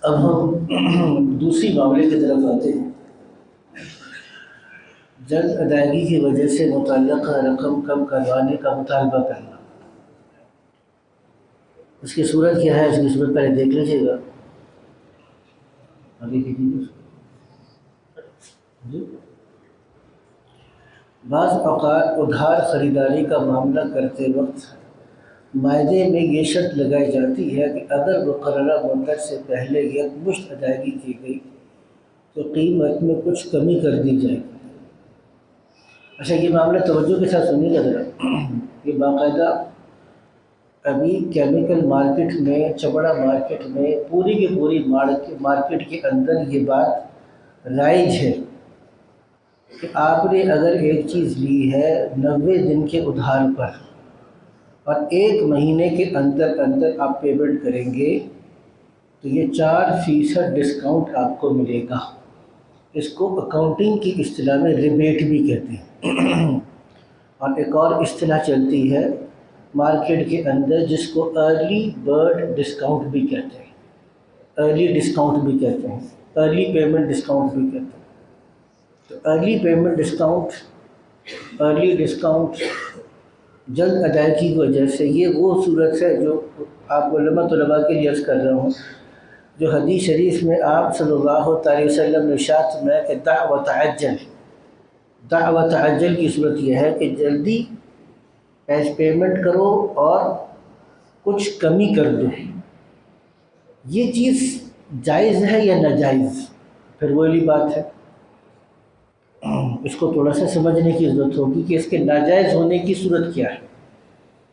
اب ہم دوسری معاملے کی طرف آتے ہیں۔ جلد ادائیگی کی وجہ سے متعلقہ رقم کم کروانے کا مطالبہ کرنا، اس کی صورت کیا ہے؟ اس کی صورت پہلے دیکھ لیجیے گا، آگے کیجیے جی۔ بعض اوقات ادھار خریداری کا معاملہ کرتے وقت معاہدے میں یہ شرط لگائی جاتی ہے کہ اگر مقررہ مدت سے پہلے یکمشت ادائیگی کی گئی تو قیمت میں کچھ کمی کر دی جائے گی۔ اچھا، یہ معاملہ توجہ کے ساتھ سنیے گا ذرا۔ یہ باقاعدہ ابھی کیمیکل مارکیٹ میں، چمڑا مارکیٹ میں، پوری کی پوری مارکیٹ کے اندر یہ بات رائج ہے کہ آپ نے اگر ایک چیز لی ہے 90 دن کے ادھار پر اور 1 مہینے کے اندر اندر آپ پیمنٹ کریں گے تو یہ 4% ڈسکاؤنٹ آپ کو ملے گا۔ اس کو اکاؤنٹنگ کی اصطلاح میں ریبیٹ بھی کہتے ہیں۔ اور ایک اور اصطلاح چلتی ہے مارکیٹ کے اندر جس کو ارلی برڈ ڈسکاؤنٹ بھی کہتے ہیں، ارلی ڈسکاؤنٹ بھی کہتے ہیں، ارلی پیمنٹ ڈسکاؤنٹ بھی کہتے ہیں۔ تو early payment discount, early discount جلد ادائیگی کی وجہ سے، یہ وہ صورت ہے جو آپ علماء طلباء کے لیے عرض کر رہا ہوں، جو حدیث شریف میں آپ صلی اللہ علیہ وسلم نے ارشاد فرمایا کہ دع وتعجل، دع وتعجل کی صورت یہ ہے کہ جلدی پیمنٹ کرو اور کچھ کمی کر دو۔ یہ چیز جائز ہے یا ناجائز؟ پھر وہی بات ہے، اس کو تھوڑا سا سمجھنے کی ضرورت ہوگی کہ اس کے ناجائز ہونے کی صورت کیا ہے۔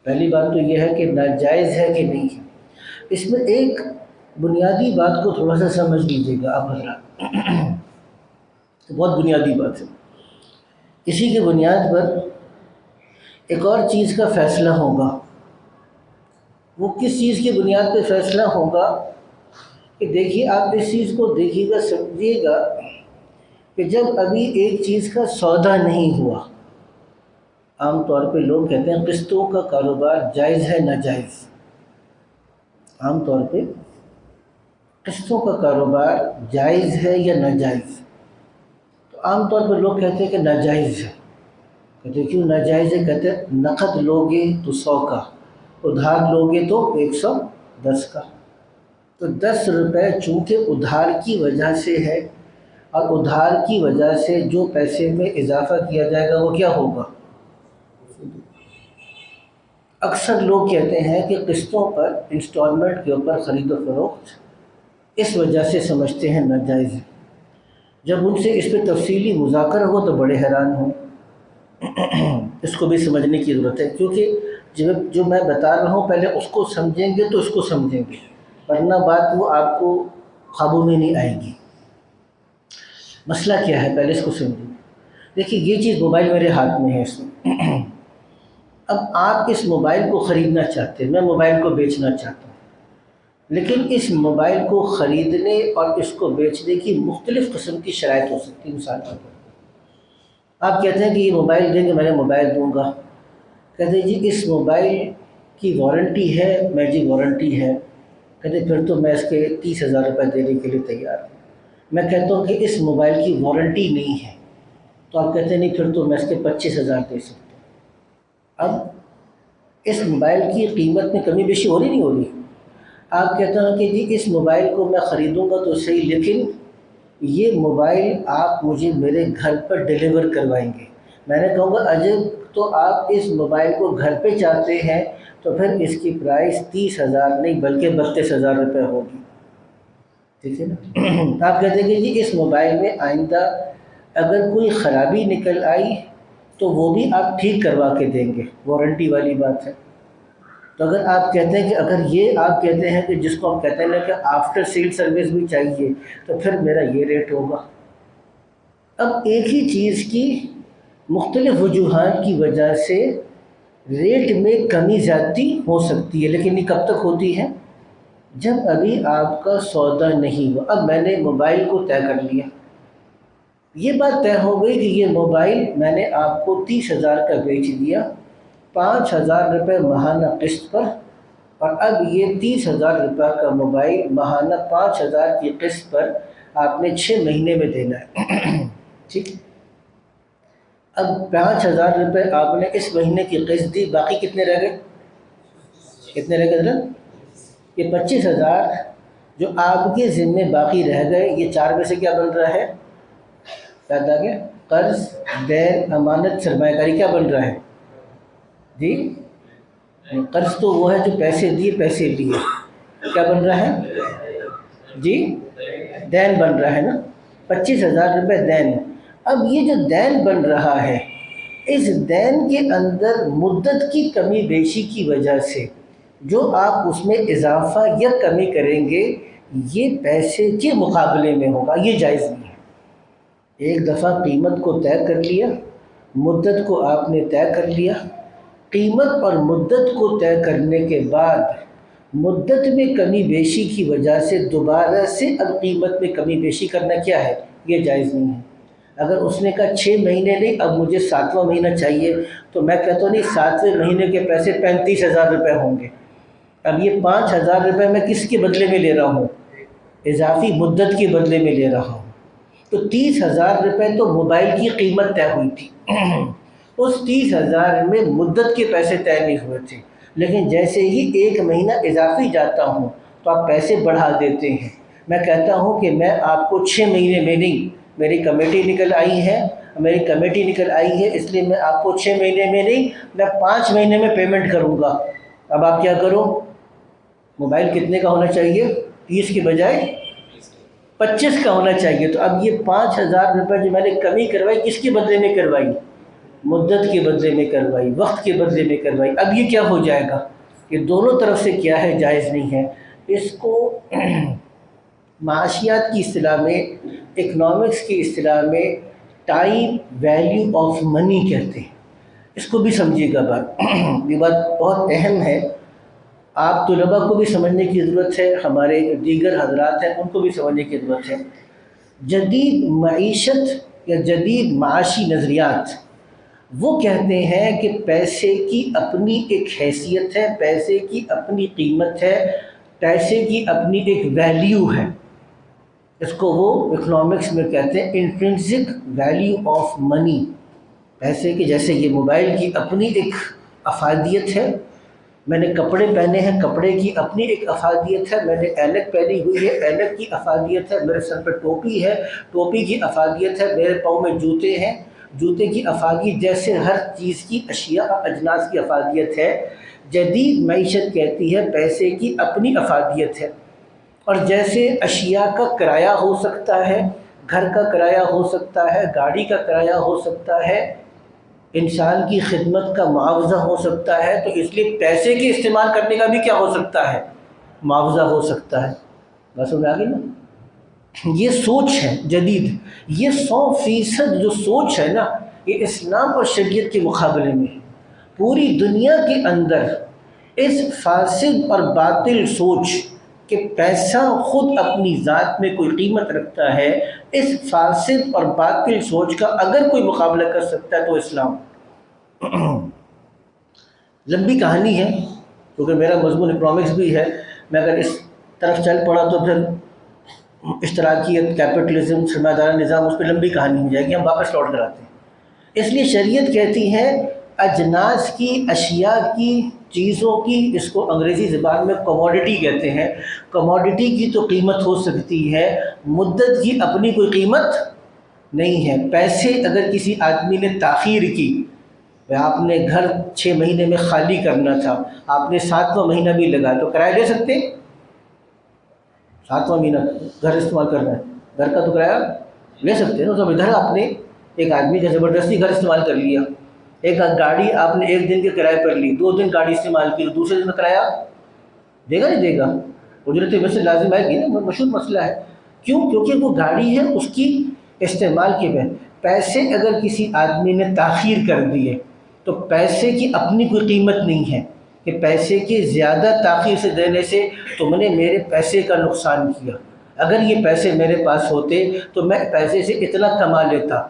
پہلی بات تو یہ ہے کہ ناجائز ہے کہ نہیں ہے۔ اس میں ایک بنیادی بات کو تھوڑا سا سمجھ لیجیے گا آپ حضرات، بہت بنیادی بات ہے۔ اسی کی بنیاد پر ایک اور چیز کا فیصلہ ہوگا۔ وہ کس چیز کی بنیاد پہ فیصلہ ہوگا کہ دیکھیے، آپ اس چیز کو دیکھیے گا، سمجھیے گا کہ جب ابھی ایک چیز کا سودا نہیں ہوا، عام طور پہ لوگ کہتے ہیں قسطوں کا کاروبار جائز ہے ناجائز؟ عام طور پہ قسطوں کا کاروبار جائز ہے یا ناجائز؟ تو عام طور پہ لوگ کہتے ہیں کہ ناجائز ہے۔ کہتے کیوں ناجائز ہے؟ کہتے ہیں نقد لوگے تو 100 کا، ادھار لوگے تو 110 کا۔ تو 10 روپے چونکہ ادھار کی وجہ سے ہے، اور ادھار کی وجہ سے جو پیسے میں اضافہ کیا جائے گا وہ کیا ہوگا؟ اکثر لوگ کہتے ہیں کہ قسطوں پر، انسٹالمنٹ کے اوپر خرید و فروخت اس وجہ سے سمجھتے ہیں ناجائز ہے۔ جب ان سے اس پہ تفصیلی مذاکرہ ہو تو بڑے حیران ہوں۔ اس کو بھی سمجھنے کی ضرورت ہے، کیونکہ جو میں بتا رہا ہوں پہلے اس کو سمجھیں گے تو اس کو سمجھیں گے، ورنہ بات وہ آپ کو قابو میں نہیں آئے گی۔ مسئلہ کیا ہے پہلے اس کو سمجھیں۔ دیکھیے، یہ چیز موبائل میرے ہاتھ میں ہے اس میں۔ اب آپ اس موبائل کو خریدنا چاہتے ہیں، میں موبائل کو بیچنا چاہتا ہوں، لیکن اس موبائل کو خریدنے اور اس کو بیچنے کی مختلف قسم کی شرائط ہو سکتی ہے۔ مثال کے طور پر آپ کہتے ہیں کہ یہ موبائل دیں گے، میں نے موبائل دوں گا، کہتے ہیں جی اس موبائل کی وارنٹی ہے، میں جی وارنٹی ہے، کہتے پھر تو میں اس کے 30,000 روپے دینے کے لیے تیار ہوں۔ میں کہتا ہوں کہ اس موبائل کی وارنٹی نہیں ہے، تو آپ کہتے ہیں نہیں پھر تو میں اس کے 25,000 دے سکتا ہوں۔ اب اس موبائل کی قیمت میں کمی بیشی ہو رہی نہیں ہو رہی؟ آپ کہتے ہیں کہ جی اس موبائل کو میں خریدوں گا تو صحیح، لیکن یہ موبائل آپ مجھے میرے گھر پر ڈیلیور کروائیں گے۔ میں نے کہوں گا اجب، تو آپ اس موبائل کو گھر پہ چاہتے ہیں تو پھر اس کی پرائس 30,000 نہیں بلکہ 32,000 روپے ہوگی، ٹھیک ہے نا؟ آپ کہتے ہیں کہ جی اس موبائل میں آئندہ اگر کوئی خرابی نکل آئی تو وہ بھی آپ ٹھیک کروا کے دیں گے، وارنٹی والی بات ہے۔ تو اگر آپ کہتے ہیں کہ اگر یہ آپ کہتے ہیں کہ جس کو ہم کہتے ہیں کہ آفٹر سیل سروس بھی چاہیے، تو پھر میرا یہ ریٹ ہوگا۔ اب ایک ہی چیز کی مختلف وجوہات کی وجہ سے ریٹ میں کمی زیادتی ہو سکتی ہے، لیکن یہ کب تک ہوتی ہے؟ جب ابھی آپ کا سودا نہیں ہوا۔ اب میں نے موبائل کو طے کر لیا، یہ بات طے ہو گئی کہ یہ موبائل میں نے آپ کو 30,000 کا بیچ دیا، 5,000 روپے ماہانہ قسط پر، اور اب یہ 30,000 روپے کا موبائل ماہانہ 5,000 کی قسط پر آپ نے 6 مہینے میں دینا ہے ٹھیک. اب 5,000 روپے آپ نے اس مہینے کی قسط دی، باقی کتنے رہ گئے؟ کتنے رہ گئے حضرت؟ یہ 25,000 جو آپ کے ذمے باقی رہ گئے، یہ 4 میں سے کیا بن رہا ہے؟ یاد آ گیا؟ قرض، دین، امانت، سرمایہ کاری. کیا بن رہا ہے جی؟ قرض تو وہ ہے جو پیسے دیے پیسے لیے. کیا بن رہا ہے جی؟ دین بن رہا ہے نا. 25,000 روپے دین. اب یہ جو دین بن رہا ہے، اس دین کے اندر مدت کی کمی بیشی کی وجہ سے جو آپ اس میں اضافہ یا کمی کریں گے، یہ پیسے کے مقابلے میں ہوگا، یہ جائز نہیں ہے. ایک دفعہ قیمت کو طے کر لیا، مدت کو آپ نے طے کر لیا. قیمت اور مدت کو طے کرنے کے بعد مدت میں کمی بیشی کی وجہ سے دوبارہ سے اب قیمت میں کمی بیشی کرنا کیا ہے؟ یہ جائز نہیں ہے. اگر اس نے کہا 6 مہینے نہیں، اب مجھے 7واں مہینہ چاہیے، تو میں کہتا ہوں نہیں، 7ویں مہینے کے پیسے 35,000 روپے ہوں گے. اب یہ 5,000 روپے میں کس کے بدلے میں لے رہا ہوں؟ اضافی مدت کے بدلے میں لے رہا ہوں. تو 30,000 روپے تو موبائل کی قیمت طے ہوئی تھی، اس 30,000 میں مدت کے پیسے طے نہیں ہوئے تھے. لیکن جیسے ہی 1 مہینہ اضافی جاتا ہوں تو آپ پیسے بڑھا دیتے ہیں. میں کہتا ہوں کہ میں آپ کو 6 مہینے میں نہیں، میری کمیٹی نکل آئی ہے اس لیے میں آپ کو 6 مہینے میں نہیں، میں 5 مہینے میں پیمنٹ کروں گا. اب آپ کیا کرو؟ موبائل کتنے کا ہونا چاہیے؟ 30 کے بجائے 25 کا ہونا چاہیے. تو اب یہ 5,000 روپے جو میں نے کمی کروائی، کس کے بدلے میں کروائی؟ مدت کے بدلے میں کروائی، وقت کے بدلے میں کروائی. اب یہ کیا ہو جائے گا؟ یہ دونوں طرف سے کیا ہے؟ جائز نہیں ہے. اس کو معاشیات کی اصطلاح میں، اکنامکس کی اصطلاح میں ٹائم ویلیو آف منی کہتے ہیں. اس کو بھی سمجھیے گا بات، یہ بات بہت اہم ہے. آپ طلباء کو بھی سمجھنے کی ضرورت ہے، ہمارے دیگر حضرات ہیں ان کو بھی سمجھنے کی ضرورت ہے. جدید معیشت یا جدید معاشی نظریات وہ کہتے ہیں کہ پیسے کی اپنی ایک حیثیت ہے، پیسے کی اپنی قیمت ہے، پیسے کی اپنی ایک ویلیو ہے. اس کو وہ اکنامکس میں کہتے ہیں انٹرنسک ویلیو آف منی. پیسے کی، جیسے یہ موبائل کی اپنی ایک افادیت ہے، میں نے کپڑے پہنے ہیں، کپڑے کی اپنی ایک افادیت ہے، میں نے اینک پہنی ہوئی ہے، اینک کی افادیت ہے، میرے سر پہ ٹوپی ہے، ٹوپی کی افادیت ہے، میرے پاؤں میں جوتے ہیں، جوتے کی افادیت. جیسے ہر چیز کی اشیاء اجناس کی افادیت ہے، جدید معیشت کہتی ہے پیسے کی اپنی افادیت ہے. اور جیسے اشیاء کا کرایہ ہو سکتا ہے، گھر کا کرایہ ہو سکتا ہے، گاڑی کا کرایہ ہو سکتا ہے، انسان کی خدمت کا معاوضہ ہو سکتا ہے، تو اس لیے پیسے کے استعمال کرنے کا بھی کیا ہو سکتا ہے؟ معاوضہ ہو سکتا ہے. بس سمجھ آ گئی نا؟ یہ سوچ ہے جدید. یہ 100% جو سوچ ہے نا، یہ اسلام اور شریعت کے مقابلے میں ہے. پوری دنیا کے اندر اس فاسد اور باطل سوچ کہ پیسہ خود اپنی ذات میں کوئی قیمت رکھتا ہے، اس فاسد اور باطل سوچ کا اگر کوئی مقابلہ کر سکتا ہے تو اسلام. لمبی کہانی ہے کیونکہ میرا مضمون اکنامکس بھی ہے، میں اگر اس طرف چل پڑا تو پھر اشتراکیت، کیپٹلزم، سرمایہ دارانہ نظام، اس پہ لمبی کہانی ہو جائے گی. ہم واپس لوٹ کر آتے ہیں. اس لیے شریعت کہتی ہے اجناس کی، اشیاء کی، چیزوں کی، اس کو انگریزی زبان میں کموڈٹی کہتے ہیں. کموڈٹی کی تو قیمت ہو سکتی ہے، مدت کی اپنی کوئی قیمت نہیں ہے. پیسے اگر کسی آدمی نے تاخیر کی، آپ نے گھر 6 مہینے میں خالی کرنا تھا، آپ نے 7واں مہینہ بھی لگا، تو کرایہ لے سکتے ہیں؟ 7واں مہینہ گھر استعمال کرنا ہے، گھر کا تو کرایہ لے سکتے ہیں. تو ادھر آپ نے ایک آدمی کا زبردستی گھر استعمال کر لیا، ایک گاڑی آپ نے 1 دن کے کرایہ پر لی، 2 دن گاڑی استعمال کی، دوسرے دن میں کرایہ دے گا نہیں دے گا؟ اجرت ویسے لازم آئے گی نا، مشہور مسئلہ ہے. کیوں؟ کیونکہ وہ گاڑی ہے اس کی استعمال کے بعد. پیسے اگر کسی آدمی نے تاخیر کر دیے تو پیسے کی اپنی کوئی قیمت نہیں ہے کہ پیسے کی زیادہ تاخیر سے دینے سے تم نے میرے پیسے کا نقصان کیا. اگر یہ پیسے میرے پاس ہوتے تو میں پیسے سے اتنا کما لیتا.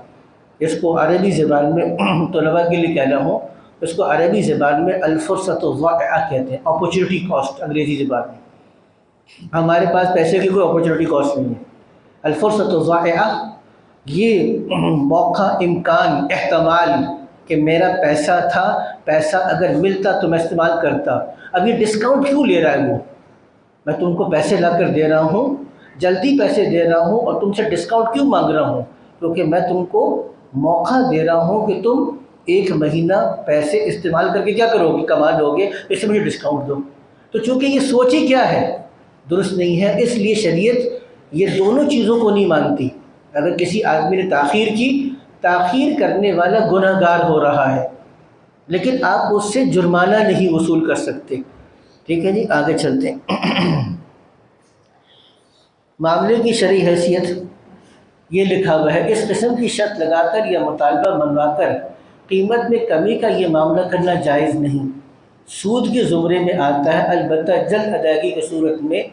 اس کو عربی زبان میں طلباء کے لیے کہہ رہا ہوں، اس کو عربی زبان میں الفرصۃ الضائعہ کہتے ہیں، اپرچونٹی کاسٹ انگریزی زبان میں۔ ہمارے پاس پیسے کی کوئی اپرچونٹی کاسٹ نہیں ہے۔ الفرصۃ الضائعہ یہ موقع، امکان، احتمال کہ میرا پیسہ تھا، پیسہ اگر ملتا تو میں استعمال کرتا۔ اب یہ ڈسکاؤنٹ کیوں لے رہا ہے وہ؟ میں تم کو پیسے لا کر دے رہا ہوں، جلدی پیسے دے رہا ہوں، اور تم سے ڈسکاؤنٹ کیوں مانگ رہا ہوں؟ کیونکہ میں تم کو موقع دے رہا ہوں کہ تم 1 مہینہ پیسے استعمال کر کے کیا کرو گے، کما لو گے، اس سے مجھے ڈسکاؤنٹ دو۔ تو چونکہ یہ سوچ ہی کیا ہے، درست نہیں ہے، اس لیے شریعت یہ دونوں چیزوں کو نہیں مانتی۔ اگر کسی آدمی نے تاخیر کی، تاخیر کرنے والا گناہ گار ہو رہا ہے، لیکن آپ اس سے جرمانہ نہیں وصول کر سکتے۔ ٹھیک ہے جی، آگے چلتے ہیں۔ معاملے کی شرعی حیثیت یہ لکھا ہوا ہے، اس قسم کی شرط لگا کر یا مطالبہ منوا کر قیمت میں کمی کا یہ معاملہ کرنا جائز نہیں، سود کے زمرے میں آتا ہے، البتہ جلد ادائیگی کی صورت میں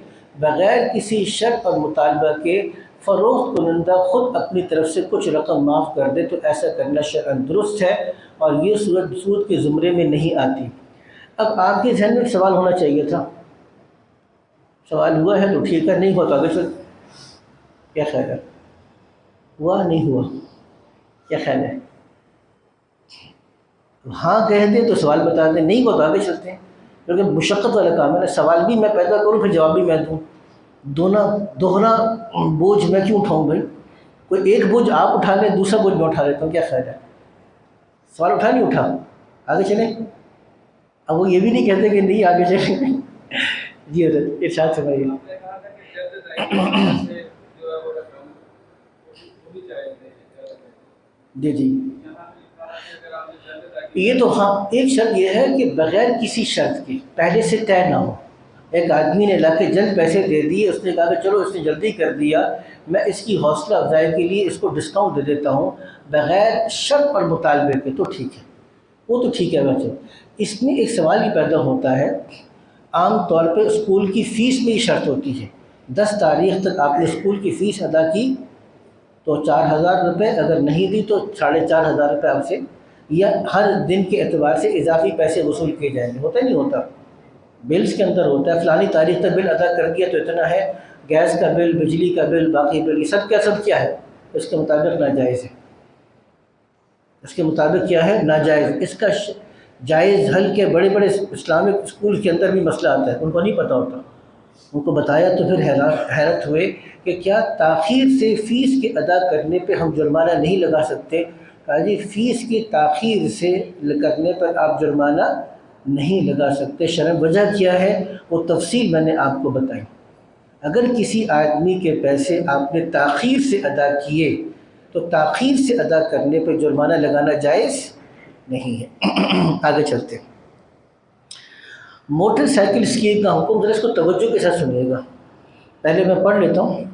بغیر کسی شرط اور مطالبہ کے فروخت کنندہ خود اپنی طرف سے کچھ رقم معاف کر دے تو ایسا کرنا شرعاً درست ہے، اور یہ صورت سود کے زمرے میں نہیں آتی۔ اب آپ کے ذہن میں ایک سوال ہونا چاہیے تھا، سوال ہوا ہے تو ٹھیک ہے، نہیں ہوا تو آگے چل، کیا خیال ہے؟ ہوا نہیں ہوا، کیا خیال ہے؟ ہاں کہہ دیں تو سوال بتا دیں، نہیں ہوا تو آگے چلتے ہیں، کیونکہ مشقت والا کام ہے نا، سوال بھی میں پیدا کروں پھر جواب بھی میں دوں، دوہرا بوجھ میں کیوں اٹھاؤں بھائی؟ کوئی ایک بوجھ آپ اٹھا لیں، دوسرا بوجھ میں اٹھا لیتا ہوں، کیا خیال ہے؟ سوال اٹھا نہیں اٹھا، آگے چلیں۔ اب وہ یہ بھی نہیں کہتے کہ نہیں آگے چلیں۔ جی حضرت ارشاد فرمائیے۔ جی جی، یہ تو ہاں ایک شرط یہ ہے کہ بغیر کسی شرط کے پہلے سے طے نہ ہو۔ ایک آدمی نے لا کے جلد پیسے دے دیے، اس نے کہا کہ چلو اس نے جلدی کر دیا، میں اس کی حوصلہ افزائی کے لیے اس کو ڈسکاؤنٹ دے دیتا ہوں بغیر شرط اور مطالبے کے، تو ٹھیک ہے، وہ تو ٹھیک ہے۔ بچے اس میں ایک سوال ہی پیدا ہوتا ہے، عام طور پہ اسکول کی فیس میں یہ شرط ہوتی ہے 10 تاریخ تک آپ نے اسکول کی فیس ادا کی تو 4000 روپے، اگر نہیں دی تو 4500 روپے آپ سے، یا ہر دن کے اعتبار سے اضافی پیسے وصول کیے جائیں گے۔ ہوتا نہیں ہوتا؟ بلز کے اندر ہوتا ہے، فلانی تاریخ تک بل ادا کر دیا تو اتنا ہے، گیس کا بل، بجلی کا بل، باقی بل، یہ سب کیا ہے، اس کے مطابق ناجائز ہے، اس کے مطابق کیا ہے، ناجائز۔ اس کا جائز حل کے بڑے بڑے اسلامک اسکول کے اندر بھی مسئلہ آتا ہے، ان کو نہیں پتہ ہوتا، ان کو بتایا تو پھر حیرت ہوئے کہ کیا تاخیر سے فیس کے ادا کرنے پہ ہم جرمانہ نہیں لگا سکتے؟ کہا جی فیس کی تاخیر سے کرنے پر آپ جرمانہ نہیں لگا سکتے، شرعاً۔ وجہ کیا ہے وہ تفصیل میں نے آپ کو بتائی۔ اگر کسی آدمی کے پیسے آپ نے تاخیر سے ادا کیے تو تاخیر سے ادا کرنے پہ جرمانہ لگانا جائز نہیں ہے۔ آگے چلتے ہیں۔ موٹر سائیکل اسکیم کا حکم، ذرا اس کو توجہ کے ساتھ سنیے گا، پہلے میں پڑھ لیتا ہوں،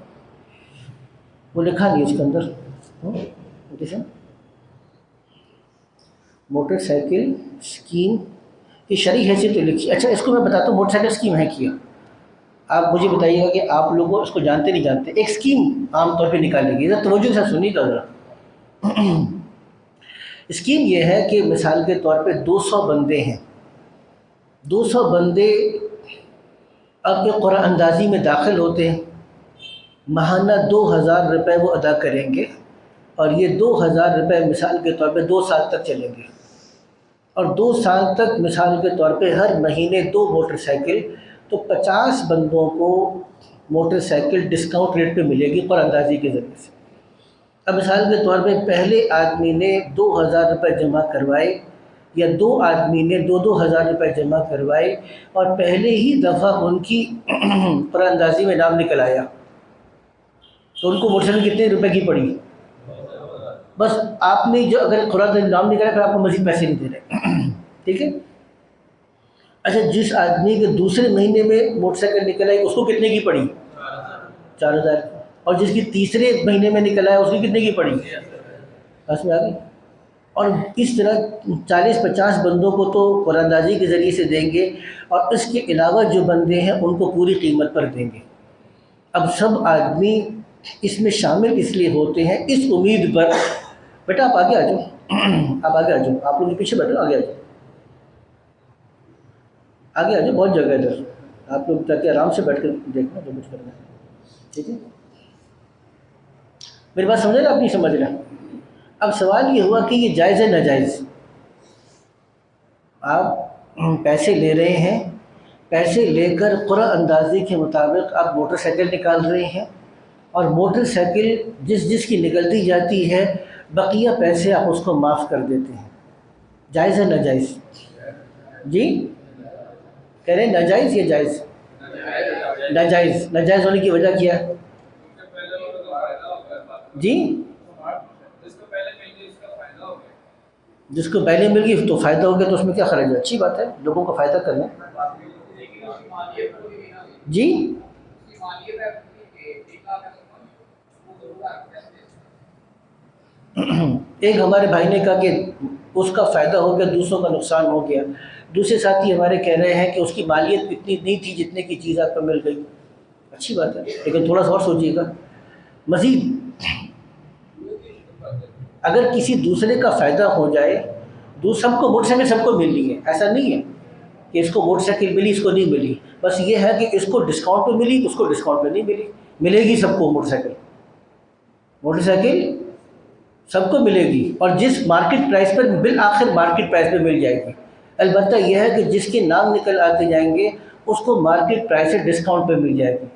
وہ لکھا نہیں اس کے اندر، موٹر سائیکل اسکیم کی شرعی حیثیت تو لکھی۔ اچھا اس کو میں بتاتا ہوں موٹر سائیکل اسکیم ہے کیا، آپ مجھے بتائیے گا کہ آپ لوگوں اس کو جانتے نہیں جانتے۔ ایک اسکیم عام طور پہ نکالے گی، ذرا توجہ کے ساتھ سنیے گا ذرا۔ اسکیم یہ ہے کہ مثال کے طور پہ 200 بندے ہیں، 200 بندے اب قرعہ اندازی میں داخل ہوتے ہیں، ماہانہ 2000 روپے وہ ادا کریں گے، اور یہ 2000 روپے مثال کے طور پہ 2 سال تک چلیں گے، اور 2 سال تک مثال کے طور پہ ہر مہینے 2 موٹر سائیکل، تو 50 بندوں کو موٹر سائیکل ڈسکاؤنٹ ریٹ پہ ملے گی قرعہ اندازی کے ذریعے سے۔ اب مثال کے طور پہ پہلے آدمی نے 2000 روپے جمع کروائے، یا 2 آدمی نے 2000 روپے جمع کروائے، اور پہلے ہی دفعہ ان کی قرعہ اندازی میں نام نکل آیا، تو ان کو موٹر سائیکل کتنے روپے کی پڑی؟ بس آپ نے جو اگر قرعہ اندازی میں نام نکلا پھر آپ کو مزید پیسے نہیں دے رہے، ٹھیک ہے۔ اچھا جس آدمی کے دوسرے مہینے میں موٹر سائیکل نکل آئی اس کو کتنے کی پڑی؟ 4000، اور جس کی تیسرے مہینے میں نکل آیا اس کی کتنے کی پڑی؟ بس میں آ گئی۔ اور اس طرح 40-50 بندوں کو تو قرعہ اندازی کے ذریعے سے دیں گے، اور اس کے علاوہ جو بندے ہیں ان کو پوری قیمت پر دیں گے۔ اب سب آدمی اس میں شامل اس لیے ہوتے ہیں اس امید پر، بیٹا آپ آگے آ جاؤ، آپ آگے آ جاؤ، آپ لوگ پیچھے بیٹھو، آگے آ جاؤ، آگے آ جائے، بہت جگہ ہے ادھر، آپ لوگ تاکہ آرام سے بیٹھ کر دیکھنا جو کچھ کرنا ہے، ٹھیک ہے؟ میری بات سمجھ رہے آپ نہیں سمجھ رہے؟ اب سوال یہ ہوا کہ یہ جائز ہے ناجائز؟ آپ پیسے لے رہے ہیں، پیسے لے کر قرعہ اندازی کے مطابق آپ موٹر سائیکل نکال رہے ہیں، اور موٹر سائیکل جس جس کی نکلتی جاتی ہے بقیہ پیسے آپ اس کو معاف کر دیتے ہیں، جائز ہے ناجائز؟ جی کہہ رہے ہیں ناجائز یا جائز؟ ناجائز۔ ناجائز ہونے کی وجہ کیا ہے؟ جی جس کو پہلے مل گئی تو فائدہ ہو گیا تو اس میں کیا خرچ ہے؟ اچھی بات ہے، لوگوں کو فائدہ کرنا۔ جی ایک ہمارے بھائی نے کہا کہ اس کا فائدہ ہو گیا، دوسروں کا نقصان ہو گیا۔ دوسرے ساتھی ہمارے کہہ رہے ہیں کہ اس کی مالیت اتنی نہیں تھی جتنے کی چیز آپ کو مل گئی۔ اچھی بات ہے، لیکن تھوڑا سا اور سوچیے گا مزید، اگر کسی دوسرے کا فائدہ ہو جائے، سب کو موٹر سائیکل سب کو مل رہی ہے، ایسا نہیں ہے کہ اس کو موٹر سائیکل ملی اس کو نہیں ملی، بس یہ ہے کہ اس کو ڈسکاؤنٹ پہ ملی اس کو ڈسکاؤنٹ پہ نہیں ملی، ملے گی سب کو موٹر سائیکل۔ موٹر سائیکل سب کو ملے گی اور جس مارکیٹ پرائس پر بالآخر مارکیٹ پرائس پہ مل جائے گی۔ البتہ یہ ہے کہ جس کے نام نکل آتے جائیں گے اس کو مارکیٹ پرائس سے ڈسکاؤنٹ پہ مل جائے گی۔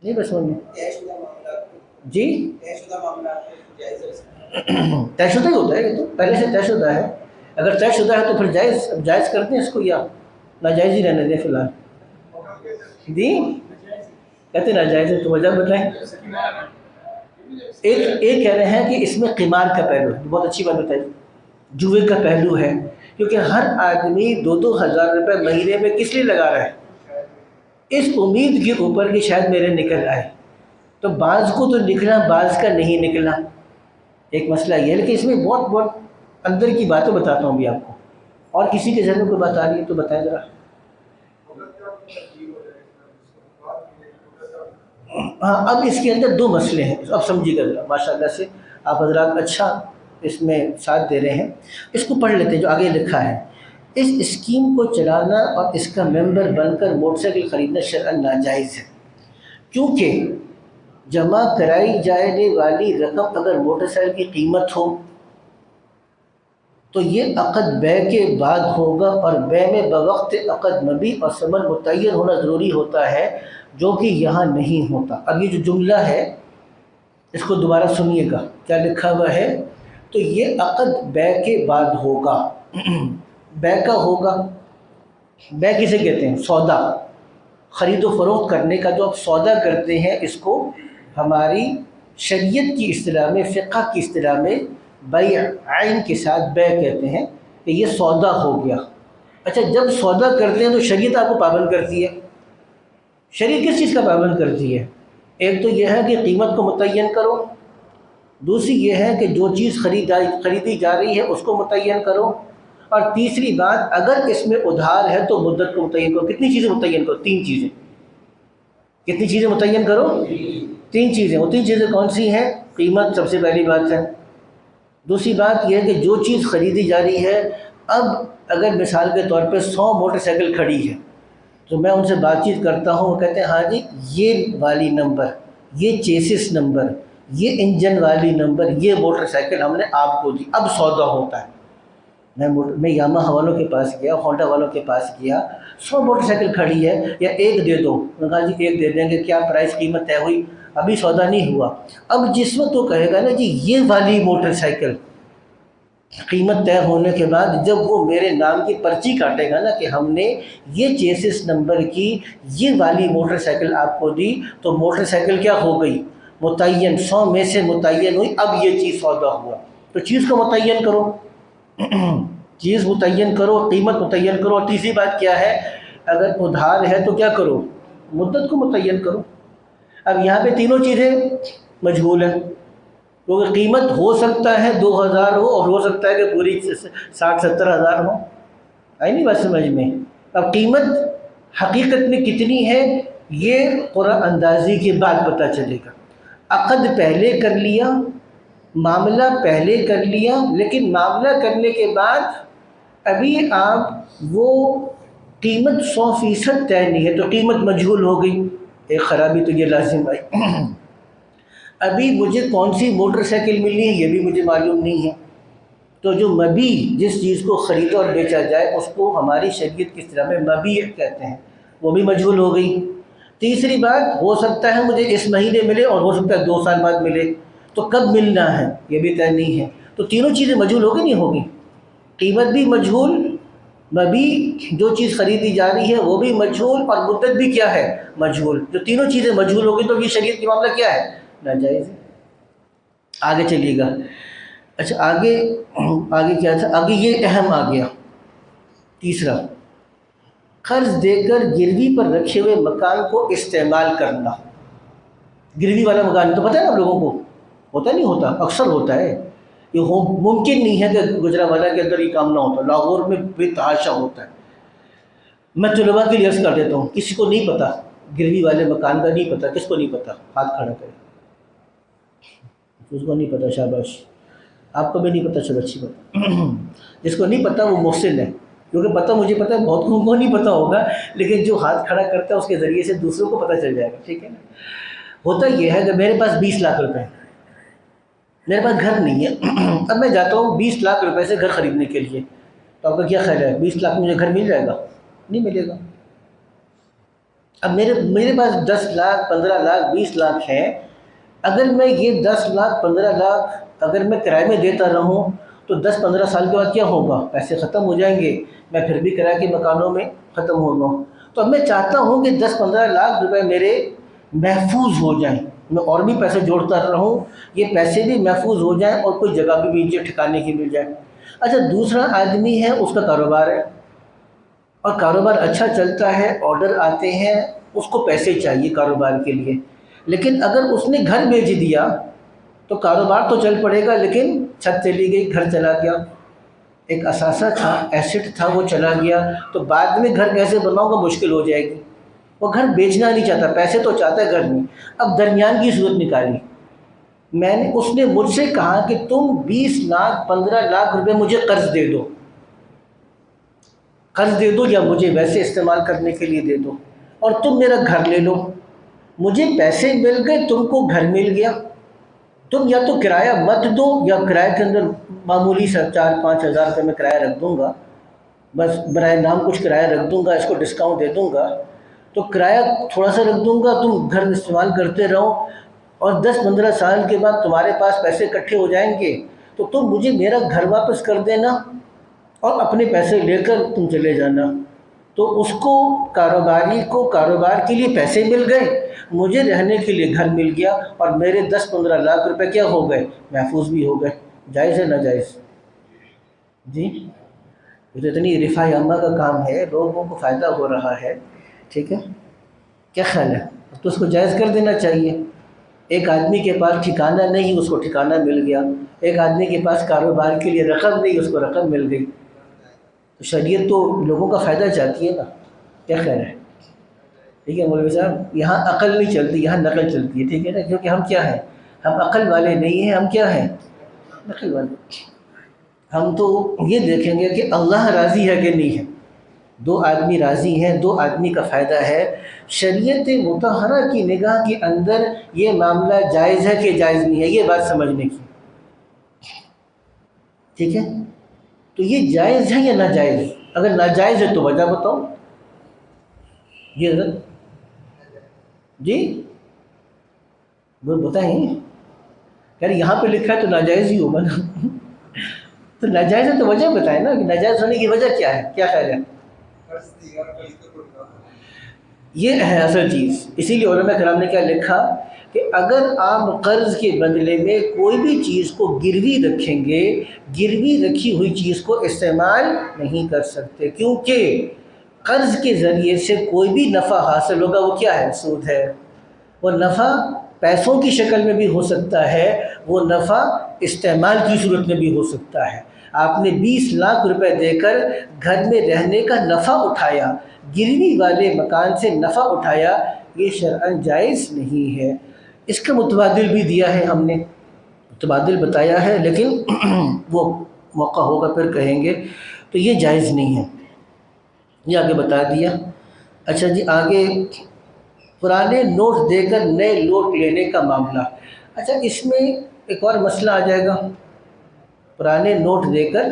نہیں بس جی طے شدہ ہی ہوتا ہے، یہ تو پہلے سے طے شدہ ہے۔ اگر طے شدہ ہے تو پھر جائز، اب جائز کرتے ہیں اس کو یا ناجائز ہی رہنے دیں فی الحال؟ جی کہتے ناجائز ہے تو وجہ بتائیں۔ ایک کہہ رہے ہیں کہ اس میں قمار کا پہلو ہے، بہت اچھی بات بتائی، جوئے کا پہلو ہے، کیونکہ ہر آدمی 2,000 روپے مہینے میں کس لیے لگا رہا ہے؟ اس امید کے اوپر کہ شاید میرے نکل آئے، تو بعض کو تو نکلا بعض کا نہیں نکلا، ایک مسئلہ یہ ہے۔ لیکن اس میں بہت بہت اندر کی باتیں بتاتا ہوں ابھی آپ کو، اور کسی کے ذہن میں کوئی بات آ رہی ہے تو بتائیں ذرا۔ ہاں اب اس کے اندر دو مسئلے ہیں، اب سمجھیے گا ذرا، ماشاء اللہ سے آپ حضرات اچھا اس میں ساتھ دے رہے ہیں۔ اس کو پڑھ لیتے ہیں جو آگے لکھا ہے۔ اس اسکیم کو چلانا اور اس کا ممبر بن کر موٹر سائیکل خریدنا شرعاً ناجائز ہے، کیونکہ جمع کرائی جانے والی رقم اگر موٹر سائیکل کی قیمت ہو تو یہ عقد بے کے بعد ہوگا، اور بے میں بوقت عقد مبیع اور ثمن متعین ہونا ضروری ہوتا ہے، جو کہ یہاں نہیں ہوتا۔ اب یہ جو جملہ ہے اس کو دوبارہ سنیے گا کیا لکھا ہوا ہے، تو یہ عقد بے کے بعد ہوگا۔ بے کا ہوگا، بے کسے کہتے ہیں؟ سودا، خرید و فروخت کرنے کا جو آپ سودا کرتے ہیں، اس کو ہماری شریعت کی اصطلاح میں، فقہ کی اصطلاح میں بیع عین کے ساتھ بے کہتے ہیں کہ یہ سودا ہو گیا۔ اچھا جب سودا کرتے ہیں تو شریعت آپ کو پابند کرتی ہے، شریعت کس چیز کا پابند کرتی ہے؟ ایک تو یہ ہے کہ قیمت کو متعین کرو، دوسری یہ ہے کہ جو چیز خریدی جا رہی ہے اس کو متعین کرو، اور تیسری بات اگر اس میں ادھار ہے تو مدت کو متعین کرو۔ کتنی چیزیں متعین کرو؟ 3 چیزیں۔ کتنی چیزیں متعین کرو؟ 3 چیزیں۔ وہ 3 چیزیں کون سی ہیں؟ قیمت سب سے پہلی بات ہے، دوسری بات یہ ہے کہ جو چیز خریدی جا رہی ہے، اب اگر مثال کے طور پہ 100 موٹر سائیکل کھڑی ہے تو میں ان سے بات چیت کرتا ہوں، وہ کہتے ہیں ہاں جی یہ والی نمبر، یہ چیسس نمبر، یہ انجن والی نمبر، یہ موٹر سائیکل ہم نے آپ کو دی، اب سودا ہوتا ہے۔ میں یاماہا والوں کے پاس گیا، ہونڈا والوں کے پاس گیا، 100 موٹر سائیکل کھڑی ہے، یا ایک دے دو، میں نے کہا جی ایک دے دیں گے، کیا پرائس قیمت طے ہوئی؟ ابھی سودا نہیں ہوا۔ اب جس وقت وہ کہے گا نا جی یہ والی موٹر سائیکل، قیمت طے ہونے کے بعد جب وہ میرے نام کی پرچی کاٹے گا نا کہ ہم نے یہ چیسس نمبر کی یہ والی موٹر سائیکل آپ کو دی، تو موٹر سائیکل کیا ہو گئی؟ متعین، 100 میں سے متعین ہوئی، اب یہ چیز سودا ہوا۔ تو چیز کو متعین کرو، چیز متعین کرو، قیمت متعین کرو، اور تیسری بات کیا ہے؟ اگر ادھار ہے تو کیا کرو؟ مدت کو متعین کرو۔ اب یہاں پہ تینوں چیزیں مجہول ہیں، کیونکہ قیمت ہو سکتا ہے 2,000 ہو اور ہو سکتا ہے کہ پوری 60-70 ہزار ہو، آئی نہیں بات سمجھ میں؟ اب قیمت حقیقت میں کتنی ہے یہ قرعہ اندازی کے بعد پتہ چلے گا۔ عقد پہلے کر لیا، معاملہ پہلے کر لیا، لیکن معاملہ کرنے کے بعد ابھی آپ وہ قیمت 100% طے نہیں ہے تو قیمت مجہول ہو گئی، ایک خرابی تو یہ لازم آئی۔ ابھی مجھے کون سی موٹر سائیکل ملنی ہے یہ بھی مجھے معلوم نہیں ہے، تو جو مبیع جس چیز کو خریدا اور بیچا جائے اس کو ہماری شریعت کی اصطلاح میں مبیع کہتے ہیں، وہ بھی مجہول ہو گئی۔ تیسری بات، ہو سکتا ہے مجھے اس مہینے ملے اور ہو سکتا ہے 2 سال بعد ملے، تو کب ملنا ہے یہ بھی طے نہیں ہے، تو تینوں چیزیں مجہول ہوگی نہیں ہوگی، قیمت بھی مجہول، مبیع جو چیز خریدی جا رہی ہے وہ بھی مجہول، اور مدت بھی کیا ہے، مجہول۔ جو تینوں چیزیں مجہول ہوگی تو یہ شریعت کی معاملہ کیا ہے، ناجائز ہے۔ آگے چلیے گا، اچھا آگے کیا تھا، آگے یہ اہم آ گیا تیسرا، قرض دے کر گروی پر رکھے ہوئے مکان کو استعمال کرنا۔ گروی والا مکان تو پتہ ہے نا آپ لوگوں کو، ہوتا نہیں ہوتا، اکثر ہوتا ہے، یہ ممکن نہیں ہے کہ گجرانوالہ کے اندر یہ کام نہ ہوتا، لاہور میں بے تحاشا ہوتا ہے۔ میں طلباء کے لیے عرض کر دیتا ہوں، کسی کو نہیں پتا گروی والے مکان کا، نہیں پتا، کس کو نہیں پتا، ہاتھ کھڑا کرے، اس کو نہیں پتا، شاباش، آپ کو بھی نہیں پتا، چلو اچھی بات۔ جس کو نہیں پتا وہ محسن ہے، کیونکہ پتہ مجھے پتا ہے بہت لوگوں کو نہیں پتا ہوگا، لیکن جو ہاتھ کھڑا کرتا ہے اس کے ذریعے سے دوسروں کو پتہ چل جائے گا، ٹھیک ہے نا۔ ہوتا یہ ہے کہ میرے پاس 20 لاکھ روپے، میرے پاس گھر نہیں ہے، اب میں جاتا ہوں 20 لاکھ روپے سے گھر خریدنے کے لیے، تو آپ کا کیا خیال ہے 20 لاکھ مجھے گھر مل جائے گا؟ نہیں ملے گا۔ اب میرے پاس 10 لاکھ 15 لاکھ 20 لاکھ ہیں، اگر میں یہ 10 لاکھ 15 لاکھ اگر میں کرائے میں دیتا رہوں تو 10-15 سال کے بعد کیا ہوگا، پیسے ختم ہو جائیں گے، میں پھر بھی کرائے کے مکانوں میں ختم ہو گا۔ تو اب میں چاہتا ہوں کہ 10-15 لاکھ روپے میرے محفوظ ہو جائیں، میں اور بھی پیسے جوڑتا رہوں، یہ پیسے بھی محفوظ ہو جائیں اور کوئی جگہ بھی مل جائے، ٹھکانے کی مل جائے۔ اچھا دوسرا آدمی ہے، اس کا کاروبار ہے اور کاروبار اچھا چلتا ہے، آرڈر آتے ہیں، اس کو پیسے چاہیے کاروبار کے لیے، لیکن اگر اس نے گھر بیچ دیا تو کاروبار تو چل پڑے گا لیکن چھت چلی گئی، گھر چلا گیا، ایک اثاثہ تھا، ایسٹ تھا، وہ چلا گیا، تو بعد میں گھر کیسے بناؤں گا، مشکل ہو جائے گی۔ وہ گھر بیچنا نہیں چاہتا، پیسے تو چاہتا ہے گھر میں، اب درمیان کی صورت نکالی، اس نے مجھ سے کہا کہ تم 20 لاکھ 15 لاکھ روپے مجھے قرض دے دو، قرض دے دو یا مجھے ویسے استعمال کرنے کے لیے دے دو، اور تم میرا گھر لے لو۔ مجھے پیسے مل گئے، تم کو گھر مل گیا، تم یا تو کرایہ مت دو یا کرایہ کے اندر معمولی سا 4-5 ہزار روپے میں کرایہ رکھ دوں گا، بس برائے نام کچھ کرایہ رکھ دوں گا، اس کو ڈسکاؤنٹ دے دوں گا، تو کرایہ تھوڑا سا رکھ دوں گا، تم گھر استعمال کرتے رہو، اور 10-15 سال کے بعد تمہارے پاس پیسے اکٹھے ہو جائیں گے تو تم مجھے میرا گھر واپس کر دینا اور اپنے پیسے لے کر تم چلے جانا۔ تو اس کو کاروباری کو کاروبار کے لیے پیسے مل گئے، مجھے رہنے کے لیے گھر مل گیا، اور میرے 10-15 لاکھ روپے کیا ہو گئے، محفوظ بھی ہو گئے۔ جائز ہے ناجائز؟ جی یہ تو اتنی رفاع عامہ کا کام ہے، لوگوں کو فائدہ ہو رہا ہے، ٹھیک ہے، کیا خیال ہے؟ تو اس کو جائز کر دینا چاہیے۔ ایک آدمی کے پاس ٹھکانہ نہیں، اس کو ٹھکانہ مل گیا، ایک آدمی کے پاس کاروبار کے لیے رقم نہیں، اس کو رقم مل گئی، تو شریعت تو لوگوں کا فائدہ چاہتی ہے نا، کیا خیال ہے؟ ٹھیک ہے مولوی صاحب، یہاں عقل نہیں چلتی، یہاں نقل چلتی ہے، ٹھیک ہے نا، کیونکہ ہم کیا ہیں، ہم عقل والے نہیں ہیں، ہم کیا ہیں، نقل والے۔ ہم تو یہ دیکھیں گے کہ اللہ راضی ہے کہ نہیں ہے، 2 آدمی راضی ہیں، 2 آدمی کا فائدہ ہے، شریعت مطہرہ کی نگاہ کے اندر یہ معاملہ جائز ہے کہ جائز نہیں ہے، یہ بات سمجھنے کی، ٹھیک ہے۔ تو یہ جائز ہے یا ناجائز؟ اگر ناجائز ہے تو وجہ بتاؤ، یہ حضرت جی وہ بتائیں، یار یہاں پہ لکھا ہے تو ناجائز ہی ہوگا نا، تو ناجائز ہے تو وجہ بتائیں نا کہ ناجائز ہونے کی وجہ کیا ہے، کیا خیال ہے؟ یہ ہے اصل چیز، اسی لیے علماء کرام نے کیا لکھا کہ اگر آپ قرض کے بدلے میں کوئی بھی چیز کو گروی رکھیں گے، گروی رکھی ہوئی چیز کو استعمال نہیں کر سکتے، کیونکہ قرض کے ذریعے سے کوئی بھی نفع حاصل ہوگا وہ کیا ہے، سود ہے۔ وہ نفع پیسوں کی شکل میں بھی ہو سکتا ہے، وہ نفع استعمال کی صورت میں بھی ہو سکتا ہے۔ آپ نے 20 لاکھ روپے دے کر گھر میں رہنے کا نفع اٹھایا، گروی والے مکان سے نفع اٹھایا، یہ شرعاً جائز نہیں ہے۔ اس کا متبادل بھی دیا ہے ہم نے، متبادل بتایا ہے، لیکن وہ موقع ہوگا پھر کہیں گے، تو یہ جائز نہیں ہے، یہ آگے بتا دیا۔ اچھا جی، آگے پرانے نوٹ دے کر نئے نوٹ لینے کا معاملہ۔ اچھا، اس میں ایک اور مسئلہ آ جائے گا، پرانے نوٹ دے کر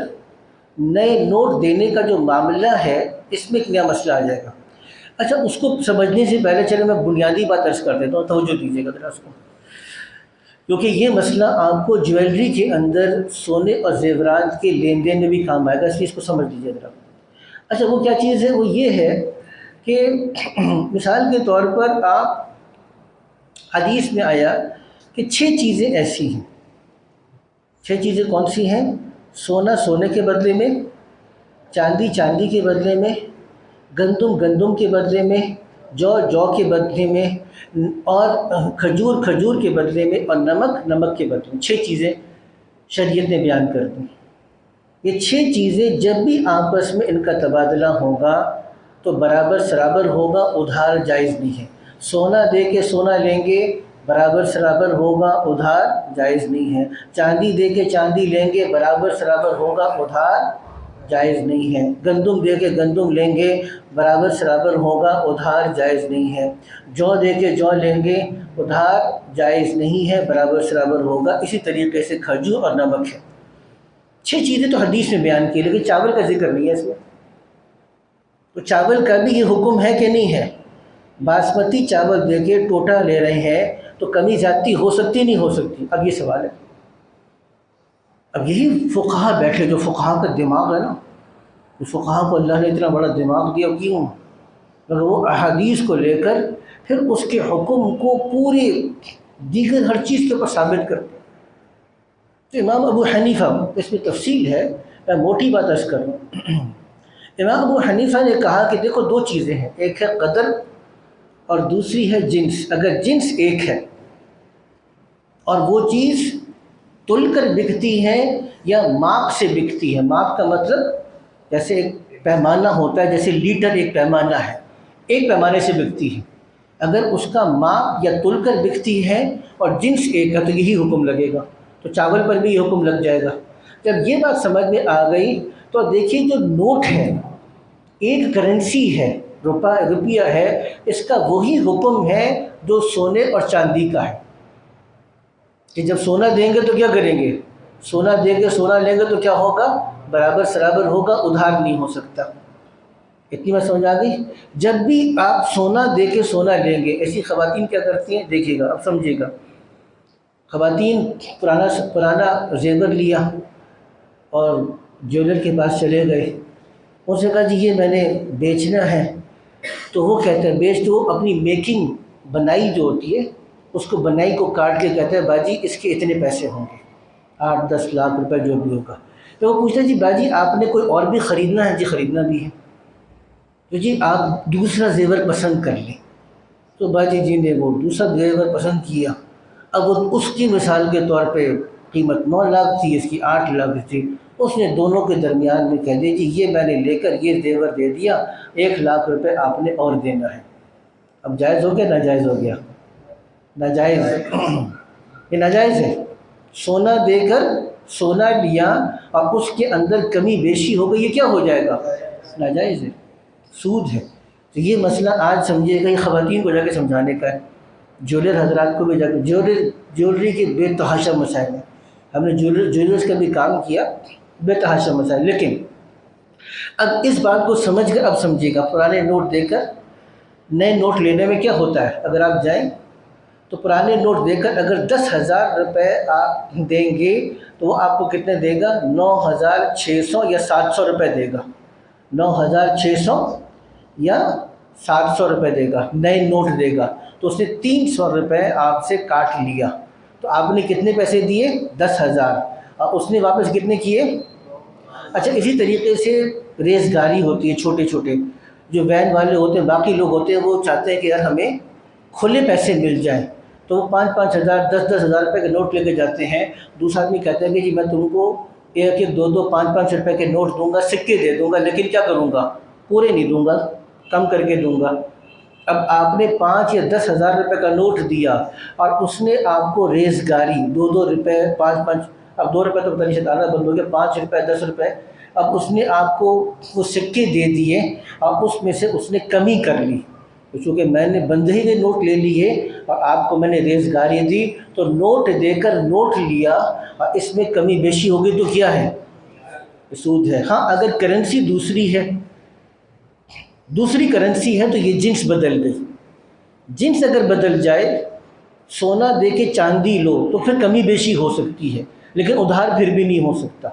نئے نوٹ دینے کا جو معاملہ ہے، اس میں ایک نیا مسئلہ آ جائے گا۔ اچھا، اس کو سمجھنے سے پہلے چلے میں بنیادی بات عرض کر دیتا ہوں، توجہ دیجیے گا ذرا اس کو، کیونکہ یہ مسئلہ آپ کو جیولری کے اندر سونے اور زیورات کے لین دین میں بھی کام آئے گا، اس لیے اس کو سمجھ لیجیے ذرا۔ اچھا، وہ کیا چیز ہے؟ وہ یہ ہے کہ مثال کے طور پر آپ، حدیث میں آیا کہ 6 چیزیں ایسی ہیں۔ 6 چیزیں کون سی ہیں؟ سونا سونے کے بدلے میں، چاندی چاندی کے بدلے میں، گندم گندم کے بدلے میں، جو جو کے بدلے میں، اور کھجور کھجور کے بدلے میں، اور نمک نمک کے بدلے میں۔ 6 چیزیں شریعت نے بیان کر دیں۔ یہ 6 چیزیں جب بھی آپس میں ان کا تبادلہ ہوگا تو برابر سرابر ہوگا، ادھار جائز نہیں ہے۔ سونا دے کے سونا لیں گے، برابر سرابر ہوگا، ادھار جائز نہیں ہے۔ چاندی دے کے چاندی لیں گے، برابر سرابر ہوگا، ادھار جائز نہیں ہے۔ گندم دے کے گندم لیں گے، برابر سرابر ہوگا، ادھار جائز نہیں ہے۔ جو دے کے جو لیں گے، ادھار جائز نہیں ہے، برابر سرابر ہوگا۔ اسی طریقے سے کھجور اور نمک ہے۔ 6 چیزیں تو حدیث میں بیان کی، لیکن چاول کا ذکر نہیں ہے اس میں۔ تو چاول کا بھی یہ حکم ہے کہ نہیں ہے؟ باسمتی چاول دے کے ٹوٹا لے رہے ہیں تو کمی زیادتی ہو سکتی نہیں ہو سکتی؟ اب یہ سوال ہے۔ اب یہی فقہا بیٹھے، جو فقہا کا دماغ ہے نا، جو فقہا کو اللہ نے اتنا بڑا دماغ دیا، کیوں؟ مگر وہ احادیث کو لے کر پھر اس کے حکم کو پوری دیگر ہر چیز کے اوپر ثابت کرتے ہیں۔ تو امام ابو حنیفہ، اس میں تفصیل ہے، میں موٹی بات عرض کر رہا ہوں۔ امام ابو حنیفہ نے کہا کہ دیکھو 2 چیزیں ہیں، ایک ہے قدر اور دوسری ہے جنس۔ اگر جنس ایک ہے اور وہ چیز تل کر بکتی ہے یا ماپ سے بکتی ہے، ماپ کا مطلب جیسے ایک پیمانہ ہوتا ہے، جیسے لیٹر ایک پیمانہ ہے، ایک پیمانے سے بکتی ہے، اگر اس کا ماپ یا تل کر بکتی ہے اور جنس ایک ہے تو یہی حکم لگے گا، تو چاول پر بھی یہ حکم لگ جائے گا۔ جب یہ بات سمجھ میں آ گئی تو دیکھیے جو نوٹ ہے، ایک کرنسی ہے، روپیہ ہے، اس کا وہی حکم ہے جو سونے اور چاندی کا ہے، کہ جب سونا دیں گے تو کیا کریں گے؟ سونا دے کے سونا لیں گے تو کیا ہوگا؟ برابر سرابر ہوگا، ادھار نہیں ہو سکتا۔ اتنی بات سمجھ آ گئی؟ جب بھی آپ سونا دے کے سونا لیں گے، ایسی خواتین کیا کرتی ہیں دیکھیے گا، اب سمجھیے گا۔ خواتین پرانا زیور لیا اور جیولر کے پاس چلے گئے، ان سے کہا جی یہ میں نے بیچنا ہے، تو وہ کہتا ہے بیچ، تو وہ اپنی میکنگ بنائی جو ہوتی ہے اس کو، بنائی کو کاٹ کے کہتا ہے باجی اس کے اتنے پیسے ہوں گے، 8-10 لاکھ روپے جو بھی ہوگا۔ تو وہ پوچھتا ہے جی باجی آپ نے کوئی اور بھی خریدنا ہے؟ جی خریدنا بھی ہے۔ تو جی آپ دوسرا زیور پسند کر لیں۔ تو باجی جی نے وہ دوسرا زیور پسند کیا، اب وہ اس کی مثال کے طور پہ قیمت 9 لاکھ تھی، اس کی 8 لاکھ تھی، اس نے دونوں کے درمیان میں کہہ دیا جی یہ میں نے لے کر یہ زیور دے دیا، 1 لاکھ روپے آپ نے اور دینا ہے۔ اب جائز ہو گیا ناجائز ہو گیا؟ ناجائز ہے، یہ ناجائز ہے۔ سونا دے کر سونا لیا اور اس کے اندر کمی بیشی ہو گئی، یہ کیا ہو جائے گا؟ ناجائز ہے، سود ہے۔ تو یہ مسئلہ آج سمجھے گا، یہ خواتین کو جا کے سمجھانے کا ہے، جیولر حضرات کو بھی جا کے، جیولری کے بے تحاشا مسائل ہیں، ہم نے جیولرز کا بھی کام کیا، بے تحاشا مسائل۔ لیکن اب اس بات کو سمجھ کر اب سمجھیے گا، پرانے نوٹ دے کر نئے نوٹ لینے میں کیا ہوتا ہے؟ اگر آپ جائیں تو پرانے نوٹ دے کر اگر 10,000 روپے آپ دیں گے تو وہ آپ کو کتنے دے گا؟ 9,600 یا 700 روپے دے گا، 9,600 یا 700 روپے دے گا، نئے نوٹ دے گا۔ تو اس نے 300 روپے آپ سے کاٹ لیا، تو آپ نے کتنے پیسے دیے؟ 10,000، اور اس نے واپس کتنے کیے؟ اچھا، اسی طریقے سے ریزگاری ہوتی ہے، چھوٹے چھوٹے جو وین والے ہوتے ہیں، باقی لوگ ہوتے ہیں، وہ چاہتے ہیں کہ یار ہمیں کھلے پیسے مل جائیں، تو وہ 5-5 ہزار 10-10 ہزار روپے کے نوٹ لے کے جاتے ہیں۔ دوسرا آدمی کہتا ہے کہ جی میں تم کو 1-2 5-5 روپے کے نوٹ دوں گا، سکے دے دوں گا، لیکن کیا کروں گا؟ پورے نہیں دوں گا، کم کر کے دوں گا۔ اب آپ نے 5 یا 10 ہزار روپے کا نوٹ دیا اور اس نے آپ کو ریزگاری 2-2 روپے 5-5، اب 2 روپے تو پتہ نہیں شاید آنا بند ہو گیا، 5 روپے 10 روپے اب اس نے آپ کو وہ سکے دے دیے اور اس میں سے اس نے کمی کر لی، چونکہ میں نے بندھے ہوئے نوٹ لے لیے اور آپ کو میں نے ریزگاری دی، تو نوٹ دے کر نوٹ لیا اور اس میں کمی بیشی ہوگی تو کیا ہے؟ سود ہے۔ ہاں اگر کرنسی دوسری کرنسی ہے تو یہ جنس بدل گئی، جنس اگر بدل جائے، سونا دے کے چاندی لو تو پھر کمی بیشی ہو سکتی ہے، لیکن ادھار پھر بھی نہیں ہو سکتا،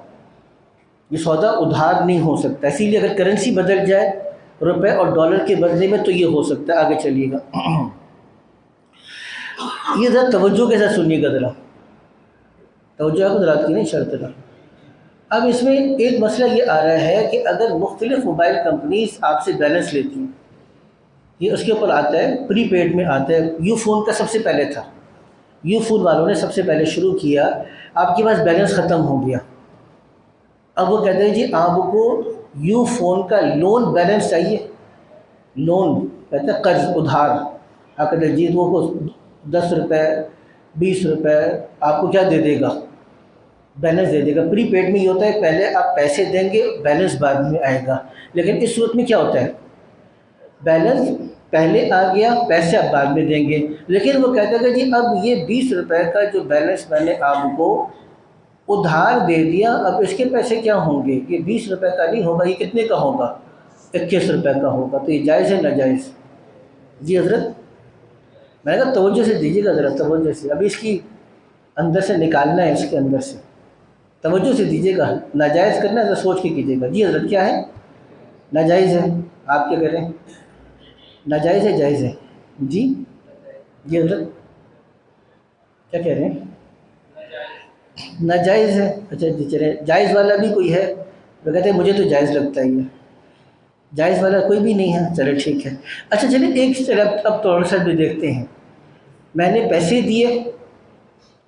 یہ سودا ادھار نہیں ہو سکتا۔ اسی لیے اگر کرنسی بدل جائے روپے اور ڈالر کے بدلے میں تو یہ ہو سکتا ہے۔ آگے چلیے گا، یہ ذرا توجہ کے ساتھ سنیے گا، ذرا توجہ ہے حضرات کی، نہیں شرط ہے۔ اب اس میں ایک مسئلہ یہ آ رہا ہے کہ اگر مختلف موبائل کمپنیز آپ سے بیلنس لیتی ہیں، یہ اس کے اوپر آتا ہے، پری پیڈ میں آتا ہے، یو فون کا سب سے پہلے تھا، یو فون والوں نے سب سے پہلے شروع کیا، آپ کے پاس بیلنس ختم ہو گیا، اب وہ کہتے ہیں جی آپ کو یو فون کا لون بیلنس چاہیے، لون کہتے ہیں قرض، ادھار، آپ کہتے ہیں جی وہ کو 10 روپے 20 روپے آپ کو کیا دے دے گا؟ بیلنس دے دے گا۔ پری پیڈ میں یہ ہوتا ہے پہلے آپ پیسے دیں گے، بیلنس بعد میں آئے گا، لیکن اس صورت میں کیا ہوتا ہے؟ بیلنس پہلے آ گیا، پیسے آپ بعد میں دیں گے، لیکن وہ کہتے ہیں کہ جی اب یہ 20 روپے کا جو بیلنس میں نے آپ کو ادھار دے دیا، اب اس کے پیسے کیا ہوں گے؟ یہ 20 روپے کا نہیں ہوگا، یہ کتنے کا ہوگا؟ 21 روپے کا ہوگا، تو یہ جائز ہے ناجائز؟ جی حضرت، میں نے کہا توجہ سے دیجیے گا، ذرا توجہ سے، ابھی اس کی اندر سے نکالنا ہے، اس کے اندر سے توجہ سے دیجیے گا، ناجائز کرنا ہے تو سوچ کے کیجیے گا۔ جی حضرت کیا ہے؟ ناجائز ہے، آپ کیا کہہ رہے ہیں؟ ناجائز ہے جائز ہے؟ جی جی حضرت کیا کہہ رہے ہیں؟ ناجائز ہے، اچھا جی چلے، جائز والا بھی کوئی ہے؟ وہ کہتے ہیں مجھے تو جائز لگتا ہی ہے، جائز والا کوئی بھی نہیں ہے، چلے ٹھیک ہے۔ اچھا چلے ایک طرف اب تھوڑا سا بھی دیکھتے ہیں، میں نے پیسے دیے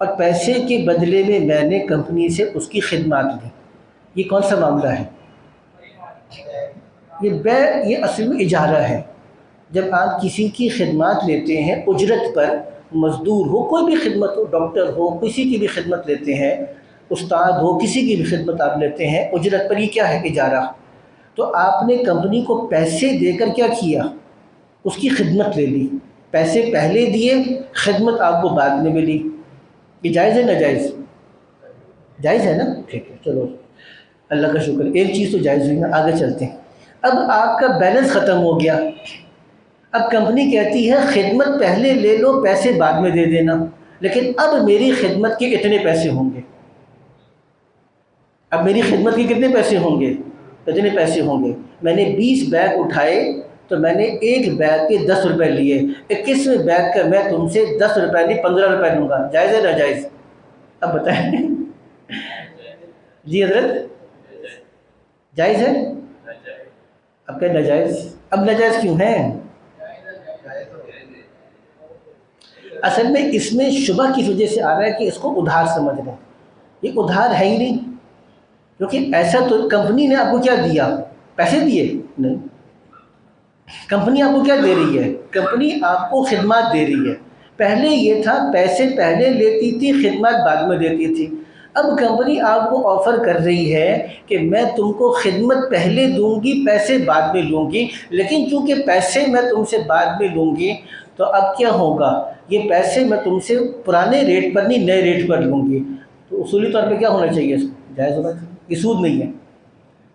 اور پیسے کے بدلے میں میں نے کمپنی سے اس کی خدمات لی، یہ کون سا معاملہ ہے؟ یہ بیع، یہ اصل میں اجارہ ہے۔ جب آپ کسی کی خدمات لیتے ہیں اجرت پر، مزدور ہو، کوئی بھی خدمت ہو، ڈاکٹر ہو، کسی کی بھی خدمت لیتے ہیں، استاد ہو، کسی کی بھی خدمت آپ لیتے ہیں اجرت پر، یہ کیا ہے؟ اجارہ۔ تو آپ نے کمپنی کو پیسے دے کر کیا کیا؟ اس کی خدمت لے لی، پیسے پہلے دیے، خدمت آپ کو بعد میں ملی، یہ جائز ہے ناجائز؟ جائز ہے نا؟ ٹھیک ہے، چلو اللہ کا شکر، ایک چیز تو جائز ہوئی نا، آگے چلتے ہیں۔ اب آپ کا بیلنس ختم ہو گیا، اب کمپنی کہتی ہے خدمت پہلے لے لو، پیسے بعد میں دے دینا، لیکن اب میری خدمت کے اتنے پیسے ہوں گے، اب میری خدمت کے کتنے پیسے ہوں گے؟ اتنے پیسے ہوں گے۔ میں نے 20 بیگ اٹھائے تو میں نے ایک بیگ کے 10 روپے لیے، 21ویں بیگ کا میں تم سے 10 روپے نہیں 15 روپے لوں گا، جائز ہے ناجائز؟ اب بتائیں جی حضرت جائز ہے؟ اب کہ ناجائز؟ اب ناجائز کیوں ہے؟ اصل میں اس میں شبہ کس وجہ سے آ رہا ہے کہ اس کو ادھار سمجھ رہے ہیں، یہ ادھار ہے ہی نہیں، کیونکہ ایسا تو کمپنی نے آپ کو کیا دیا؟ پیسے دیے؟ نہیں، کمپنی آپ کو کیا دے رہی ہے؟ کمپنی آپ کو خدمات دے رہی ہے۔ پہلے یہ تھا پیسے پہلے لیتی تھی، خدمات بعد میں دیتی تھی، اب کمپنی آپ کو آفر کر رہی ہے کہ میں تم کو خدمت پہلے دوں گی، پیسے بعد میں لوں گی، لیکن چونکہ پیسے میں تم سے بعد میں لوں گی تو اب کیا ہوگا؟ یہ پیسے میں تم سے پرانے ریٹ پر نہیں، نئے ریٹ پر لوں گی، تو اصولی طور پہ کیا ہونا چاہیے؟ اس کو جائز ہونا چاہیے، یہ سود نہیں ہے۔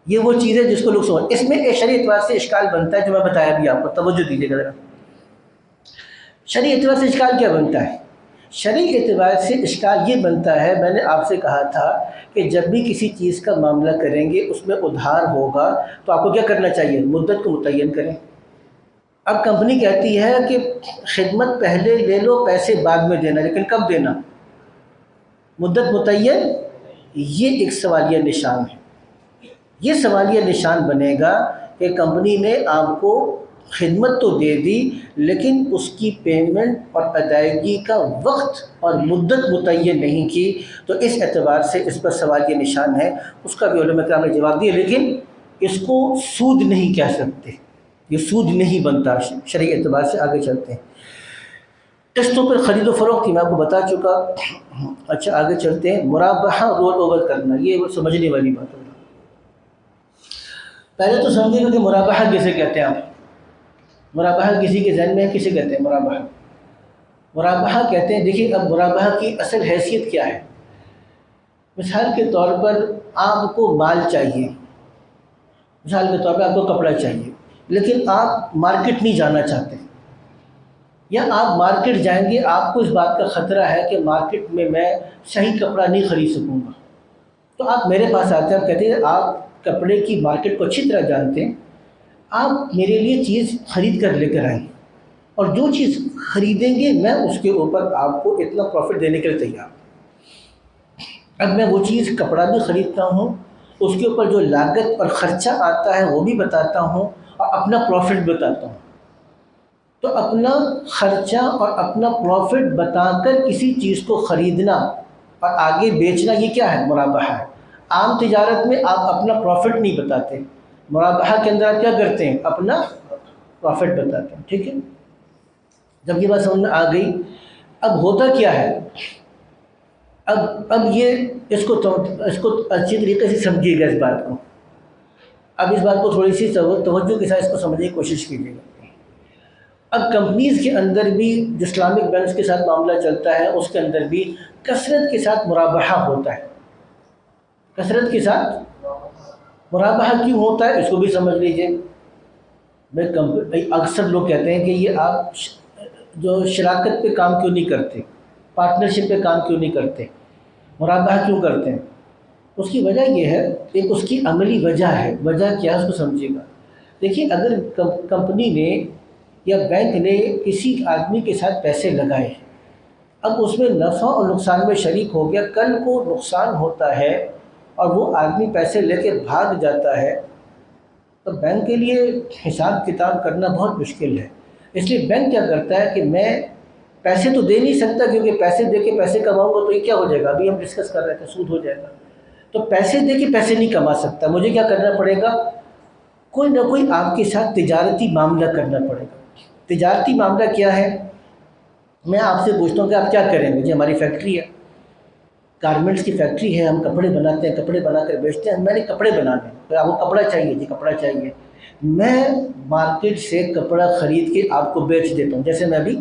یہ وہ چیز ہے جس کو لوگ سمجھ، اس میں ایک شرعی اعتبار سے اشکال بنتا ہے جو میں بتایا بھی آپ کو، توجہ دیجیے گا ذرا۔ شرعی اعتبار سے اشکال کیا بنتا ہے؟ شرعی اعتبار سے اشکال یہ بنتا ہے، میں نے آپ سے کہا تھا کہ جب بھی کسی چیز کا معاملہ کریں گے اس میں ادھار ہوگا تو آپ کو کیا کرنا چاہیے؟ مدت کو متعین کریں۔ اب کمپنی کہتی ہے کہ خدمت پہلے لے لو، پیسے بعد میں دینا، لیکن کب دینا؟ مدت متعین، یہ ایک سوالیہ نشان ہے۔ یہ سوالیہ نشان بنے گا کہ کمپنی نے آپ کو خدمت تو دے دی لیکن اس کی پیمنٹ اور ادائیگی کا وقت اور مدت متعین نہیں کی، تو اس اعتبار سے اس پر سوالیہ نشان ہے۔ اس کا بھی علماء کرام نے جواب دیا، لیکن اس کو سود نہیں کہہ سکتے، یہ سود نہیں بنتا شرعی اعتبار سے۔ آگے چلتے ہیں، قسطوں پر خرید و فروخت کی میں آپ کو بتا چکا۔ اچھا آگے چلتے ہیں، مرابحہ رول اوور کرنا، یہ وہ سمجھنے والی بات ہے۔ پہلے تو سمجھے گا کہ مرابحہ کسے کہتے ہیں آپ، مرابحہ کسی کے ذہن میں ہے کسے کہتے ہیں مرابحہ؟ مرابحہ کہتے ہیں، دیکھیے اب مرابحہ کی اصل حیثیت کیا ہے؟ مثال کے طور پر آپ کو مال چاہیے، مثال کے طور پر آپ کو کپڑا چاہیے، لیکن آپ مارکیٹ نہیں جانا چاہتے، یا آپ مارکیٹ جائیں گے آپ کو اس بات کا خطرہ ہے کہ مارکیٹ میں صحیح کپڑا نہیں خرید سکوں گا، تو آپ میرے پاس آتے ہیں، آپ کہتے ہیں آپ کپڑے کی مارکیٹ کو اچھی طرح جانتے ہیں، آپ میرے لیے چیز خرید کر لے کر آئیں، اور جو چیز خریدیں گے میں اس کے اوپر آپ کو اتنا پروفٹ دینے کے لیے تیار ہوں۔ اب میں وہ چیز کپڑا بھی خریدتا ہوں، اس کے اوپر جو لاگت اور خرچہ آتا ہے وہ بھی بتاتا ہوں، اور اپنا پروفٹ بتاتا ہوں۔ تو اپنا خرچہ اور اپنا پروفٹ بتا کر کسی چیز کو خریدنا اور آگے بیچنا، یہ کیا ہے؟ مرابحہ ہے۔ عام تجارت میں آپ اپنا پروفٹ نہیں بتاتے، مرابحہ کے اندر آپ کیا کرتے ہیں؟ اپنا پروفٹ بتاتے ہیں، ٹھیک ہے؟ جب یہ بات سمجھ میں آ گئی، اب ہوتا کیا ہے؟ اب یہ اس کو اچھی طریقے سے سمجھیے گا اس بات کو، اب اس بات کو تھوڑی سی توجہ کے ساتھ اس کو سمجھنے کی کوشش کیجیے گا۔ اب کمپنیز کے اندر بھی جو اسلامک بینکس کے ساتھ معاملہ چلتا ہے اس کے اندر بھی کثرت کے ساتھ مرابحہ ہوتا ہے۔ کثرت کے ساتھ مرابحہ کیوں ہوتا ہے اس کو بھی سمجھ لیجیے۔ اکثر لوگ کہتے ہیں کہ یہ آپ جو شراکت پہ کام کیوں نہیں کرتے، پارٹنرشپ پہ کام کیوں نہیں کرتے، مرابحہ کیوں کرتے ہیں؟ اس کی وجہ یہ ہے، ایک اس کی عملی وجہ ہے۔ وجہ کیا ہے اس کو سمجھیے گا۔ دیکھیے اگر کمپنی نے یا بینک نے کسی آدمی کے ساتھ پیسے لگائے، اب اس میں نفع اور نقصان میں شریک ہو گیا، کل کو نقصان ہوتا ہے اور وہ آدمی پیسے لے کے بھاگ جاتا ہے، تو بینک کے لیے حساب کتاب کرنا بہت مشکل ہے۔ اس لیے بینک کیا کرتا ہے کہ میں پیسے تو دے نہیں سکتا، کیونکہ پیسے دے کے پیسے کماؤں گا تو یہ کیا ہو جائے گا، ابھی ہم ڈسکس کر رہے تھے، سود ہو جائے گا۔ تو پیسے دے کے پیسے نہیں کما سکتا، مجھے کیا کرنا پڑے گا؟ کوئی نہ کوئی آپ کے ساتھ تجارتی معاملہ کرنا پڑے گا۔ تجارتی معاملہ کیا ہے؟ میں آپ سے پوچھتا ہوں کہ آپ کیا کریں گے؟ جی ہماری فیکٹری ہے، گارمنٹس کی فیکٹری ہے، ہم کپڑے بناتے ہیں، کپڑے بنا کر بیچتے ہیں، میں نے کپڑے بنانے ہیں، پھر آپ کو کپڑا چاہیے، جی کپڑا چاہیے، میں مارکیٹ سے کپڑا خرید کے آپ کو بیچ دیتا ہوں۔ جیسے میں ابھی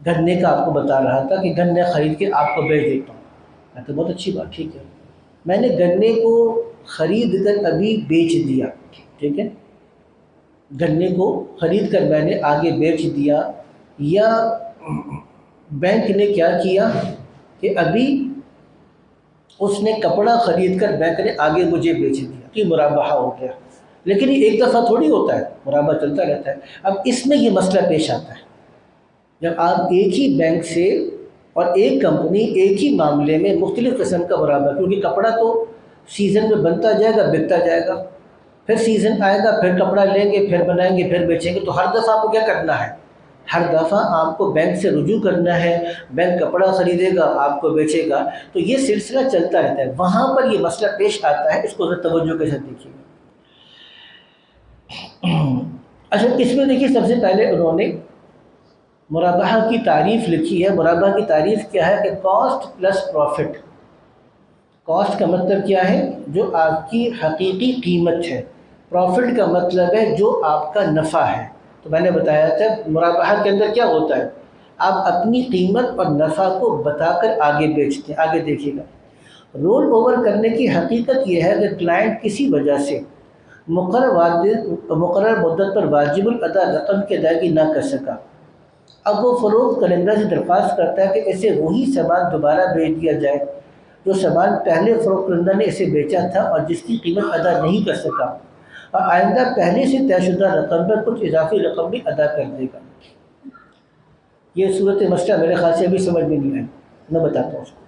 گنے کا آپ کو بتا رہا تھا کہ گنے خرید کے آپ کو بیچ دیتا ہوں، میں تو بہت اچھی بات، ٹھیک ہے، میں نے گنے کو خرید کر ابھی بیچ دیا، ٹھیک ہے، گنے کو خرید کر میں نے آگے بیچ دیا، یا بینک نے کیا کیا کہ ابھی اس نے کپڑا خرید کر بینک نے آگے مجھے بیچ دیا، کہ مرابحہ ہو گیا۔ لیکن یہ ایک دفعہ تھوڑی ہوتا ہے، مرابحہ چلتا رہتا ہے۔ اب اس میں یہ مسئلہ پیش آتا ہے، جب آپ ایک ہی بینک سے اور ایک کمپنی ایک ہی معاملے میں مختلف قسم کا مرابحہ، کیونکہ کپڑا تو سیزن میں بنتا جائے گا، بکتا جائے گا، پھر سیزن آئے گا، پھر کپڑا لیں گے، پھر بنائیں گے، پھر بیچیں گے، تو ہر دفعہ آپ کو کیا کرنا ہے؟ ہر دفعہ آپ کو بینک سے رجوع کرنا ہے، بینک کپڑا خریدے گا، آپ کو بیچے گا، تو یہ سلسلہ چلتا رہتا ہے۔ وہاں پر یہ مسئلہ پیش آتا ہے، اس کو ذرا توجہ کے ساتھ دیکھیے گا۔ اچھا، اس میں دیکھیے سب سے پہلے انہوں نے مرابحہ کی تعریف لکھی ہے۔ مرابحہ کی تعریف کیا ہے کہ کاسٹ پلس پروفٹ۔ کاسٹ کا مطلب کیا ہے؟ جو آپ کی حقیقی قیمت ہے۔ پروفٹ کا مطلب ہے جو آپ کا نفع ہے۔ تو میں نے بتایا تھا مرابحہ کے اندر کیا ہوتا ہے، آپ اپنی قیمت اور نفع کو بتا کر آگے بیچتے ہیں۔ آگے دیکھیے گا، رول اوور کرنے کی حقیقت یہ ہے کہ کلائنٹ کسی وجہ سے مقرر مدت پر واجب الادا رقم کی ادائیگی نہ کر سکا، اب وہ فروخت کنندہ سے درخواست کرتا ہے کہ اسے وہی سامان دوبارہ بیچ دیا جائے جو سامان پہلے فروخت کنندہ نے اسے بیچا تھا اور جس کی قیمت ادا نہیں کر سکا، اور آئندہ پہلے سے طے شدہ رقم پر کچھ اضافی رقم بھی ادا کر دے گا۔ یہ صورت مسئلہ میرے خیال سے ابھی سمجھ میں نہیں آئی، میں بتاتا ہوں اس کو۔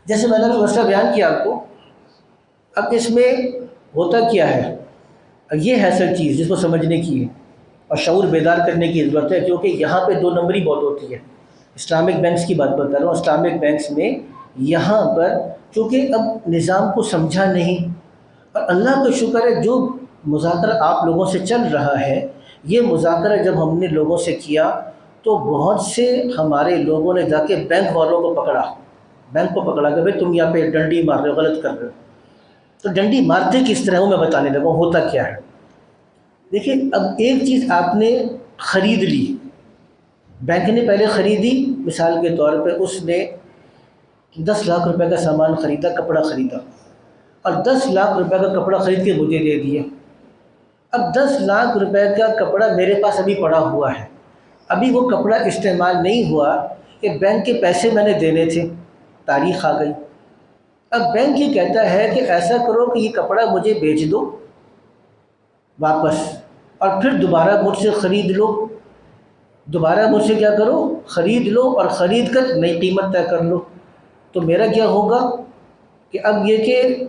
جیسے میں نے ابھی مسئلہ بیان کیا آپ کو، اب اس میں ہوتا کیا ہے، یہ ہے اصل چیز جس کو سمجھنے کی ہے اور شعور بیدار کرنے کی ضرورت ہے، کیونکہ یہاں پہ دو نمبری بہت ہوتی ہے۔ اسلامک بینکس کی بات بتا رہا ہوں، اسلامک بینکس میں یہاں پر چونکہ اب نظام کو سمجھا نہیں، اور اللہ کا شکر ہے جو مذاکرہ آپ لوگوں سے چل رہا ہے، یہ مذاکرہ جب ہم نے لوگوں سے کیا تو بہت سے ہمارے لوگوں نے جا کے بینک والوں کو پکڑا، بینک کو پکڑا کہ بھائی تم یہاں پہ ڈنڈی مار رہے ہو، غلط کر رہے ہو۔ تو ڈنڈی مارتے کس طرح وہ میں بتانے لگا ہوں، ہوتا کیا ہے۔ دیکھیں اب ایک چیز آپ نے خرید لی، بینک نے پہلے خریدی، مثال کے طور پہ اس نے 10 لاکھ روپے کا سامان خریدا، کپڑا خریدا، اور 10 لاکھ روپے کا کپڑا خرید کے مجھے دے دیا۔ اب 10 لاکھ روپے کا کپڑا میرے پاس ابھی پڑا ہوا ہے، ابھی وہ کپڑا استعمال نہیں ہوا کہ بینک کے پیسے میں نے دینے تھے، تاریخ آ گئی۔ اب بینک یہ کہتا ہے کہ ایسا کرو کہ یہ کپڑا مجھے بیچ دو واپس، اور پھر دوبارہ مجھ سے خرید لو، دوبارہ مجھ سے کیا کرو، خرید لو، اور خرید کر نئی قیمت طے کر لو۔ تو میرا کیا ہوگا کہ اب یہ کہ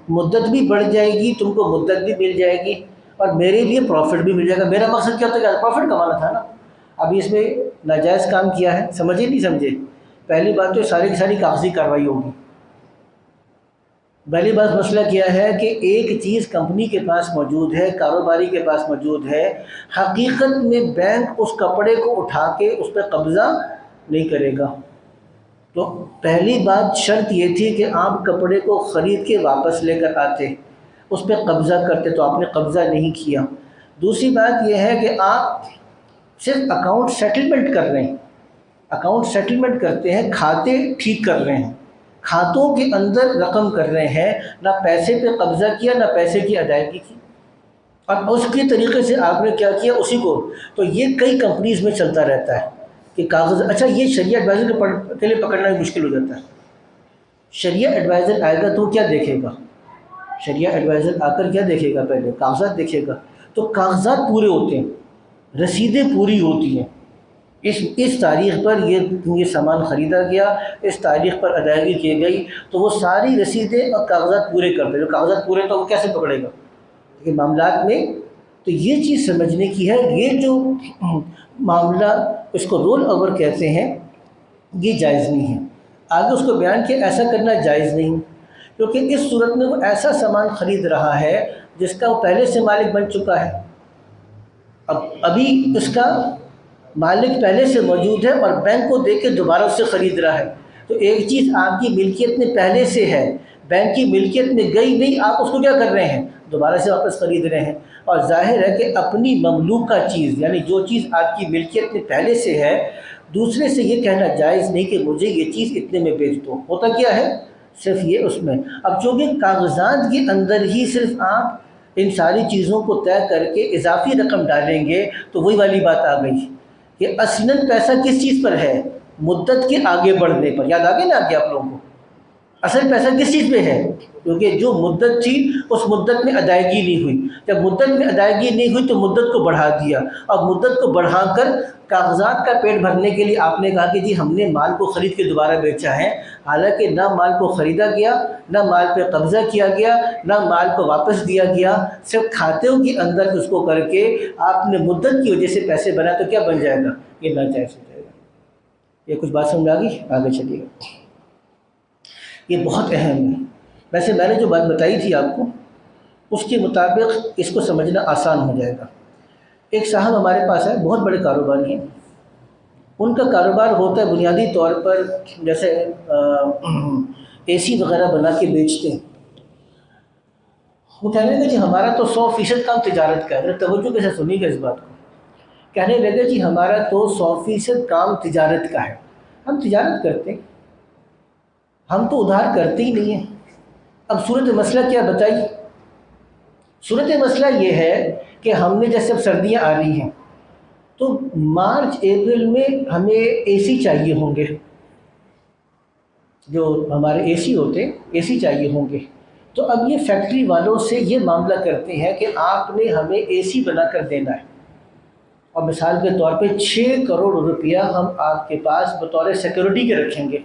مدت بھی بڑھ جائے گی، تم کو مدت بھی مل جائے گی، اور میرے لیے پروفٹ بھی مل جائے گا۔ میرا مقصد کیا ہوتا ہے، پروفٹ کمانا تھا نا۔ ابھی اس میں ناجائز کام کیا ہے، سمجھے نہیں سمجھے؟ پہلی بات تو ساری کی ساری کاغذی کارروائی ہوگی۔ پہلی بات مسئلہ کیا ہے کہ ایک چیز کمپنی کے پاس موجود ہے، کاروباری کے پاس موجود ہے، حقیقت میں بینک اس کپڑے کو اٹھا کے اس پہ قبضہ نہیں کرے گا۔ تو پہلی بات شرط یہ تھی کہ آپ کپڑے کو خرید کے واپس لے کر آتے، اس پہ قبضہ کرتے، تو آپ نے قبضہ نہیں کیا۔ دوسری بات یہ ہے کہ آپ صرف اکاؤنٹ سیٹلمنٹ کر رہے ہیں، اکاؤنٹ سیٹلمنٹ کرتے ہیں، کھاتے ٹھیک کر رہے ہیں، کھاتوں کے اندر رقم کر رہے ہیں، نہ پیسے پہ قبضہ کیا نہ پیسے کی ادائیگی کی، اور اس کے طریقے سے آپ نے کیا کیا اسی کو۔ تو یہ کئی کمپنیز میں چلتا رہتا ہے کہ کاغذ، اچھا یہ شریعہ ایڈوائزر کے لیے پکڑنا بھی مشکل ہو جاتا ہے۔ شریعہ ایڈوائزر آئے گا تو کیا دیکھے گا، شریعہ ایڈوائزر آ کر کیا دیکھے گا، پہلے کاغذات دیکھے گا، تو کاغذات پورے ہوتے ہیں، رسیدیں پوری ہوتی ہیں، اس تاریخ پر یہ سامان خریدا گیا، اس تاریخ پر ادائیگی کی گئی، تو وہ ساری رسیدیں اور کاغذات پورے کر دے۔ جو کاغذات پورے تو وہ کیسے پکڑے گا کہ معاملات میں؟ تو یہ چیز سمجھنے کی ہے، یہ جو معاملہ اس کو رول اوور کہتے ہیں، یہ جائز نہیں ہے۔ آگے اس کو بیان کیا ایسا کرنا جائز نہیں، کیونکہ اس صورت میں وہ ایسا سامان خرید رہا ہے جس کا وہ پہلے سے مالک بن چکا ہے، ابھی اس کا مالک پہلے سے موجود ہے اور بینک کو دے کے دوبارہ اس سے خرید رہا ہے۔ تو ایک چیز آپ کی ملکیت میں پہلے سے ہے، بینک کی ملکیت میں گئی نہیں، آپ اس کو کیا کر رہے ہیں، دوبارہ سے واپس خرید رہے ہیں۔ اور ظاہر ہے کہ اپنی مملوکہ چیز، یعنی جو چیز آپ کی ملکیت میں پہلے سے ہے، دوسرے سے یہ کہنا جائز نہیں کہ مجھے یہ چیز اتنے میں بیچ دو۔ ہوتا کیا ہے، صرف یہ اس میں، اب چونکہ کاغذات کے اندر ہی صرف آپ ان ساری چیزوں کو طے کر کے اضافی رقم ڈالیں گے، تو وہی والی بات آ گئی کہ اصلاً پیسہ کس چیز پر ہے، مدت کے آگے بڑھنے پر۔ یاد آگے نا آگے آپ لوگوں کو اصل پیسہ کس چیز پہ ہے، کیونکہ جو مدت تھی اس مدت میں ادائیگی نہیں ہوئی، جب مدت میں ادائیگی نہیں ہوئی تو مدت کو بڑھا دیا، اور مدت کو بڑھا کر کاغذات کا پیٹ بھرنے کے لیے آپ نے کہا کہ جی ہم نے مال کو خرید کے دوبارہ بیچا ہے، حالانکہ نہ مال کو خریدا گیا، نہ مال پہ قبضہ کیا گیا، نہ مال کو واپس دیا گیا، صرف کھاتوں کے اندر اس کو کر کے آپ نے مدت کی وجہ سے پیسے بنا، تو کیا بن جائے گا، یہ ناجائز ہو جائے گا۔ یہ کچھ بات سمجھ آ گئی، آگے چلیے گا، یہ بہت اہم ہے۔ ویسے میں نے جو بات بتائی تھی آپ کو اس کے مطابق اس کو سمجھنا آسان ہو جائے گا۔ ایک صاحب ہمارے پاس ہے، بہت بڑے کاروباری ہیں، ان کا کاروبار ہوتا ہے بنیادی طور پر جیسے اے سی وغیرہ بنا کے بیچتے ہیں۔ وہ کہنے لگے جی ہمارا تو 100% کام تجارت کا ہے، توجہ کے ساتھ سنیے گا اس بات کو۔ کہنے لگے جی ہمارا تو 100% کام تجارت کا ہے، ہم تجارت کرتے ہیں، ہم تو ادھار کرتے ہی نہیں ہیں۔ اب صورت مسئلہ کیا بتائیے؟ صورت مسئلہ یہ ہے کہ ہم نے جیسے اب سردیاں آ رہی ہیں تو مارچ اپریل میں ہمیں اے سی چاہیے ہوں گے، جو ہمارے اے سی ہوتے اے سی چاہیے ہوں گے، تو اب یہ فیکٹری والوں سے یہ معاملہ کرتے ہیں کہ آپ نے ہمیں اے سی بنا کر دینا ہے، اور مثال کے طور پہ 6 کروڑ روپیہ ہم آپ کے پاس بطور سیکورٹی کے رکھیں گے،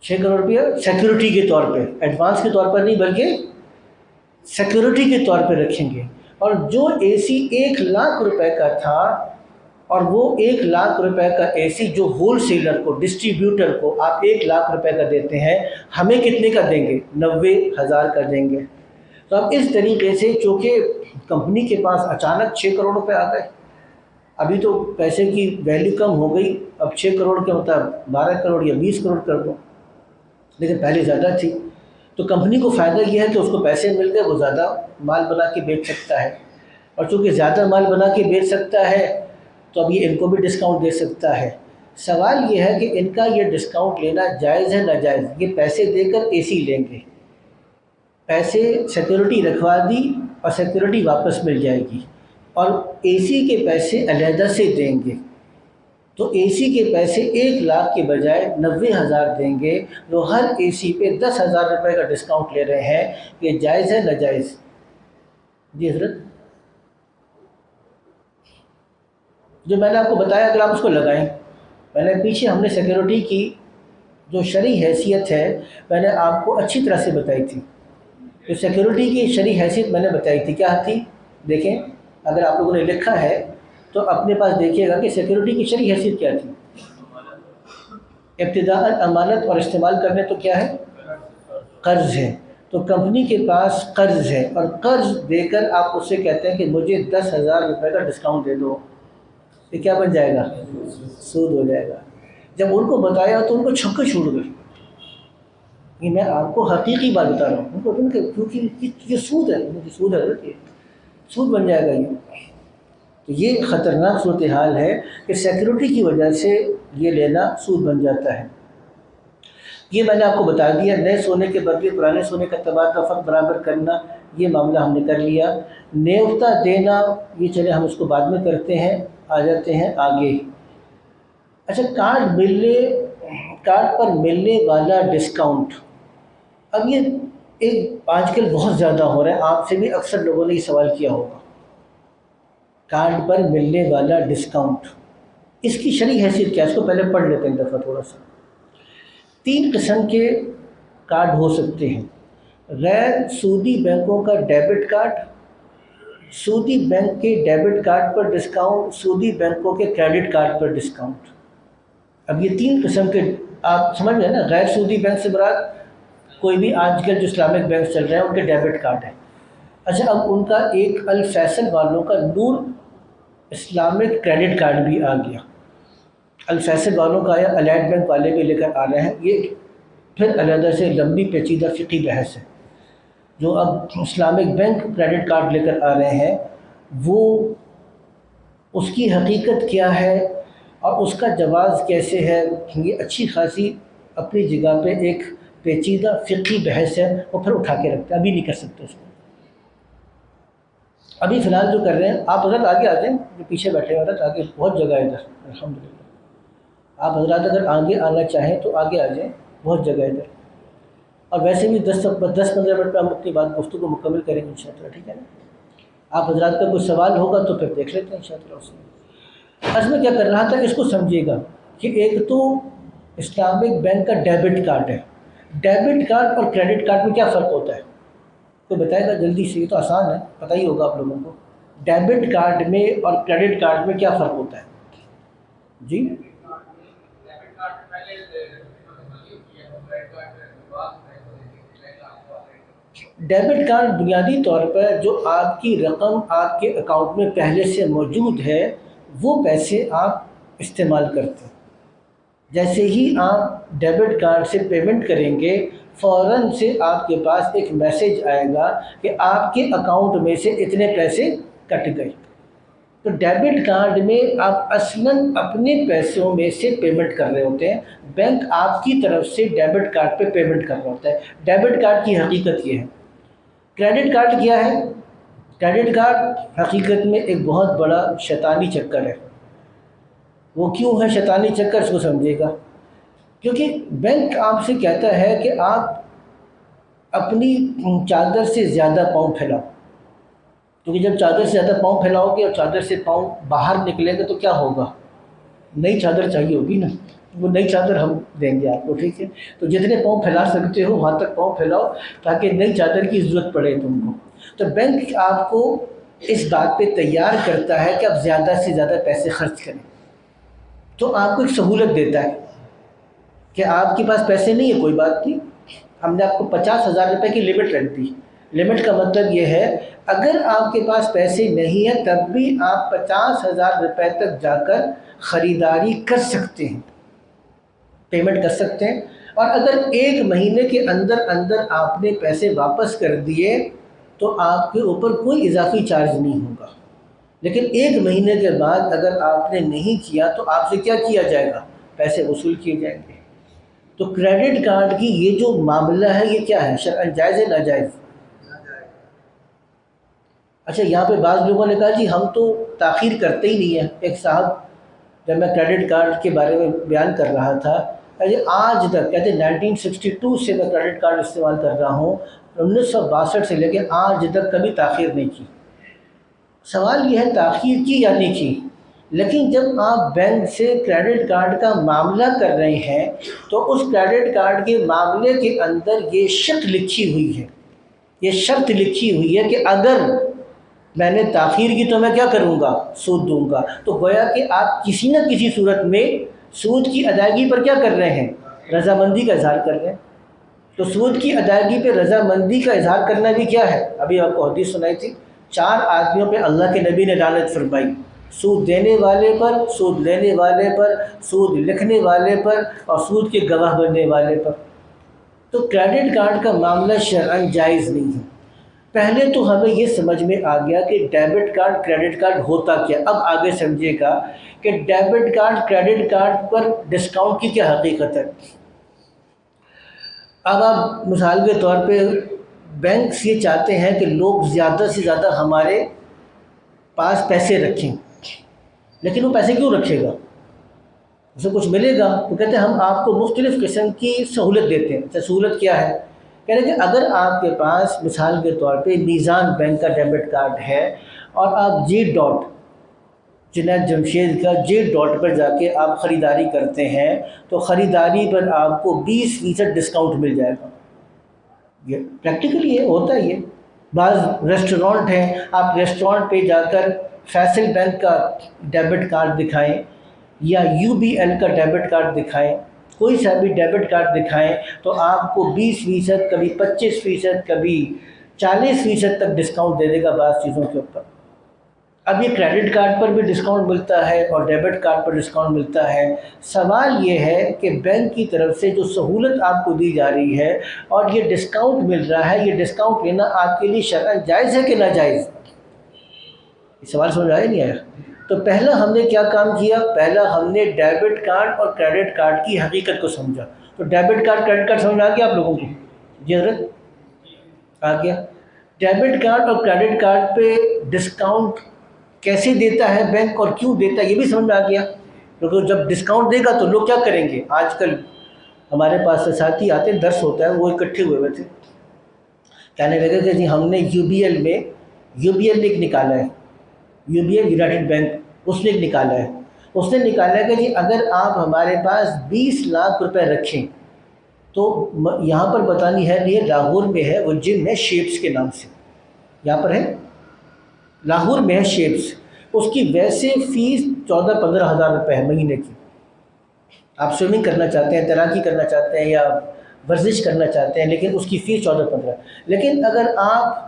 6 کروڑ روپیہ سیکورٹی کے طور پہ، ایڈوانس کے طور پر نہیں بلکہ سیکورٹی کے طور پہ رکھیں گے۔ اور جو اے سی 1 لاکھ روپے کا تھا، اور وہ 1 لاکھ روپے کا اے سی جو ہول سیلر کو، ڈسٹریبیوٹر کو آپ 1 لاکھ روپے کا دیتے ہیں، ہمیں کتنے کا دیں گے، 90,000 کا دیں گے۔ تو اب اس طریقے سے چونکہ کمپنی کے پاس اچانک 6 کروڑ روپے آ گئے، ابھی تو پیسے کی ویلیو کم ہو گئی، اب 6 کروڑ کے مطلب 12 کروڑ یا 20 کروڑ کر دو، لیکن پہلے زیادہ تھی، تو کمپنی کو فائدہ یہ ہے کہ اس کو پیسے مل گئے، وہ زیادہ مال بنا کے بیچ سکتا ہے، اور چونکہ زیادہ مال بنا کے بیچ سکتا ہے تو اب یہ ان کو بھی ڈسکاؤنٹ دے سکتا ہے۔ سوال یہ ہے کہ ان کا یہ ڈسکاؤنٹ لینا جائز ہے ناجائز؟ یہ پیسے دے کر اے سی لیں گے، پیسے سیکورٹی رکھوا دی اور سیکورٹی واپس مل جائے گی، اور اے سی کے پیسے علیحدہ سے دیں گے، تو اے سی کے پیسے 1,00,000 کے بجائے 90,000 دیں گے، وہ ہر اے سی پہ 10,000 روپے کا ڈسکاؤنٹ لے رہے ہیں، یہ جائز ہے ناجائز؟ جی حضرت، جو میں نے آپ کو بتایا اگر آپ اس کو لگائیں، میں نے پیچھے ہم نے سیکورٹی کی جو شرعی حیثیت ہے میں نے آپ کو اچھی طرح سے بتائی تھی، جو سیکورٹی کی شرعی حیثیت میں نے بتائی تھی کیا تھی؟ دیکھیں اگر آپ لوگوں نے لکھا ہے تو اپنے پاس دیکھیے گا کہ سیکورٹی کی شرعی حیثیت کیا تھی۔ ابتداءً امانت اور استعمال کرنے تو کیا ہے؟ قرض ہے، تو کمپنی کے پاس قرض ہے اور قرض دے کر آپ اس سے کہتے ہیں کہ مجھے 10,000 روپے کا ڈسکاؤنٹ دے دو، یہ کیا بن جائے گا؟ سود ہو جائے گا۔ جب ان کو بتایا تو ان کو چھکے چھوٹ گئے، یہ میں آپ کو حقیقی بات بتا رہا ہوں، ان کو کیونکہ یہ سود ہے، سود ہے، سود بن جائے گا یہ۔ تو یہ خطرناک صورتحال ہے کہ سیکورٹی کی وجہ سے یہ لینا سود بن جاتا ہے۔ یہ میں نے آپ کو بتا دیا، نئے سونے کے بدلے پرانے سونے کا تبادلہ فقط برابر کرنا، یہ معاملہ ہم نے کر لیا۔ نیوتا دینا، یہ چلے ہم اس کو بعد میں کرتے ہیں، آ جاتے ہیں آگے۔ اچھا، کارڈ پر ملنے والا ڈسکاؤنٹ، اب یہ ایک آج کل بہت زیادہ ہو رہا ہے، آپ سے بھی اکثر لوگوں نے یہ سوال کیا ہوگا، کارڈ پر ملنے والا ڈسکاؤنٹ، اس کی شرعی حیثیت کیا ہے؟ اس کو پہلے پڑھ لیتے ہیں ایک دفعہ تھوڑا سا۔ 3 قسم کے کارڈ ہو سکتے ہیں: غیر سودی بینکوں کا ڈیبٹ کارڈ، سودی بینک کے ڈیبٹ کارڈ پر ڈسکاؤنٹ، سودی بینکوں کے کریڈٹ کارڈ پر ڈسکاؤنٹ۔ اب یہ 3 قسم کے آپ سمجھ گئے نا، غیر سودی بینک سے مراد کوئی بھی آج کل جو اسلامک بینک چل رہے ہیں ان کے ڈیبٹ کارڈ ہیں۔ اچھا، اب ان کا ایک الفیصل والوں کا نور اسلامک کریڈٹ کارڈ بھی آ گیا، الفیصل والوں کا آیا، الائٹ بینک والے بھی لے کر آ رہے ہیں، یہ پھر علیحدہ سے لمبی پیچیدہ فقہی بحث ہے۔ جو اب اسلامک بینک کریڈٹ کارڈ لے کر آ رہے ہیں وہ اس کی حقیقت کیا ہے اور اس کا جواز کیسے ہے، یہ اچھی خاصی اپنی جگہ پہ ایک پیچیدہ فقہی بحث ہے، وہ پھر اٹھا کے رکھتے ہیں، ابھی نہیں کر سکتے اس کو۔ ابھی فی الحال جو کر رہے ہیں، آپ حضرات آگے آ جائیں، جو پیچھے بیٹھے ہیں حضرات آگے، بہت جگہ ہے ادھر الحمدللہ، آپ حضرات اگر آگے آنا چاہیں تو آگے آ جائیں، بہت جگہ ہے ادھر، اور ویسے بھی 10-15 منٹ پہ ہم اپنی بات گفتگو مکمل کریں گے انشاءاللہ، ٹھیک ہے نا؟ آپ حضرات کا کوئی سوال ہوگا تو پھر دیکھ لیتے ہیں انشاءاللہ اس میں۔ آج میں کیا کر رہا تھا، اس کو سمجھیے گا کہ ایک تو اسلامک بینک کا ڈیبٹ کارڈ ہے، ڈیبٹ کارڈ اور کریڈٹ کارڈ میں کیا فرق ہوتا ہے؟ کوئی بتائے گا جلدی سے؟ یہ تو آسان ہے، پتہ ہی ہوگا آپ لوگوں کو، ڈیبٹ کارڈ میں اور کریڈٹ کارڈ میں کیا فرق ہوتا ہے؟ جی، ڈیبٹ کارڈ بنیادی طور پر جو آپ کی رقم آپ کے اکاؤنٹ میں پہلے سے موجود ہے وہ پیسے آپ استعمال کرتے ہیں، جیسے ہی آپ ڈیبٹ کارڈ سے پیمنٹ کریں گے فوراً سے آپ کے پاس ایک میسیج آئے گا کہ آپ کے اکاؤنٹ میں سے اتنے پیسے کٹ گئے۔ تو ڈیبٹ کارڈ میں آپ اصلاً اپنے پیسوں میں سے پیمنٹ کر رہے ہوتے ہیں، بینک آپ کی طرف سے ڈیبٹ کارڈ پہ پیمنٹ کر رہا ہوتا ہے، ڈیبٹ کارڈ کی حقیقت یہ ہے۔ کریڈٹ کارڈ کیا ہے؟ کریڈٹ کارڈ حقیقت میں ایک بہت بڑا شیطانی چکر ہے۔ وہ کیوں ہے شیطانی چکر، اس کو سمجھیے گا، کیونکہ بینک آپ سے کہتا ہے کہ آپ اپنی چادر سے زیادہ پاؤں پھیلاؤ، کیونکہ جب چادر سے زیادہ پاؤں پھیلاؤ گے اور چادر سے پاؤں باہر نکلیں گے تو کیا ہوگا؟ نئی چادر چاہیے ہوگی نا، وہ نئی چادر ہم دیں گے آپ کو، ٹھیک ہے؟ تو جتنے پاؤں پھیلا سکتے ہو وہاں تک پاؤں پھیلاؤ تاکہ نئی چادر کی ضرورت پڑے تم کو۔ تو بینک آپ کو اس بات پہ تیار کرتا ہے کہ آپ زیادہ سے زیادہ پیسے خرچ کریں، تو آپ کو ایک سہولت دیتا ہے کہ آپ کے پاس پیسے نہیں ہے، کوئی بات نہیں، ہم نے آپ کو 50,000 روپے کی لمٹ رکھ دی۔ لمٹ کا مطلب یہ ہے اگر آپ کے پاس پیسے نہیں ہیں تب بھی آپ 50,000 روپے تک جا کر خریداری کر سکتے ہیں، پیمنٹ کر سکتے ہیں، اور اگر 1 مہینے کے اندر اندر آپ نے پیسے واپس کر دیے تو آپ کے اوپر کوئی اضافی چارج نہیں ہوگا، لیکن 1 مہینے کے بعد اگر آپ نے نہیں کیا تو آپ سے کیا کیا جائے گا؟ پیسے وصول کیے جائیں گے۔ تو کریڈٹ کارڈ کی یہ جو معاملہ ہے یہ کیا ہے؟ شرعاً جائز ہے ناجائز؟ اچھا، یہاں پہ بعض لوگوں نے کہا جی ہم تو تاخیر کرتے ہی نہیں ہیں۔ ایک صاحب جب میں کریڈٹ کارڈ کے بارے میں بیان کر رہا تھا، آج تک کہتے 1962 سے میں کریڈٹ کارڈ استعمال کر رہا ہوں، 1962 سے لے کے آج تک کبھی تاخیر نہیں کی۔ سوال یہ ہے تاخیر کی یا نہیں کی، لیکن جب آپ بینک سے کریڈٹ کارڈ کا معاملہ کر رہے ہیں تو اس کریڈٹ کارڈ کے معاملے کے اندر یہ شرط لکھی ہوئی ہے، یہ شرط لکھی ہوئی ہے کہ اگر میں نے تاخیر کی تو میں کیا کروں گا؟ سود دوں گا۔ تو گویا کہ آپ کسی نہ کسی صورت میں سود کی ادائیگی پر کیا کر رہے ہیں؟ رضامندی کا اظہار کر رہے ہیں۔ تو سود کی ادائیگی پہ رضامندی کا اظہار کرنا بھی کیا ہے؟ ابھی آپ کو حدیث سنائی تھی، 4 آدمیوں پہ اللہ کے نبی نے لعنت فرمائی، سود دینے والے پر، سود لینے والے پر، سود لکھنے والے پر، اور سود کے گواہ بننے والے پر۔ تو کریڈٹ کارڈ کا معاملہ شرعاً جائز نہیں ہے۔ پہلے تو ہمیں یہ سمجھ میں آ گیا کہ ڈیبٹ کارڈ کریڈٹ کارڈ ہوتا کیا۔ اب آگے سمجھیے گا کہ ڈیبٹ کارڈ کریڈٹ کارڈ پر ڈسکاؤنٹ کی کیا حقیقت ہے۔ اب آپ مثال کے طور پہ بینکس یہ چاہتے ہیں کہ لوگ زیادہ سے زیادہ ہمارے پاس پیسے رکھیں، لیکن وہ پیسے کیوں رکھے گا؟ اسے کچھ ملے گا؟ تو کہتے ہیں ہم آپ کو مختلف قسم کی سہولت دیتے ہیں۔ اچھا، سہولت کیا ہے؟ کہتے ہیں کہ اگر آپ کے پاس مثال کے طور پہ میزان بینک کا ڈیبٹ کارڈ ہے اور آپ جی ڈاٹ جنید جمشید کا جی ڈاٹ پر جا کے آپ خریداری کرتے ہیں تو خریداری پر آپ کو 20% ڈسکاؤنٹ مل جائے گا۔ یہ پریکٹیکلی یہ ہوتا ہے۔ یہ بعض ریسٹورانٹ ہیں، آپ ریسٹورانٹ پہ جا کر فیصل بینک کا ڈیبٹ کارڈ دکھائیں یا یو بی ایل کا ڈیبٹ کارڈ دکھائیں، کوئی سا بھی ڈیبٹ کارڈ دکھائیں تو آپ کو 20%، کبھی 25%، کبھی 40% تک ڈسکاؤنٹ دے دے گا بعض چیزوں کے اوپر۔ اب یہ کریڈٹ کارڈ پر بھی ڈسکاؤنٹ ملتا ہے اور ڈیبٹ کارڈ پر ڈسکاؤنٹ ملتا ہے۔ سوال یہ ہے کہ بینک کی طرف سے جو سہولت آپ کو دی جا رہی ہے اور یہ ڈسکاؤنٹ مل رہا ہے، یہ ڈسکاؤنٹ لینا آپ کے لیے شرعاً جائز ہے کہ ناجائز؟ یہ سوال سمجھ آیا نہیں آیا؟ تو پہلا ہم نے کیا کام کیا؟ پہلا ہم نے ڈیبٹ کارڈ اور کریڈٹ کارڈ کی حقیقت کو سمجھا۔ تو ڈیبٹ کارڈ کریڈٹ کارڈ سمجھ آ گیا آپ لوگوں کو؟ جی حضرت آ گیا۔ ڈیبٹ کارڈ اور کریڈٹ کارڈ پہ ڈسکاؤنٹ کیسے دیتا ہے بینک اور کیوں دیتا ہے یہ بھی سمجھ میں آ گیا، کیونکہ جب ڈسکاؤنٹ دے گا تو لوگ کیا کریں گے؟ آج کل ہمارے پاس ساتھی آتے ہیں، درس ہوتا ہے، وہ اکٹھے ہوئے تھے، کہنے لگے کہ جی ہم نے یو بی ایل نے ایک نکالا ہے، U B L united bank, اس نے ایک نکالا ہے، اس نے نکالا کہ جی اگر آپ ہمارے پاس 20 لاکھ روپے رکھیں تو یہاں پر بتانی ہے یہ لاہور میں ہے، وہ جم ہے شیپس کے نام سے، یہاں پر ہے لاہور میں ہے شیپس، اس کی ویسے فیس 14-15 ہزار روپے ہے مہینے کی۔ آپ سوئمنگ کرنا چاہتے ہیں، تیراکی کرنا چاہتے ہیں یا ورزش کرنا چاہتے ہیں، لیکن اس کی فیس 14-15۔ لیکن اگر آپ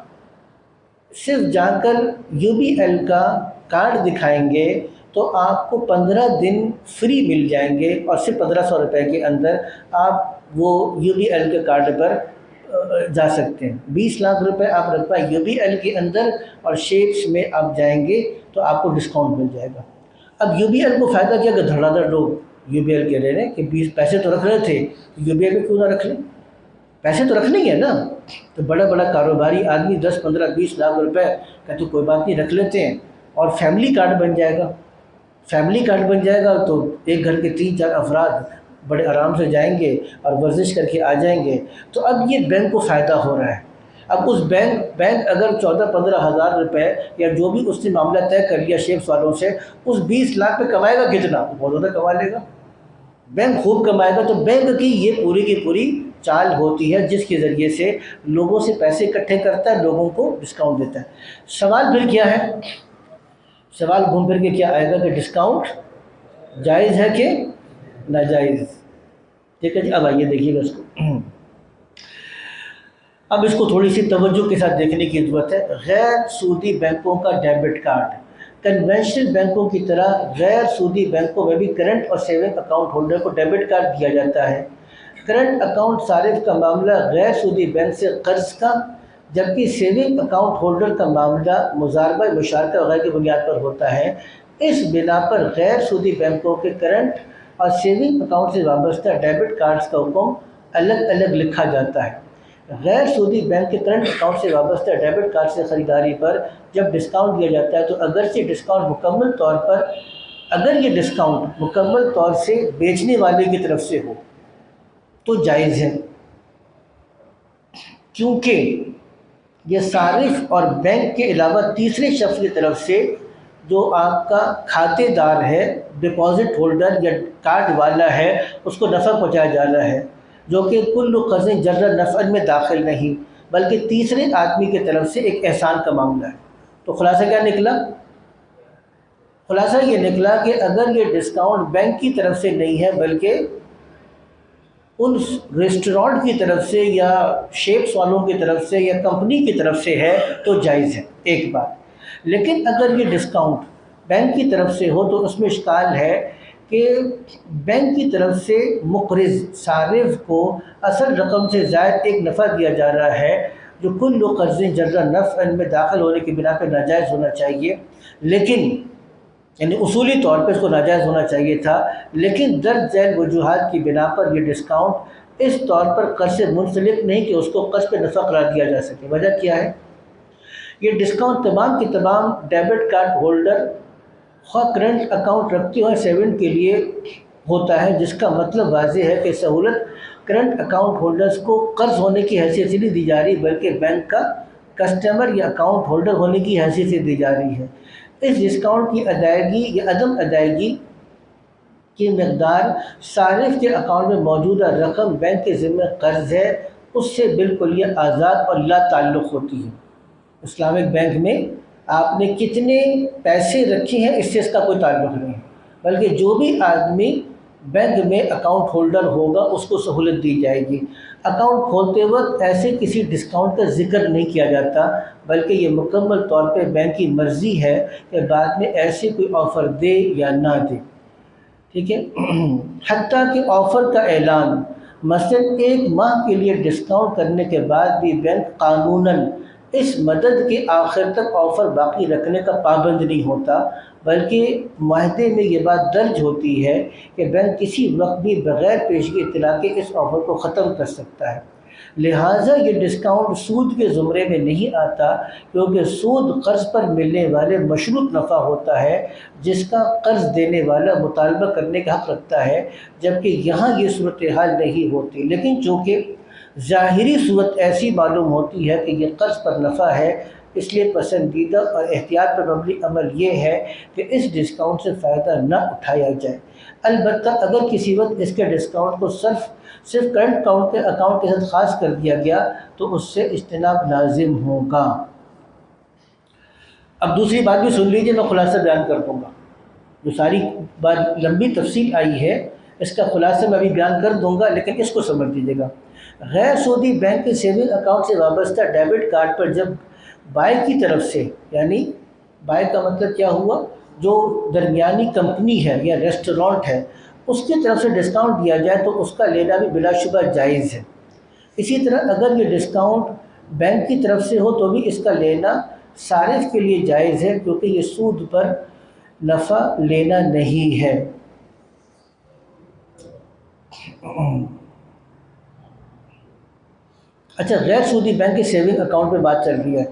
صرف جا کر یو بی ایل کا کارڈ دکھائیں گے تو آپ کو 15 دن فری مل جائیں گے، اور صرف 1500 روپے کے اندر آپ وہ یو بی ایل کے کارڈ پر جا سکتے ہیں۔ 20 لاکھ روپے آپ رکھوائیں یو بی ایل کے اندر اور شیپس میں آپ جائیں گے تو آپ کو ڈسکاؤنٹ مل جائے گا۔ اب یو بی ایل کو فائدہ کیا کہ دھڑا دھڑ لوگ یو بی ایل کے لے رہے ہیں کہ 20 پیسے تو رکھ رہے تھے، یو بی ایل میں کیوں نہ رکھ لیں، پیسے تو رکھنے ہی ہے نا۔ تو بڑا بڑا کاروباری آدمی 10, 15, 20 لاکھ روپے کہتے کوئی بات نہیں رکھ لیتے ہیں، اور فیملی کارڈ بن جائے گا۔ فیملی کارڈ بن جائے گا تو ایک گھر کے 3-4 افراد بڑے آرام سے جائیں گے اور ورزش کر کے آ جائیں گے۔ تو اب یہ بینک کو فائدہ ہو رہا ہے۔ اب اس بینک اگر 14-15 ہزار روپے یا جو بھی اس نے معاملہ طے کر لیا شیپس والوں سے، اس 20 لاکھ پہ کمائے گا کتنا؟ بہت زیادہ کما لے گا، بینک خوب کمائے گا۔ تو بینک کی یہ پوری کی پوری چال ہوتی ہے جس کے ذریعے سے لوگوں سے پیسے اکٹھے کرتا ہے، لوگوں کو ڈسکاؤنٹ دیتا ہے۔ سوال پھر کیا ہے؟ سوال گھوم پھر کے کیا آئے گا کہ ڈسکاؤنٹ جائز ہے کہ ناجائز؟ ٹھیک ہے جی، اب آئیے دیکھیے گا اس کو۔ اب اس کو تھوڑی سی توجہ کے ساتھ دیکھنے کی ضرورت ہے۔ غیر سودی بینکوں کا ڈیبٹ کارڈ کنونشنل بینکوں کی طرح غیر سودی بینکوں میں بھی کرنٹ اور سیونگ اکاؤنٹ ہولڈر کو ڈیبٹ کارڈ دیا جاتا ہے۔ کرنٹ اکاؤنٹ صارف کا معاملہ غیر سودی بینک سے قرض کا، جبکہ سیونگ اکاؤنٹ ہولڈر کا معاملہ مضاربہ مشارکہ وغیرہ کی بنیاد پر ہوتا ہے۔ اس بنا پر غیر سودی بینکوں کے کرنٹ اور سیونگ اکاؤنٹ سے وابستہ ڈیبٹ کارڈز کا حکم الگ الگ لکھا جاتا ہے۔ غیر سودی بینک کے کرنٹ اکاؤنٹ سے وابستہ ڈیبٹ کارڈ سے خریداری پر جب ڈسکاؤنٹ دیا جاتا ہے تو اگرچہ ڈسکاؤنٹ مکمل طور سے بیچنے والے کی طرف سے ہو تو جائز ہے، کیونکہ یہ صارف اور بینک کے علاوہ تیسرے شخص کی طرف سے جو آپ کا کھاتے دار ہے، ڈپازٹ ہولڈر یا کارڈ والا ہے، اس کو نفع پہنچایا جانا ہے، جو کہ کل قرض جر نفع میں داخل نہیں بلکہ تیسرے آدمی کی طرف سے ایک احسان کا معاملہ ہے۔ تو خلاصہ کیا نکلا؟ خلاصہ یہ نکلا کہ اگر یہ ڈسکاؤنٹ بینک کی طرف سے نہیں ہے بلکہ ان ریسٹورانٹ کی طرف سے یا شیپس والوں کی طرف سے یا کمپنی کی طرف سے ہے تو جائز ہے، ایک بات۔ لیکن اگر یہ ڈسکاؤنٹ بینک کی طرف سے ہو تو اس میں اشکال ہے کہ بینک کی طرف سے مقرض صارف کو اصل رقم سے زائد ایک نفع دیا جا رہا ہے جو کل قرض جر نفع میں داخل ہونے کی بنا پہ ناجائز ہونا چاہیے، لیکن یعنی اصولی طور پہ اس کو ناجائز ہونا چاہیے تھا، لیکن درج ذیل وجوہات کی بنا پر یہ ڈسکاؤنٹ اس طور پر قرض سے منسلک نہیں کہ اس کو قرض پہ نفع قرار دیا جا سکے۔ وجہ کیا ہے؟ یہ ڈسکاؤنٹ تمام کے تمام ڈیبٹ کارڈ ہولڈر خواہ کرنٹ اکاؤنٹ رکھتے ہوئے سیونگ کے لیے ہوتا ہے، جس کا مطلب واضح ہے کہ سہولت کرنٹ اکاؤنٹ ہولڈرز کو قرض ہونے کی حیثیت سے نہیں دی جا رہی بلکہ بینک کا کسٹمر یا اکاؤنٹ ہولڈر ہونے کی حیثیت سے دی جا رہی ہے۔ اس ڈسکاؤنٹ کی ادائیگی یا عدم ادائیگی کی مقدار صارف کے اکاؤنٹ میں موجودہ رقم بینک کے ذمہ قرض ہے اس سے بالکل یہ آزاد اور لا تعلق ہوتی ہے۔ اسلامک بینک میں آپ نے کتنے پیسے رکھے ہیں اس سے اس کا کوئی تعلق نہیں، بلکہ جو بھی آدمی بینک میں اکاؤنٹ ہولڈر ہوگا اس کو سہولت دی جائے گی۔ اکاؤنٹ کھولتے وقت ایسے کسی ڈسکاؤنٹ کا ذکر نہیں کیا جاتا بلکہ یہ مکمل طور پہ بینک کی مرضی ہے کہ بعد میں ایسے کوئی آفر دے یا نہ دے، ٹھیک ہے؟ حتیٰ کہ آفر کا اعلان مثلاً 1 ماہ کے لیے ڈسکاؤنٹ کرنے کے بعد بھی بینک قانوناً اس مدد کے آخر تک آفر باقی رکھنے کا پابند نہیں ہوتا، بلکہ معاہدے میں یہ بات درج ہوتی ہے کہ بینک کسی وقت بھی بغیر پیشگی اطلاع کے اس آفر کو ختم کر سکتا ہے۔ لہٰذا یہ ڈسکاؤنٹ سود کے زمرے میں نہیں آتا، کیونکہ سود قرض پر ملنے والے مشروط نفع ہوتا ہے جس کا قرض دینے والا مطالبہ کرنے کا حق رکھتا ہے، جبکہ یہاں یہ صورتحال نہیں ہوتی۔ لیکن چونکہ ظاہری صورت ایسی معلوم ہوتی ہے کہ یہ قرض پر نفع ہے، اس لیے پسندیدہ اور احتیاط پر مبنی عمل یہ ہے کہ اس ڈسکاؤنٹ سے فائدہ نہ اٹھایا جائے۔ البتہ اگر کسی وقت اس کے ڈسکاؤنٹ کو صرف کرنٹ اکاؤنٹ کے ساتھ خاص کر دیا گیا تو اس سے اجتناب لازم ہوگا۔ اب دوسری بات بھی سن لیجیے، میں خلاصہ بیان کر دوں گا۔ جو ساری بات لمبی تفصیل آئی ہے اس کا خلاصہ میں ابھی بیان کر دوں گا، لیکن اس کو سمجھ لیجیے گا۔ غیر سودی بینک کے سیونگ اکاؤنٹ سے وابستہ ڈیبٹ کارڈ پر جب بائی کی طرف سے، یعنی بائی کا مطلب کیا ہوا، جو درمیانی کمپنی ہے یا ریسٹورانٹ ہے اس کی طرف سے ڈسکاؤنٹ دیا جائے تو اس کا لینا بھی بلا شبہ جائز ہے۔ اسی طرح اگر یہ ڈسکاؤنٹ بینک کی طرف سے ہو تو بھی اس کا لینا صارف کے لیے جائز ہے، کیونکہ یہ سود پر نفع لینا نہیں ہے۔ اچھا، غیر سودی بینک کے سیونگ اکاؤنٹ پہ بات چل رہی ہے،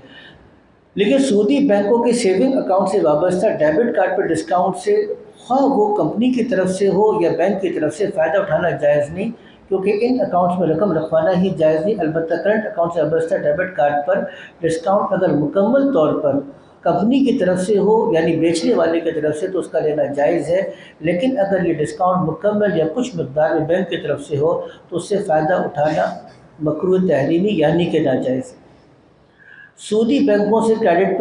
لیکن سودی بینکوں کے سیونگ اکاؤنٹ سے وابستہ ڈیبٹ کارڈ پر ڈسکاؤنٹ سے خواہ وہ کمپنی کی طرف سے ہو یا بینک کی طرف سے فائدہ اٹھانا جائز نہیں، کیونکہ ان اکاؤنٹس میں رقم رکھوانا ہی جائز نہیں۔ البتہ کرنٹ اکاؤنٹ سے وابستہ ڈیبٹ کارڈ پر ڈسکاؤنٹ اگر مکمل طور پر کمپنی کی طرف سے ہو یعنی بیچنے والے کی طرف سے تو اس کا لینا جائز ہے، لیکن اگر یہ ڈسکاؤنٹ مکمل یا کچھ مقدار میں بینک کی طرف سے ہو تو اس سے فائدہ اٹھانا مکروہ تحریمی یعنی کہ ناجائز ہے۔ سودی بینکوں سے کریڈٹ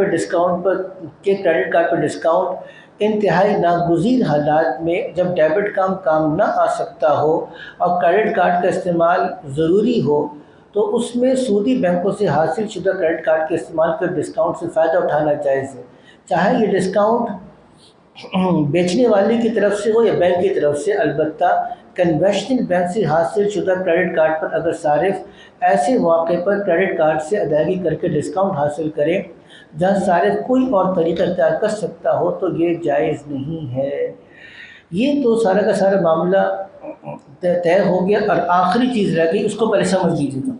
کارڈ پر ڈسکاؤنٹ انتہائی ناگزیر حالات میں جب ڈیبٹ کام نہ آ سکتا ہو اور کریڈٹ کارڈ کا استعمال ضروری ہو تو اس میں سودی بینکوں سے حاصل شدہ کریڈٹ کارڈ کے استعمال پر ڈسکاؤنٹ سے فائدہ اٹھانا جائز ہے، چاہے یہ ڈسکاؤنٹ بیچنے والے کی طرف سے ہو یا بینک کی طرف سے، البتہ کنوینشنل بینک سے حاصل شدہ کریڈٹ کارڈ پر اگر صارف ایسے موقع پر کریڈٹ کارڈ سے ادائیگی کر کے ڈسکاؤنٹ حاصل کرے جہاں صارف کوئی اور طریقہ اختیار کر سکتا ہو تو یہ جائز نہیں ہے۔ یہ تو سارا کا سارا معاملہ طے ہو گیا، اور آخری چیز رہ گئی، اس کو پہلے سمجھ لیجیے گا۔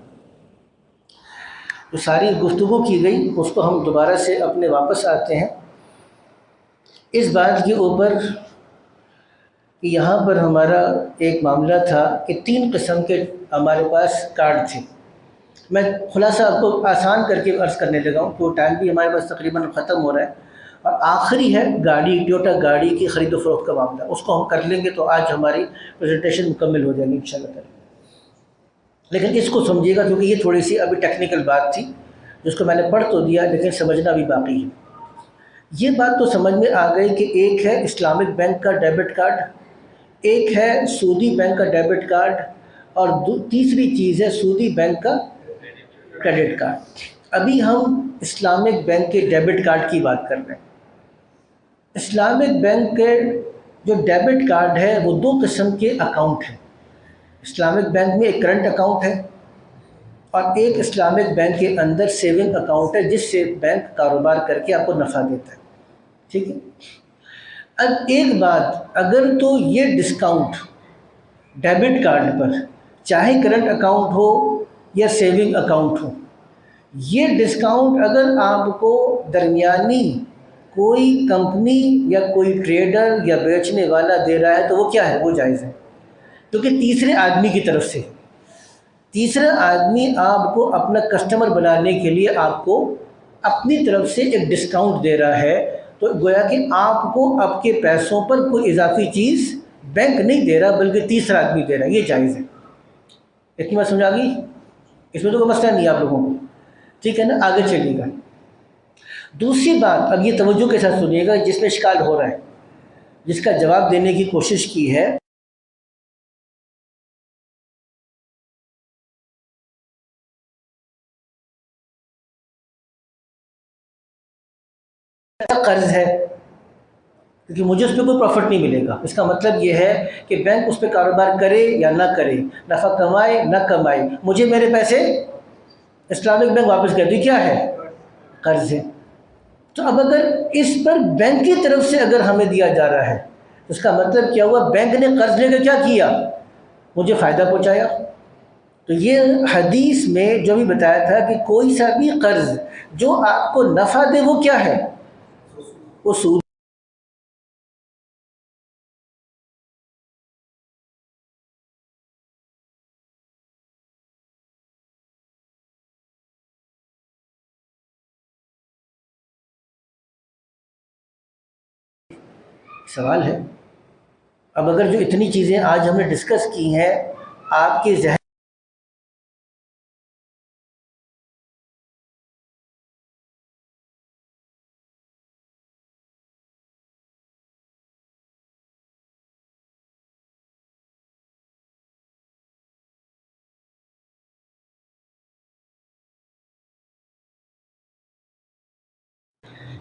جو ساری گفتگو کی گئی اس کو ہم دوبارہ سے اپنے واپس آتے ہیں اس بات کے اوپر کہ یہاں پر ہمارا ایک معاملہ تھا کہ 3 قسم کے ہمارے پاس کارڈ تھے۔ میں خلاصہ آپ کو آسان کر کے عرض کرنے لگا ہوں، تو ٹائم بھی ہمارے پاس تقریباً ختم ہو رہا ہے، اور آخری ہے گاڑی، ٹویوٹا گاڑی کی خرید و فروخت کا معاملہ۔ اس کو ہم کر لیں گے تو آج ہماری پریزنٹیشن مکمل ہو جائے گی انشاءاللہ تعالی۔ لیکن اس کو سمجھیے گا کیونکہ یہ تھوڑی سی ابھی ٹیکنیکل بات تھی جس کو میں نے پڑھ تو دیا لیکن سمجھنا بھی باقی ہے۔ یہ بات تو سمجھ میں آ گئی کہ ایک ہے اسلامک بینک کا ڈیبٹ کارڈ، ایک ہے سودی بینک کا ڈیبٹ کارڈ، اور تیسری چیز ہے سودی بینک کا کریڈٹ کارڈ۔ ابھی ہم اسلامک بینک کے ڈیبٹ کارڈ کی بات کر رہے ہیں۔ اسلامک بینک کے جو ڈیبٹ کارڈ ہے وہ 2 قسم کے اکاؤنٹ ہیں۔ اسلامک بینک میں ایک کرنٹ اکاؤنٹ ہے اور ایک اسلامک بینک کے اندر سیونگ اکاؤنٹ ہے جس سے بینک کاروبار کر کے آپ کو نفع دیتا ہے، ٹھیک ہے۔ اب ایک بات، اگر تو یہ ڈسکاؤنٹ ڈیبٹ کارڈ پر چاہے کرنٹ اکاؤنٹ ہو یا سیونگ اکاؤنٹ ہو، یہ ڈسکاؤنٹ اگر آپ کو درمیانی کوئی کمپنی یا کوئی ٹریڈر یا بیچنے والا دے رہا ہے تو وہ کیا ہے؟ وہ جائز ہے، کیونکہ تیسرے آدمی کی طرف سے، تیسرا آدمی آپ کو اپنا کسٹمر بنانے کے لیے آپ کو اپنی طرف سے ایک ڈسکاؤنٹ دے رہا ہے، تو گویا کہ آپ کو آپ کے پیسوں پر کوئی اضافی چیز بینک نہیں دے رہا بلکہ تیسرا آدمی دے رہا ہے، یہ جائز ہے۔ اتنی بات سمجھ آ گئی؟ اس میں تو کوئی مسئلہ نہیں ہے آپ لوگوں کو، ٹھیک ہے نا؟ آگے چلیے گا۔ دوسری بات، اب یہ توجہ کے ساتھ سنیے گا، جس میں اشکال ہو رہا ہے، جس کا جواب دینے کی کوشش کی ہے۔ قرض ہے، کیونکہ مجھے اس پہ کوئی پروفٹ نہیں ملے گا، اس کا مطلب یہ ہے کہ بینک اس پہ کاروبار کرے یا نہ کرے، نفع کمائے نہ کمائے، مجھے میرے پیسے اسلامک بینک واپس کر دی، کیا ہے؟ قرض ہے۔ تو اب اگر اس پر بینک کی طرف سے اگر ہمیں دیا جا رہا ہے تو اس کا مطلب کیا ہوا؟ بینک نے قرض لے کے کیا کیا؟ مجھے فائدہ پہنچایا۔ تو یہ حدیث میں جو بھی بتایا تھا کہ کوئی سا بھی قرض جو آپ کو نفع دے وہ کیا ہے؟ وہ سود۔ سوال ہے، اب اگر جو اتنی چیزیں آج ہم نے ڈسکس کی ہیں آپ کے ذہن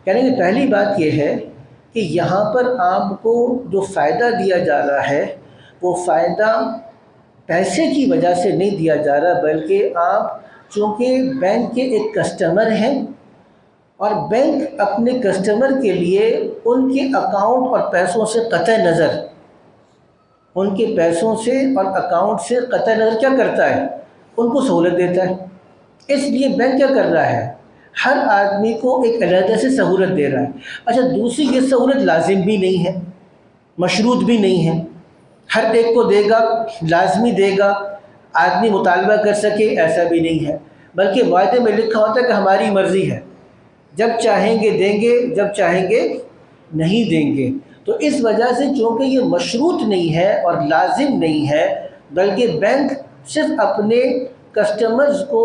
یعنی کہ پہلی بات یہ ہے کہ یہاں پر آپ کو جو فائدہ دیا جا رہا ہے وہ فائدہ پیسے کی وجہ سے نہیں دیا جا رہا، بلکہ آپ چونکہ بینک کے ایک کسٹمر ہیں اور بینک اپنے کسٹمر کے لیے ان کے اکاؤنٹ اور پیسوں سے قطع نظر، ان کے پیسوں سے اور اکاؤنٹ سے قطع نظر کیا کرتا ہے؟ ان کو سہولت دیتا ہے۔ اس لیے بینک کیا کر رہا ہے؟ ہر آدمی کو ایک علیحدہ سے سہولت دے رہا ہے۔ اچھا، دوسری یہ سہولت لازم بھی نہیں ہے، مشروط بھی نہیں ہے، ہر ایک کو دے گا، لازمی دے گا، آدمی مطالبہ کر سکے ایسا بھی نہیں ہے، بلکہ معاہدے میں لکھا ہوتا ہے کہ ہماری مرضی ہے، جب چاہیں گے دیں گے، جب چاہیں گے نہیں دیں گے۔ تو اس وجہ سے چونکہ یہ مشروط نہیں ہے اور لازم نہیں ہے، بلکہ بینک صرف اپنے کسٹمرز کو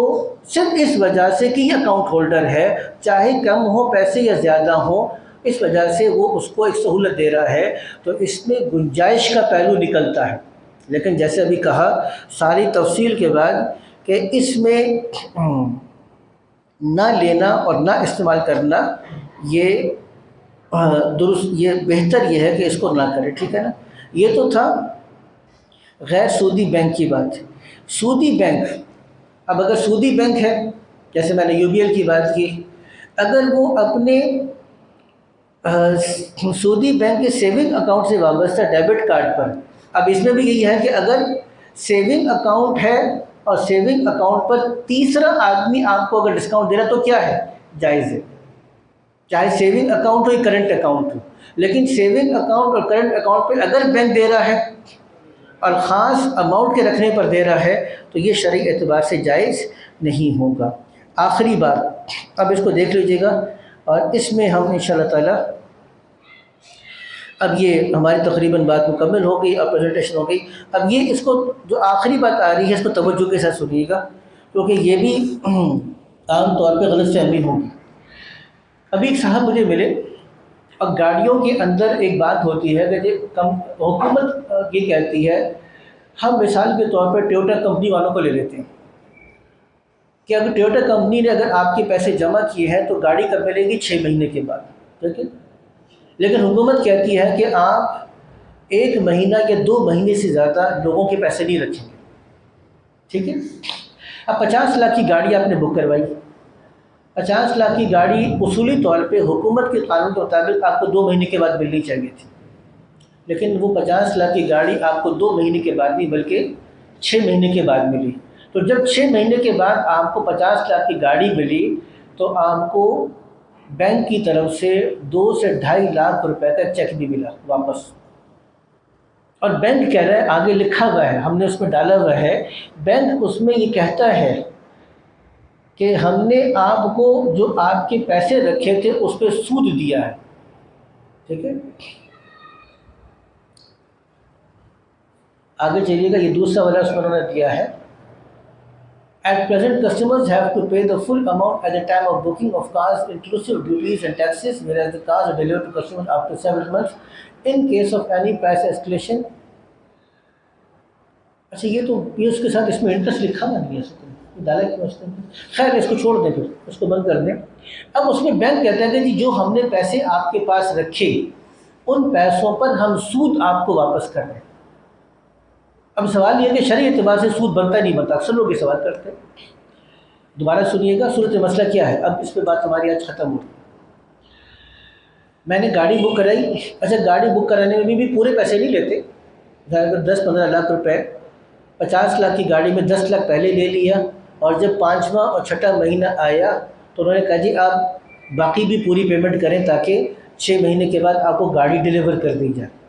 صرف اس وجہ سے کہ یہ اکاؤنٹ ہولڈر ہے، چاہے کم ہو پیسے یا زیادہ ہو، اس وجہ سے وہ اس کو ایک سہولت دے رہا ہے، تو اس میں گنجائش کا پہلو نکلتا ہے۔ لیکن جیسے ابھی کہا ساری تفصیل کے بعد کہ اس میں نہ لینا اور نہ استعمال کرنا یہ درست یہ بہتر یہ ہے کہ اس کو نہ کرے، ٹھیک ہے نا۔ یہ تو تھا غیر سودی بینک کی بات۔ سودی بینک، اب اگر سودی بینک ہے جیسے میں نے یو بی ایل کی بات کی، اگر وہ اپنے سودی بینک کے سیونگ اکاؤنٹ سے وابستہ ڈیبٹ کارڈ پر، اب اس میں بھی یہی ہے کہ اگر سیونگ اکاؤنٹ ہے اور سیونگ اکاؤنٹ پر تیسرا آدمی آپ کو اگر ڈسکاؤنٹ دے رہا تو کیا ہے، جائز ہے، چاہے سیونگ اکاؤنٹ ہو یا کرنٹ اکاؤنٹ ہو۔ لیکن سیونگ اکاؤنٹ اور کرنٹ اکاؤنٹ پہ اگر بینک دے رہا ہے اور خاص اماؤنٹ کے رکھنے پر دے رہا ہے تو یہ شرعی اعتبار سے جائز نہیں ہوگا۔ آخری بات، اب اس کو دیکھ لیجیے گا اور اس میں ہم انشاءاللہ تعالی، اب یہ ہماری تقریباً بات مکمل ہو گئی اور پریزنٹیشن ہو گئی۔ اب یہ اس کو جو آخری بات آ رہی ہے اس کو توجہ کے ساتھ سنیے گا، کیونکہ یہ بھی عام طور پہ غلط فہمی ہوگی۔ ابھی ایک صاحب مجھے ملے اور گاڑیوں کے اندر ایک بات ہوتی ہے کہ حکومت یہ کہتی ہے، ہم مثال کے طور پر ٹویوٹا کمپنی والوں کو لے لیتے ہیں کہ اگر ٹویوٹا کمپنی نے اگر آپ کے پیسے جمع کیے ہیں تو گاڑی کب ملے گی، 6 مہینے کے بعد، ٹھیک ہے۔ لیکن حکومت کہتی ہے کہ آپ 1 مہینہ یا 2 مہینے سے زیادہ لوگوں کے پیسے نہیں رکھیں گے، ٹھیک ہے۔ اب 50 لاکھ کی گاڑی آپ نے بک کروائی، 50 لاکھ کی گاڑی اصولی طور پہ حکومت کے قانون کے مطابق آپ کو 2 مہینے کے بعد ملنی چاہیے تھی، لیکن وہ 50 لاکھ کی گاڑی آپ کو 2 مہینے کے بعد نہیں بلکہ 6 مہینے کے بعد ملی۔ تو جب 6 مہینے کے بعد آپ کو 50 لاکھ کی گاڑی ملی تو آپ کو بینک کی طرف سے 2 سے 2.5 لاکھ روپے کا چیک بھی ملا واپس، اور بینک کہہ رہا ہے، آگے لکھا ہوا ہے، ہم نے اس میں ڈالا ہوا ہے، بینک اس میں یہ کہتا ہے کہ ہم نے آپ کو جو آپ کے پیسے رکھے تھے اس پہ سود دیا ہے، ٹھیک ہے۔ آگے چلیے گا، یہ دوسرا والا اس میں انہوں نے دیا ہے، At present, customers have to pay the full amount at the time of booking of cars, inclusive duties and taxes, whereas the cars are delivered to customers after several months. In case of any price escalation، اچھا یہ تو یہ اس کے ساتھ اس میں interest لکھا ہوا نہیں ہے، ڈالا کیوں اس نے؟ خیر اس کو چھوڑ دیں، پھر اس کو بند کر دیں۔ اب اس میں بینک کہتا ہے کہ جی جو ہم نے پیسے آپ کے پاس رکھے ان پیسوں پر ہم سود آپ کو واپس کر دیں۔ اب سوال یہ ہے کہ شرعی اعتبار سے سود بنتا نہیں بنتا، اکثر لوگ یہ سوال کرتے ہیں۔ دوبارہ سنیے گا، صورت مسئلہ کیا ہے، اب اس پہ بات ہماری آج ختم ہوئی۔ میں نے گاڑی بک کرائی، اچھا گاڑی بک کرانے میں بھی پورے پیسے نہیں لیتے، اگر 10-15 لاکھ روپے، 50 لاکھ کی گاڑی میں 10 لاکھ پہلے لے لیا، اور جب 5واں اور 6ٹھا مہینہ آیا تو انہوں نے کہا جی آپ باقی بھی پوری پیمنٹ کریں تاکہ 6 مہینے کے بعد آپ کو گاڑی ڈیلیور کر دی جائے۔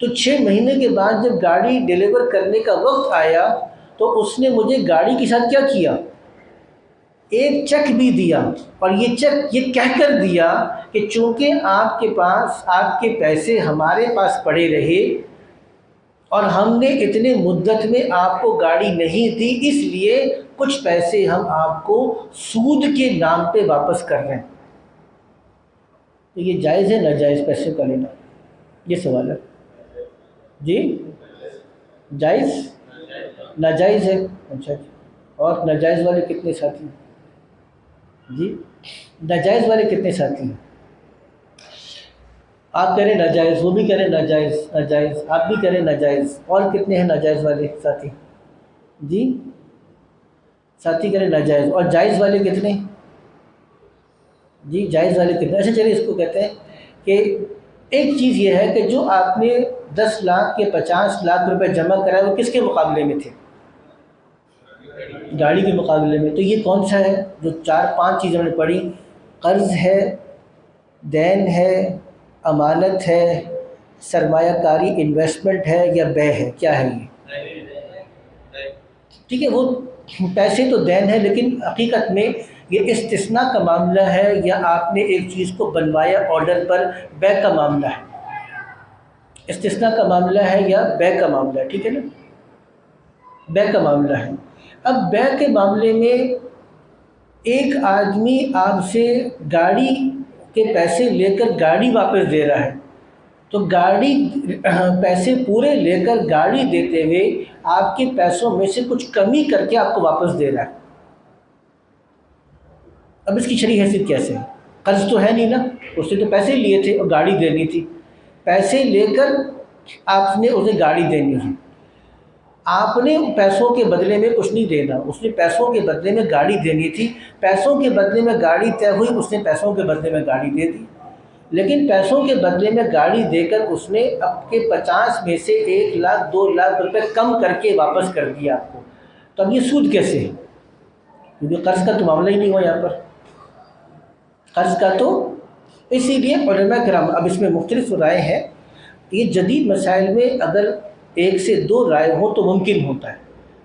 تو 6 مہینے کے بعد جب گاڑی ڈیلیور کرنے کا وقت آیا تو اس نے مجھے گاڑی کے ساتھ کیا کیا، ایک چیک بھی دیا، اور یہ چیک یہ کہہ کر دیا کہ چونکہ آپ کے پاس آپ کے پیسے ہمارے پاس پڑے رہے اور ہم نے اتنے مدت میں آپ کو گاڑی نہیں دی، اس لیے کچھ پیسے ہم آپ کو سود کے نام پہ واپس کر رہے ہیں۔ تو یہ جائز ہے ناجائز پیسے کا لینا، یہ سوال ہے جی؟ جائز ناجائز ہے؟ اچھا، اور ناجائز والے کتنے ساتھی ہیں جی؟ ناجائز والے کتنے ساتھی ہیں؟ آپ کہہ رہے ناجائز، وہ بھی کہہ رہے ناجائز، ناجائز آپ بھی کہہ رہے ناجائز، اور کتنے ہیں ناجائز والے ساتھی جی؟ ساتھی کہہ رہے ناجائز، اور جائز والے کتنے جی؟ جائز والے کتنے؟ اچھا چلیے اس کو کہتے ہیں کہ ایک چیز یہ ہے کہ جو آپ نے 10 لاکھ کے 50 لاکھ روپے جمع کرائے وہ کس کے مقابلے میں تھے؟ گاڑی کے مقابلے میں۔ تو یہ کون سا ہے جو 4-5 چیزیں ہم نے پڑھی؟ قرض ہے، دین ہے، امانت ہے، سرمایہ کاری انویسٹمنٹ ہے، یا بے ہے؟ کیا ہے یہ؟ ٹھیک ہے، وہ پیسے تو دین ہے لیکن حقیقت میں یہ استثناء کا معاملہ ہے، یا آپ نے ایک چیز کو بنوایا آرڈر پر، بے کا معاملہ ہے، استثناء کا معاملہ ہے یا بے کا معاملہ ہے، ٹھیک ہے نا، بے کا معاملہ ہے۔ اب بے کے معاملے میں ایک آدمی آپ سے گاڑی کے پیسے لے کر گاڑی واپس دے رہا ہے، تو گاڑی پیسے پورے لے کر گاڑی دیتے ہوئے آپ کے پیسوں میں سے کچھ کمی کر کے آپ کو واپس دے رہا ہے۔ اب اس کی شرعی حیثیت کیسے ہے؟ قرض تو ہے نہیں نا، اس نے تو پیسے لیے تھے اور گاڑی دینی تھی، پیسے لے کر آپ نے اسے گاڑی دینی ہے، آپ نے پیسوں کے بدلے میں کچھ نہیں دینا، اس نے پیسوں کے بدلے میں گاڑی دینی تھی، پیسوں کے بدلے میں گاڑی طے ہوئی، اس نے پیسوں کے بدلے میں گاڑی دے دی، لیکن پیسوں کے بدلے میں گاڑی دے کر اس نے اب کے 50 میں سے 1 لاکھ 2 لاکھ روپے کم کر کے واپس کر دیا آپ کو، تو اب یہ سود کیسے ہے؟ کیونکہ قرض کا تو معاملہ ہی نہیں ہوا یہاں پر، قرض کا تو، اسی لیے علماء کرام اب اس میں مختلف رائے ہیں، یہ جدید مسائل میں اگر 1 سے 2 رائے ہوں تو ممکن ہوتا ہے،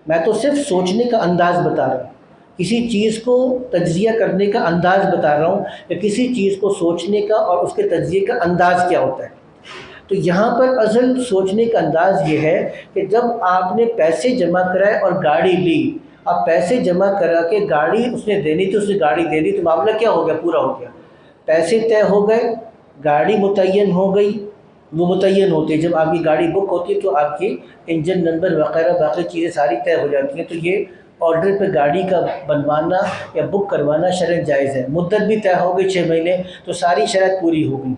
میں تو صرف سوچنے کا انداز بتا رہا ہوں، کسی چیز کو تجزیہ کرنے کا انداز بتا رہا ہوں کہ کسی چیز کو سوچنے کا اور اس کے تجزیے کا انداز کیا ہوتا ہے۔ تو یہاں پر اصل سوچنے کا انداز یہ ہے کہ جب آپ نے پیسے جمع کرائے اور گاڑی لی، اب پیسے جمع کرا کے گاڑی اس نے دینی تھی، اس نے گاڑی دے دی، تو معاملہ کیا ہو گیا؟ پورا ہو گیا، پیسے طے ہو گئے، گاڑی متعین ہو گئی، وہ متعین ہوتی ہے، جب آپ کی گاڑی بک ہوتی ہے تو آپ کی انجن نمبر وغیرہ باقی چیزیں ساری طے ہو جاتی ہیں، تو یہ آرڈر پہ گاڑی کا بنوانا یا بک کروانا شرعاً جائز ہے، مدت بھی طے ہو گئی 6 مہینے، تو ساری شرائط پوری ہو گئی،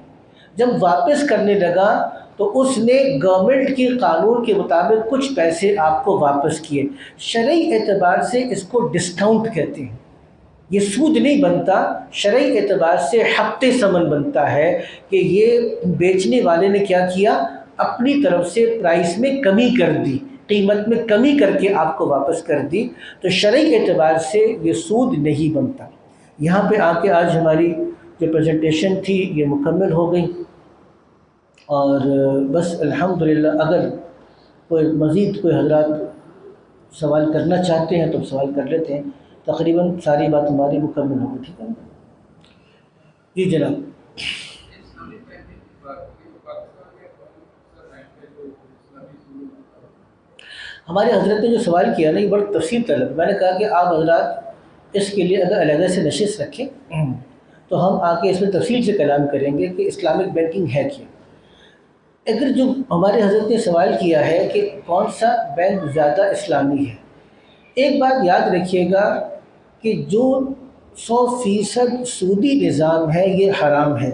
جب واپس کرنے لگا تو اس نے گورنمنٹ کے قانون کے مطابق کچھ پیسے آپ کو واپس کیے، شرعی اعتبار سے اس کو ڈسکاؤنٹ کہتے ہیں، یہ سود نہیں بنتا، شرعی اعتبار سے حق ثمن بنتا ہے کہ یہ بیچنے والے نے کیا کیا، اپنی طرف سے پرائس میں کمی کر دی، قیمت میں کمی کر کے آپ کو واپس کر دی، تو شرعی اعتبار سے یہ سود نہیں بنتا۔ یہاں پہ آ کے آج ہماری جو پریزنٹیشن تھی یہ مکمل ہو گئی، اور بس الحمدللہ اگر کوئی مزید کوئی حضرات سوال کرنا چاہتے ہیں تو سوال کر لیتے ہیں، تقریباً ساری بات ہماری مکمل ہوگی، ٹھیک ہے نا؟ جی جناب۔ ہمارے حضرت نے جو سوال کیا نا یہ بڑا تفصیل طلب، میں نے کہا کہ آپ حضرات اس کے لیے اگر علیحدہ سے نشست رکھیں تو ہم آ کے اس میں تفصیل سے کلام کریں گے کہ اسلامک بینکنگ ہے کیا۔ اگر جو ہمارے حضرت نے سوال کیا ہے کہ کون سا بینک زیادہ اسلامی ہے، ایک بات یاد رکھیے گا کہ جو 100% سودی نظام ہے یہ حرام ہے،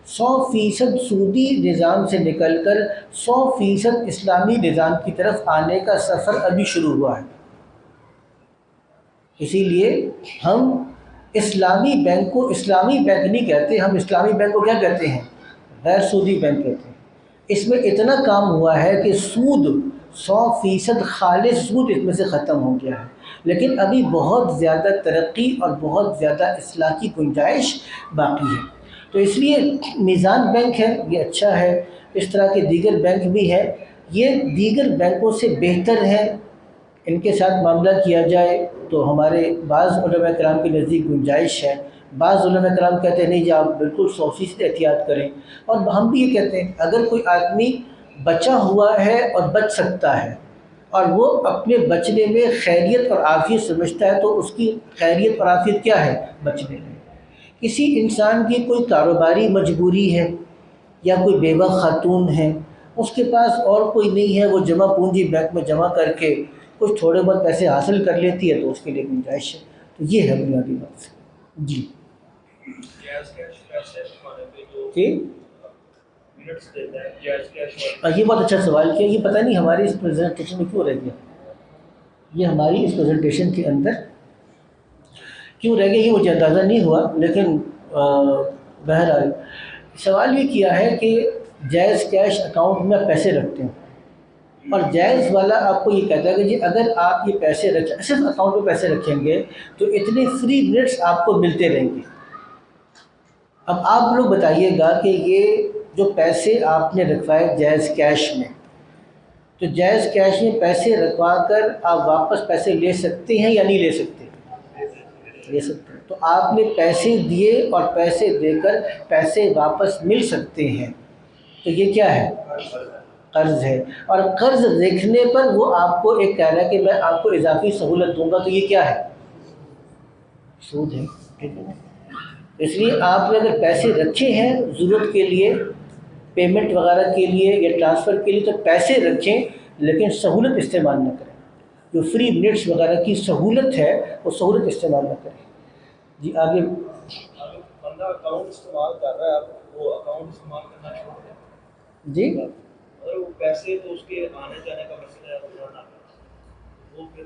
100% سودی نظام سے نکل کر 100% اسلامی نظام کی طرف آنے کا سفر ابھی شروع ہوا ہے، اسی لیے ہم اسلامی بینک کو اسلامی بینک نہیں کہتے، ہم اسلامی بینک کو کیا کہتے ہیں؟ غیر سودی بینک کہتے ہیں۔ اس میں اتنا کام ہوا ہے کہ سود 100% خالص سود اس میں سے ختم ہو گیا ہے، لیکن ابھی بہت زیادہ ترقی اور بہت زیادہ اصلاح کی گنجائش باقی ہے، تو اس لیے میزان بینک ہے یہ اچھا ہے، اس طرح کے دیگر بینک بھی ہے، یہ دیگر بینکوں سے بہتر ہے، ان کے ساتھ معاملہ کیا جائے تو ہمارے بعض علماء کرام کے نزدیک گنجائش ہے، بعض علماء کرام کہتے ہیں نہیں جی آپ بالکل 100% احتیاط کریں، اور ہم بھی یہ کہتے ہیں اگر کوئی آدمی بچا ہوا ہے اور بچ سکتا ہے اور وہ اپنے بچنے میں خیریت اور عافیت سمجھتا ہے تو اس کی خیریت اور عافیت کیا ہے؟ بچنے میں۔ کسی انسان کی کوئی کاروباری مجبوری ہے یا کوئی بیوہ خاتون ہے، اس کے پاس اور کوئی نہیں ہے، وہ جمع پونجی بینک میں جمع کر کے کچھ تھوڑے بہت پیسے حاصل کر لیتی ہے تو اس کے لیے گنجائش ہے، تو یہ ہے بنیادی بات۔ جی جی یہ بہت اچھا سوال کیا، یہ پتہ نہیں ہماری اس پریزنٹیشن میں کیوں رہ گیا، یہ ہماری اس پریزنٹیشن کے اندر کیوں رہ گیا یہ مجھے اندازہ نہیں ہوا، لیکن بہرحال سوال یہ کیا ہے کہ جائز کیش اکاؤنٹ میں پیسے رکھتے ہیں، اور جائز والا آپ کو یہ کہتا ہے کہ جی اگر آپ یہ پیسے رکھیں صرف اکاؤنٹ میں پیسے رکھیں گے تو اتنے فری منٹس آپ کو ملتے رہیں گے۔ اب آپ لوگ بتائیے گا کہ یہ جو پیسے آپ نے رکھوائے جائز کیش میں، تو جائز کیش میں پیسے رکھوا کر آپ واپس پیسے لے سکتے ہیں یا نہیں لے سکتے؟ لے سکتے ہیں۔ تو آپ نے پیسے دیے اور پیسے دے کر پیسے واپس مل سکتے ہیں، تو یہ کیا ہے؟ قرض ہے، اور قرض دیکھنے پر وہ آپ کو ایک کہہ رہا ہے کہ میں آپ کو اضافی سہولت دوں گا، تو یہ کیا ہے؟ سود ہے، ٹھیک ہے نا؟ اس لیے آپ نے اگر پیسے رکھے ہیں ضرورت کے لیے، پیمنٹ وغیرہ کے لیے یا ٹرانسفر کے لیے، تو پیسے رکھیں لیکن سہولت استعمال نہ کریں، جو فری منٹس وغیرہ کی سہولت ہے وہ سہولت استعمال نہ کریں۔ جی آگے بندہ اکاؤنٹ استعمال کر رہا ہے وہ اکاؤنٹ استعمال کرنا چھوڑ دے جی اگر وہ پیسے تو اس کے آنے جانے کا مسئلہ ہے وہ پھر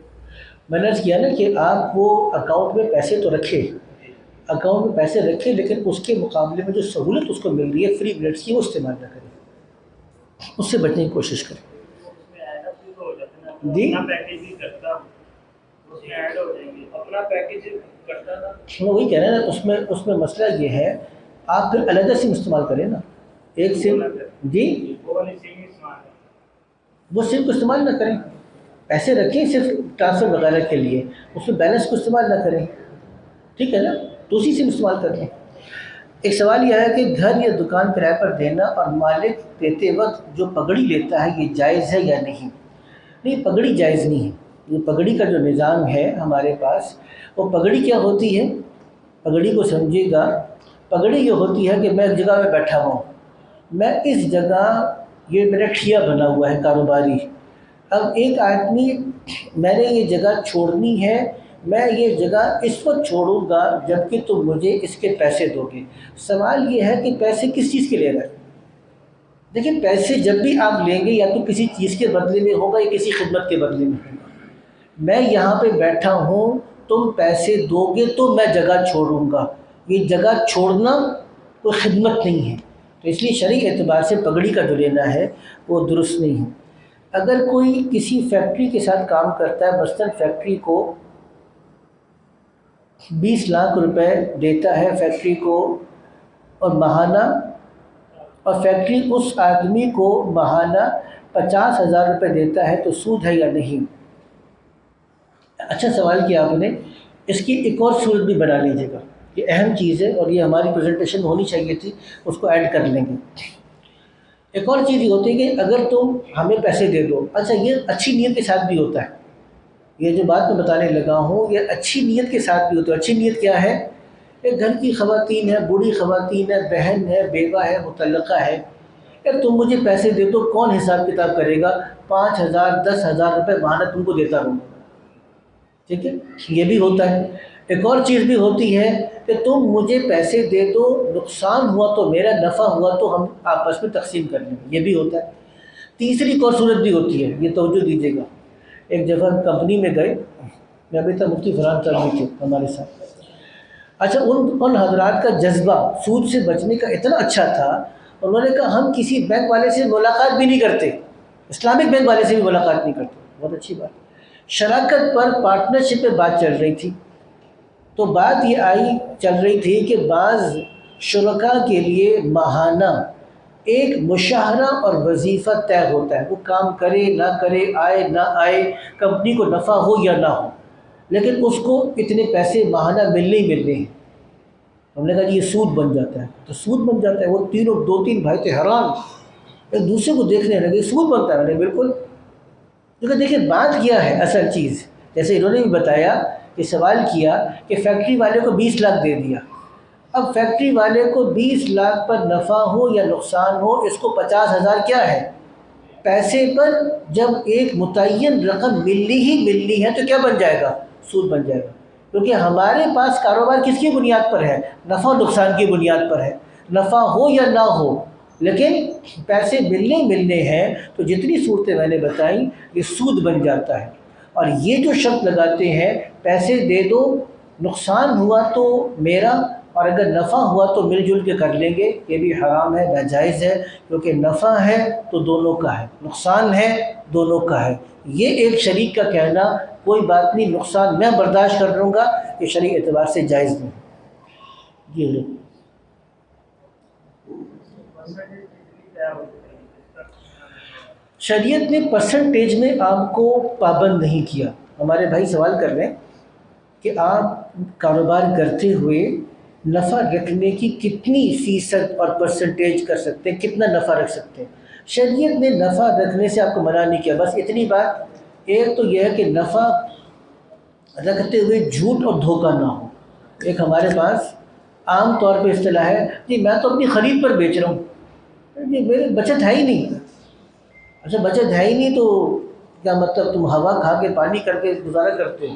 میں نے عرض کیا نا کہ آپ وہ اکاؤنٹ میں پیسے تو رکھے، اکاؤنٹ میں پیسے رکھے، لیکن اس کے مقابلے میں جو سہولت اس کو مل رہی ہے فری منٹس کی وہ استعمال نہ کریں، اس سے بچنے کی کوشش کریں۔ جی اپنا پیکیج کرتا نا میں وہی کہہ رہے ہیں نا، اس میں مسئلہ یہ ہے آپ پھر علیحدہ سم استعمال کریں نا، ایک سم جی وہ سم کو استعمال نہ کریں، پیسے رکھیں صرف ٹرانسفر وغیرہ کے لیے، اس میں بیلنس کو استعمال نہ کریں، ٹھیک ہے نا، تو اسی سم استعمال کر لیں۔ ایک سوال یہ ہے کہ گھر یا دکان کرائے پر دینا اور مالک دیتے وقت جو پگڑی لیتا ہے یہ جائز ہے یا نہیں؟ نہیں، پگڑی جائز نہیں ہے۔ یہ پگڑی کا جو نظام ہے ہمارے پاس، وہ پگڑی کیا ہوتی ہے، پگڑی کو سمجھے گا، پگڑی یہ ہوتی ہے کہ میں ایک جگہ میں بیٹھا ہوں، میں اس جگہ، یہ میرا ٹھیا بنا ہوا ہے کاروباری، اب ایک آدمی، میں نے یہ جگہ چھوڑنی ہے، میں یہ جگہ اس وقت چھوڑوں گا جب کہ تم مجھے اس کے پیسے دو گے۔ سوال یہ ہے کہ پیسے کس چیز کے لے رہے ہیں؟ لیکن پیسے جب بھی آپ لیں گے یا تو کسی چیز کے بدلے میں ہوگا یا کسی خدمت کے بدلے میں ہوگا۔ میں یہاں پہ بیٹھا ہوں، تم پیسے دو گے تو میں جگہ چھوڑوں گا، یہ جگہ چھوڑنا کوئی خدمت نہیں ہے، تو اس لیے شرعی اعتبار سے پگڑی کا جو لینا ہے وہ درست نہیں ہے۔ اگر کوئی کسی فیکٹری کے ساتھ کام کرتا ہے، مثلاً فیکٹری کو 20 لاکھ روپے دیتا ہے فیکٹری کو اور ماہانہ، اور فیکٹری اس آدمی کو ماہانہ 50,000 روپے دیتا ہے، تو سود ہے یا نہیں؟ اچھا سوال کیا آپ نے، اس کی ایک اور صورت بھی بنا لیجیے گا، یہ اہم چیز ہے اور یہ ہماری پریزنٹیشن میں ہونی چاہیے تھی، اس کو ایڈ کر لیں گے۔ ایک اور چیز یہ ہوتی ہے کہ اگر تم ہمیں پیسے دے دو، اچھا یہ اچھی نیت کے ساتھ بھی ہوتا ہے، یہ جو بات میں بتانے لگا ہوں یہ اچھی نیت کے ساتھ بھی ہوتا ہے۔ اچھی نیت کیا ہے؟ ایک گھر کی خواتین ہے، بوڑھی خواتین ہے، بہن ہے، بیوہ ہے، مطلقہ ہے، یار تم مجھے پیسے دے دو، کون حساب کتاب کرے گا، 5,000 10,000 روپے ماہانہ تم کو دیتا رہوں، ٹھیک ہے، یہ بھی ہوتا ہے۔ ایک اور چیز بھی ہوتی ہے کہ تم مجھے پیسے دے دو، نقصان ہوا تو میرا، نفع ہوا تو ہم آپس میں تقسیم کر لیں گے، یہ بھی ہوتا ہے۔ تیسری ایک اور صورت بھی ہوتی ہے، یہ توجہ دیجیے گا۔ ایک جگہ کمپنی میں گئے، میں ابھی تک مفتی فرحان صاحب بھی تھے ہمارے ساتھ، اچھا ان حضرات کا جذبہ سود سے بچنے کا اتنا اچھا تھا، انہوں نے کہا ہم کسی بینک والے سے ملاقات بھی نہیں کرتے، اسلامک بینک والے سے بھی ملاقات نہیں کرتے۔ بہت اچھی بات۔ شراکت پر پارٹنرشپ پہ بات چل رہی تھی، تو بات یہ چل رہی تھی کہ بعض شرکاء کے لیے ماہانہ ایک مشاہرہ اور وظیفہ طے ہوتا ہے، وہ کام کرے نہ کرے، آئے نہ آئے، کمپنی کو نفع ہو یا نہ ہو، لیکن اس کو اتنے پیسے ماہانہ ملنے ہی ملنے ہیں۔ ہم نے کہا جی یہ سود بن جاتا ہے، تو سود بن جاتا ہے۔ وہ دو تین بھائی تھے حیران، ایک دوسرے کو دیکھنے لگے، سود بنتا ہے؟ میں نے بالکل، کیونکہ دیکھیں بات کیا ہے اصل چیز، جیسے انہوں نے بھی بتایا کہ سوال کیا کہ فیکٹری والے کو 20 لاکھ دے دیا، اب فیکٹری والے کو 20 لاکھ پر نفع ہو یا نقصان ہو، اس کو 50,000 کیا ہے پیسے پر، جب ایک متعین رقم ملنی ہی ملنی ہے تو کیا بن جائے گا؟ سود بن جائے گا، کیونکہ ہمارے پاس کاروبار کس کی بنیاد پر ہے؟ نفع و نقصان کی بنیاد پر ہے، نفع ہو یا نہ ہو، لیکن پیسے ملنے ہیں، تو جتنی صورتیں میں نے بتائیں یہ سود بن جاتا ہے۔ اور یہ جو شرط لگاتے ہیں پیسے دے دو، نقصان ہوا تو میرا اور اگر نفع ہوا تو مل جل کے کر لیں گے، یہ بھی حرام ہے، ناجائز ہے، کیونکہ نفع ہے تو دونوں کا ہے، نقصان ہے دونوں کا ہے۔ یہ ایک شریک کا کہنا کوئی بات نہیں، نقصان میں برداشت کر لوں گا، یہ شرعی اعتبار سے جائز نہیں ہے۔ یہ شریعت نے پرسنٹیج میں آپ کو پابند نہیں کیا۔ ہمارے بھائی سوال کر رہے ہیں کہ آپ کاروبار کرتے ہوئے نفع رکھنے کی کتنی فیصد اور پرسنٹیج کر سکتے ہیں، کتنا نفع رکھ سکتے ہیں۔ شریعت نے نفع رکھنے سے آپ کو منع نہیں کیا، بس اتنی بات، ایک تو یہ ہے کہ نفع رکھتے ہوئے جھوٹ اور دھوکہ نہ ہو۔ ایک ہمارے پاس عام طور پہ اصطلاح ہے، جی میں تو اپنی خرید پر بیچ رہا ہوں، جی میری بچت ہے ہی نہیں۔ اچھا بچت ہے ہی نہیں تو کیا مطلب تم ہوا کھا کے پانی کر کے گزارا کرتے ہو؟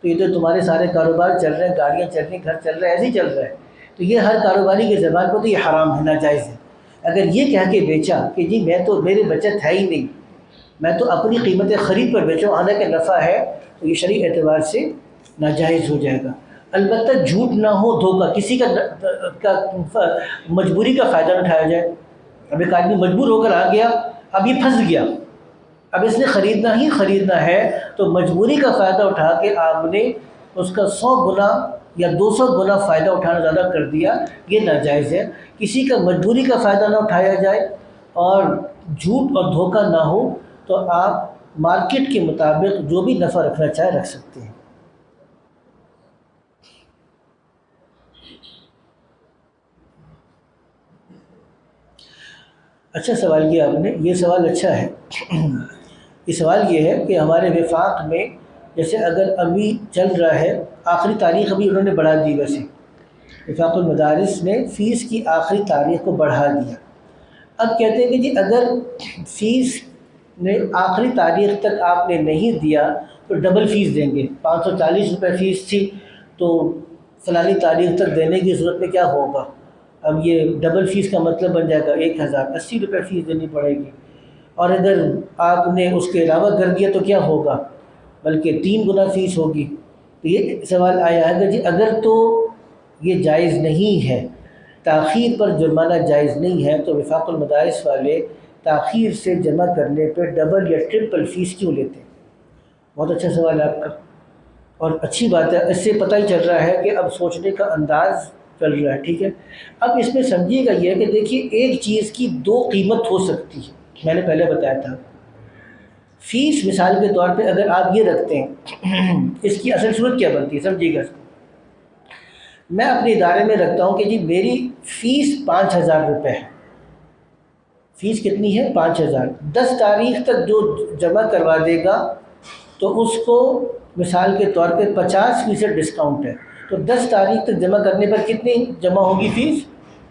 تو یہ تو تمہارے سارے کاروبار چل رہے ہیں، گاڑیاں چل رہی ہیں، گھر چل رہا ہے، ایسے ہی چل رہا ہے۔ تو یہ ہر کاروباری کے زبان پر تو یہ حرام ہے، ناجائز ہے۔ اگر یہ کہہ کے بیچا کہ جی میں تو میری بچت ہے ہی نہیں، میں تو اپنی قیمت خرید پر بیچوں، حالانکہ نفع ہے، تو یہ شرعی اعتبار سے ناجائز ہو جائے گا۔ البتہ جھوٹ نہ ہو، دھوکہ، کسی کا مجبوری کا فائدہ نہ اٹھایا جائے۔ اب ایک آدمی مجبور ہو کر آ گیا، اب یہ پھنس گیا، اب اس نے خریدنا ہی خریدنا ہے، تو مجبوری کا فائدہ اٹھا کے آپ نے اس کا 100 گنا یا 200 گنا فائدہ اٹھانا زیادہ کر دیا، یہ ناجائز ہے۔ کسی کا مجبوری کا فائدہ نہ اٹھایا جائے اور جھوٹ اور دھوکہ نہ ہو، تو آپ مارکیٹ کے مطابق جو بھی نفع رکھنا چاہے رکھ سکتے ہیں۔ اچھا سوال کیا آپ نے، یہ سوال اچھا ہے۔ یہ سوال یہ ہے کہ ہمارے وفاق میں جیسے اگر ابھی چل رہا ہے، آخری تاریخ ابھی انہوں نے بڑھا دی، ویسے وفاق المدارس نے فیس کی آخری تاریخ کو بڑھا دیا۔ اب کہتے ہیں کہ جی اگر فیس نے آخری تاریخ تک آپ نے نہیں دیا تو ڈبل فیس دیں گے۔ 540 روپے فیس تھی تو فلانی تاریخ تک دینے کی صورت میں کیا ہوگا؟ اب یہ ڈبل فیس کا مطلب بن جائے گا 1080 روپے فیس دینی پڑے گی، اور اگر آپ نے اس کے علاوہ کر دیا تو کیا ہوگا؟ بلکہ 3 گنا فیس ہوگی۔ تو یہ سوال آیا ہے کہ جی اگر تو یہ جائز نہیں ہے، تاخیر پر جرمانہ جائز نہیں ہے، تو وفاق المدارس والے تاخیر سے جمع کرنے پہ ڈبل یا ٹرپل فیس کیوں لیتے ہیں؟ بہت اچھا سوال ہے آپ کا، اور اچھی بات ہے، اس سے پتہ ہی چل رہا ہے کہ اب سوچنے کا انداز چل رہا ہے، ٹھیک ہے۔ اب اس میں سمجھیے گا یہ کہ دیکھیے ایک چیز کی 2 قیمت ہو سکتی ہے، میں نے پہلے بتایا تھا۔ فیس مثال کے طور پہ اگر آپ یہ رکھتے ہیں، اس کی اصل صورت کیا بنتی ہے سمجھیے گا۔ میں اپنے ادارے میں رکھتا ہوں کہ جی میری فیس 5000 روپے ہے، فیس کتنی ہے؟ 5000۔ 10 تاریخ تک جو جمع کروا دے گا تو اس کو مثال کے طور پہ 50% ڈسکاؤنٹ ہے، تو 10 تاریخ تک جمع کرنے پر کتنی جمع ہوگی فیس؟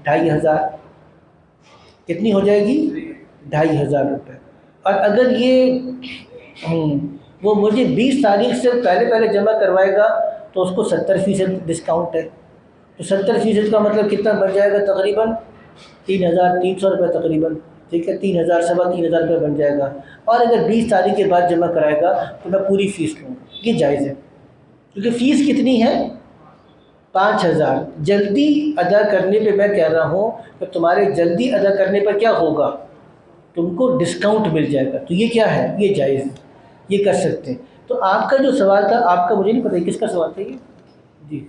2500۔ کتنی ہو جائے گی؟ 2500 روپے۔ اور اگر یہ وہ مجھے 20 تاریخ سے پہلے جمع کروائے گا تو اس کو 70% ڈسکاؤنٹ ہے، تو 70% کا مطلب کتنا بن جائے گا؟ تقریباً 3300 روپے تقریباً، ٹھیک ہے، 3000 سوا 3000 روپے بن جائے گا۔ اور اگر 20 تاریخ کے بعد جمع کرائے گا تو میں پوری فیس لوں گا، یہ جائز ہے، کیونکہ فیس کتنی ہے؟ 5000۔ جلدی ادا کرنے پہ میں کہہ رہا ہوں کہ تمہارے جلدی ادا کرنے پر کیا ہوگا؟ تم کو ڈسکاؤنٹ مل جائے گا، تو یہ کیا ہے؟ یہ جائز ہے، یہ کر سکتے ہیں۔ تو آپ کا جو سوال تھا، آپ کا مجھے نہیں پتہ کس کا سوال تھا یہ، جی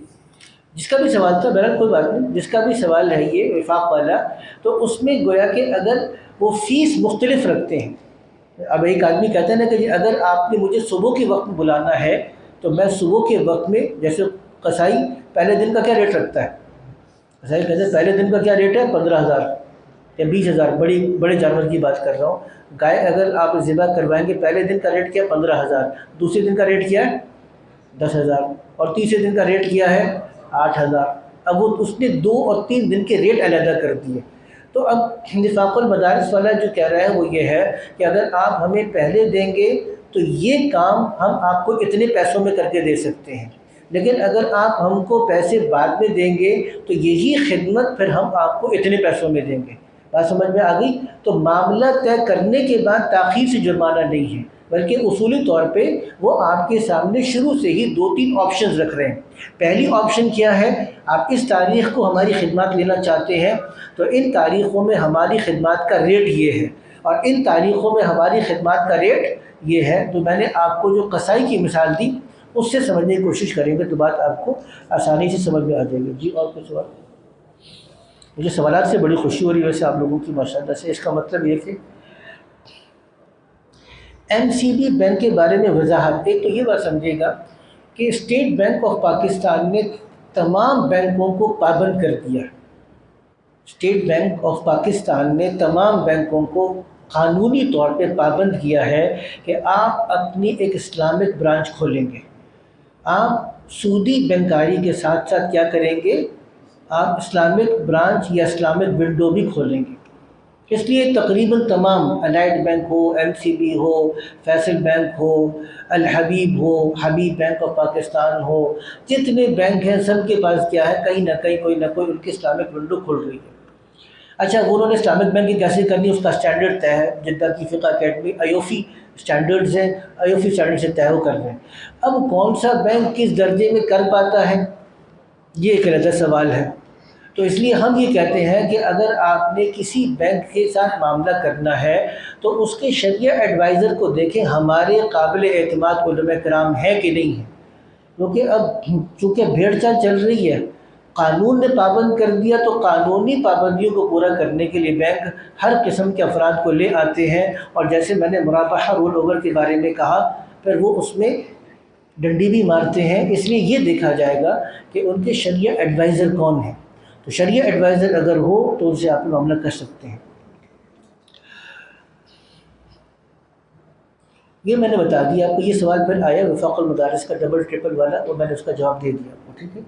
جس کا بھی سوال تھا، بہرحال کوئی بات نہیں، جس کا بھی سوال ہے یہ وفاق والا، تو اس میں گویا کہ اگر وہ فیس مختلف رکھتے ہیں، اب ایک آدمی کہتا ہے نا کہ جی اگر آپ نے مجھے صبح کے وقت میں بلانا ہے تو میں صبح کے وقت میں، جیسے قصائی پہلے دن کا کیا ریٹ رکھتا ہے؟ قصائی کہتے ہیں پہلے دن کا کیا ریٹ ہے؟ 15000 یا 20000، بڑے جانور کی بات کر رہا ہوں۔ گائے اگر آپ ذبح کروائیں گے، پہلے دن کا ریٹ کیا ہے؟ 15000، دوسرے دن کا ریٹ کیا ہے؟ 10000، اور تیسرے دن کا ریٹ کیا ہے؟ 8000۔ اب وہ اس نے 2 اور 3 دن کے ریٹ علیحدہ کر دیے۔ تو اب وفاق المدارس والا جو کہہ رہا ہے وہ یہ ہے کہ اگر آپ ہمیں پہلے دیں گے تو یہ کام ہم آپ کو اتنے پیسوں میں کر کے دے سکتے ہیں، لیکن اگر آپ ہم کو پیسے بعد میں دیں گے تو یہی خدمت پھر ہم آپ کو اتنے پیسوں میں دیں گے۔ بات سمجھ میں آ گئی؟ تو معاملہ طے کرنے کے بعد تاخیر سے جرمانہ نہیں ہے، بلکہ اصولی طور پہ وہ آپ کے سامنے شروع سے ہی 2-3 آپشنز رکھ رہے ہیں۔ پہلی آپشن کیا ہے؟ آپ اس تاریخ کو ہماری خدمات لینا چاہتے ہیں تو ان تاریخوں میں ہماری خدمات کا ریٹ یہ ہے، اور ان تاریخوں میں ہماری خدمات کا ریٹ یہ ہے۔ تو میں نے آپ کو جو قصائی کی مثال دی اس سے سمجھنے کی کوشش کریں گے تو بات آپ کو آسانی سے سمجھ میں آ جائے گی۔ جی اور کوئی سوال؟ مجھے سوالات سے بڑی خوشی ہو رہی ہے ویسے آپ لوگوں کی ماشاءاللہ سے۔ اس کا مطلب یہ کہ MCB بینک کے بارے میں وضاحت۔ ایک تو یہ بات سمجھے گا کہ اسٹیٹ بینک آف پاکستان نے تمام بینکوں کو پابند کر دیا۔ اسٹیٹ بینک آف پاکستان نے تمام بینکوں کو قانونی طور پہ پابند کیا ہے کہ آپ اپنی ایک اسلامک برانچ کھولیں گے، آپ سودی بینکاری کے ساتھ ساتھ کیا کریں گے؟ آپ اسلامک برانچ یا اسلامک ونڈو بھی کھولیں گے۔ اس لیے تقریباً تمام الائڈ بینک ہو، MCB ہو، فیصل بینک ہو، الحبیب ہو، حبیب بینک آف پاکستان ہو، جتنے بینک ہیں سب کے پاس کیا ہے، کہیں نہ کہیں کوئی نہ کوئی ان کی اسلامک ونڈو کھل رہی ہے۔ اچھا، وہ انہوں نے اسلامک بینکنگ کیسے کرنی ہے اس کا اسٹینڈرڈ طے ہے، جدہ کی فقہ اکیڈمی ایوفی اسٹینڈرڈز ہیں، ایوفی اسٹینڈرڈ سے طے ہو کر رہے ہیں۔ اب کون سا بینک کس درجے میں کر پاتا ہے، یہ ایک علیحدہ سوال ہے۔ تو اس لیے ہم یہ کہتے ہیں کہ اگر آپ نے کسی بینک کے ساتھ معاملہ کرنا ہے تو اس کے شرعیہ ایڈوائزر کو دیکھیں ہمارے قابل اعتماد علماء کرام ہیں کہ نہیں ہیں، کیونکہ اب چونکہ بھیڑ چال چل رہی ہے، قانون نے پابند کر دیا تو قانونی پابندیوں کو پورا کرنے کے لیے بینک ہر قسم کے افراد کو لے آتے ہیں، اور جیسے میں نے مرابحہ رول اوور کے بارے میں کہا، پھر وہ اس میں ڈنڈی بھی مارتے ہیں۔ اس لیے یہ دیکھا جائے گا کہ ان کے شرعیہ ایڈوائزر کون ہیں، تو شرعیہ ایڈوائزر اگر ہو تو ان سے آپ معاملہ کر سکتے ہیں۔ یہ میں نے بتا دیا آپ کو۔ یہ سوال پھر آیا وفاق المدارس کا ڈبل ٹرپل والا، اور میں نے اس کا جواب دے دیا آپ کو، ٹھیک ہے۔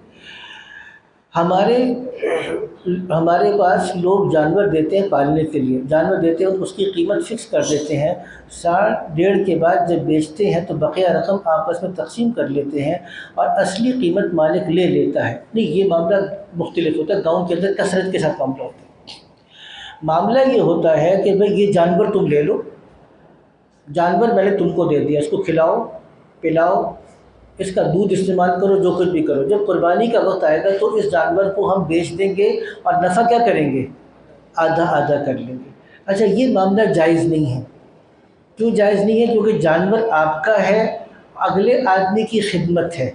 ہمارے پاس لوگ جانور دیتے ہیں پالنے کے لیے، جانور دیتے ہیں، اس کی قیمت فکس کر دیتے ہیں، 1.5 کے بعد جب بیچتے ہیں تو بقیہ رقم آپس میں تقسیم کر لیتے ہیں اور اصلی قیمت مالک لے لیتا ہے۔ نہیں، یہ معاملہ مختلف ہوتا ہے، گاؤں کے اندر کثرت کے ساتھ معاملہ ہوتا ہے۔ معاملہ یہ ہوتا ہے کہ بھئی یہ جانور تم لے لو، جانور میں نے تم کو دے دیا، اس کو کھلاؤ پلاؤ، اس کا دودھ استعمال کرو، جو کچھ بھی کرو، جب قربانی کا وقت آئے گا تو اس جانور کو ہم بیچ دیں گے اور نفع کیا کریں گے، آدھا آدھا کر لیں گے۔ اچھا، یہ معاملہ جائز نہیں ہے۔ کیوں جائز نہیں ہے؟ کیونکہ جانور آپ کا ہے، اگلے آدمی کی خدمت ہے۔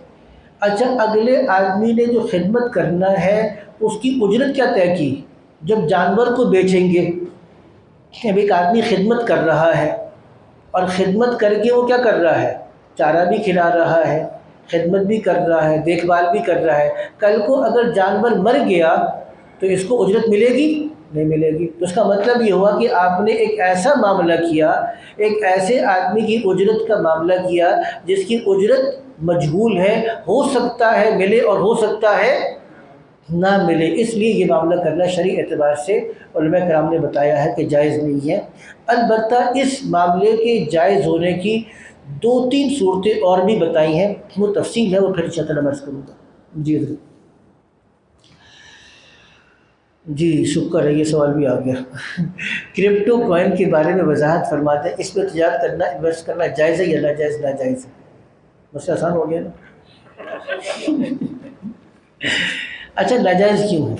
اچھا، اگلے آدمی نے جو خدمت کرنا ہے اس کی اجرت کیا طے کی؟ جب جانور کو بیچیں گے، اب ایک آدمی خدمت کر رہا ہے اور خدمت کر کے وہ کیا کر رہا ہے، چارہ بھی کھلا رہا ہے، خدمت بھی کر رہا ہے، دیکھ بھال بھی کر رہا ہے۔ کل کو اگر جانور مر گیا تو اس کو اجرت ملے گی؟ نہیں ملے گی۔ تو اس کا مطلب یہ ہوا کہ آپ نے ایک ایسا معاملہ کیا، ایک ایسے آدمی کی اجرت کا معاملہ کیا جس کی اجرت مجہول ہے، ہو سکتا ہے ملے اور ہو سکتا ہے نہ ملے۔ اس لیے یہ معاملہ کرنا شرعی اعتبار سے علماء کرام نے بتایا ہے کہ جائز نہیں ہے۔ البتہ اس معاملے کے جائز ہونے کی 2-3 صورتیں اور بھی بتائی ہیں، وہ تفصیل ہے، وہ پھر انشاء اللہ عرض کروں گا۔ جی حضرت، جی شکر ہے، یہ سوال بھی آ گیا۔ کرپٹو کوائن کے بارے میں وضاحت فرماتے ہیں، اس پہ تجارت کرنا، انویسٹ کرنا جائز ہے یا ناجائز؟ ناجائز ہے۔ مسئلہ آسان ہو گیا نا۔ اچھا، ناجائز کیوں ہے؟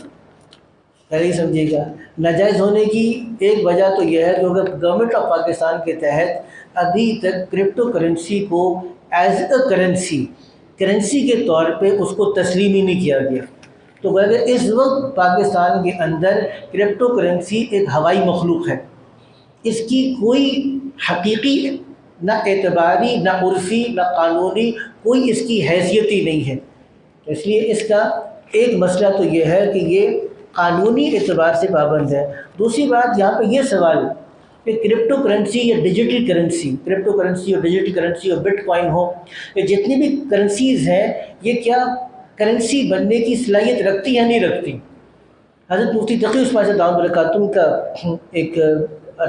پہلے ہی سمجھیے گا۔ ناجائز ہونے کی ایک وجہ تو یہ ہے کہ گورنمنٹ آف پاکستان کے تحت ابھی تک کرپٹو کرنسی کو ایز اے کرنسی کے طور پہ اس کو تسلیم ہی نہیں کیا گیا۔ تو اگر اس وقت پاکستان کے اندر کرپٹو کرنسی ایک ہوائی مخلوق ہے، اس کی کوئی حقیقی نہ اعتباری نہ عرفی نہ قانونی کوئی اس کی حیثیت ہی نہیں ہے۔ اس لیے اس کا ایک مسئلہ تو یہ ہے کہ یہ قانونی اعتبار سے پابند ہے۔ دوسری بات یہاں پہ یہ سوال کہ کرپٹو کرنسی یا ڈیجیٹل کرنسی، کرپٹو کرنسی اور ڈیجیٹل کرنسی اور بٹ کوائن ہو، یہ جتنی بھی کرنسیز ہیں، یہ کیا کرنسی بننے کی صلاحیت رکھتی ہے نہیں رکھتی؟ حضرت مفتی تقی عثمان صاحب دامت برکاتہم کا ایک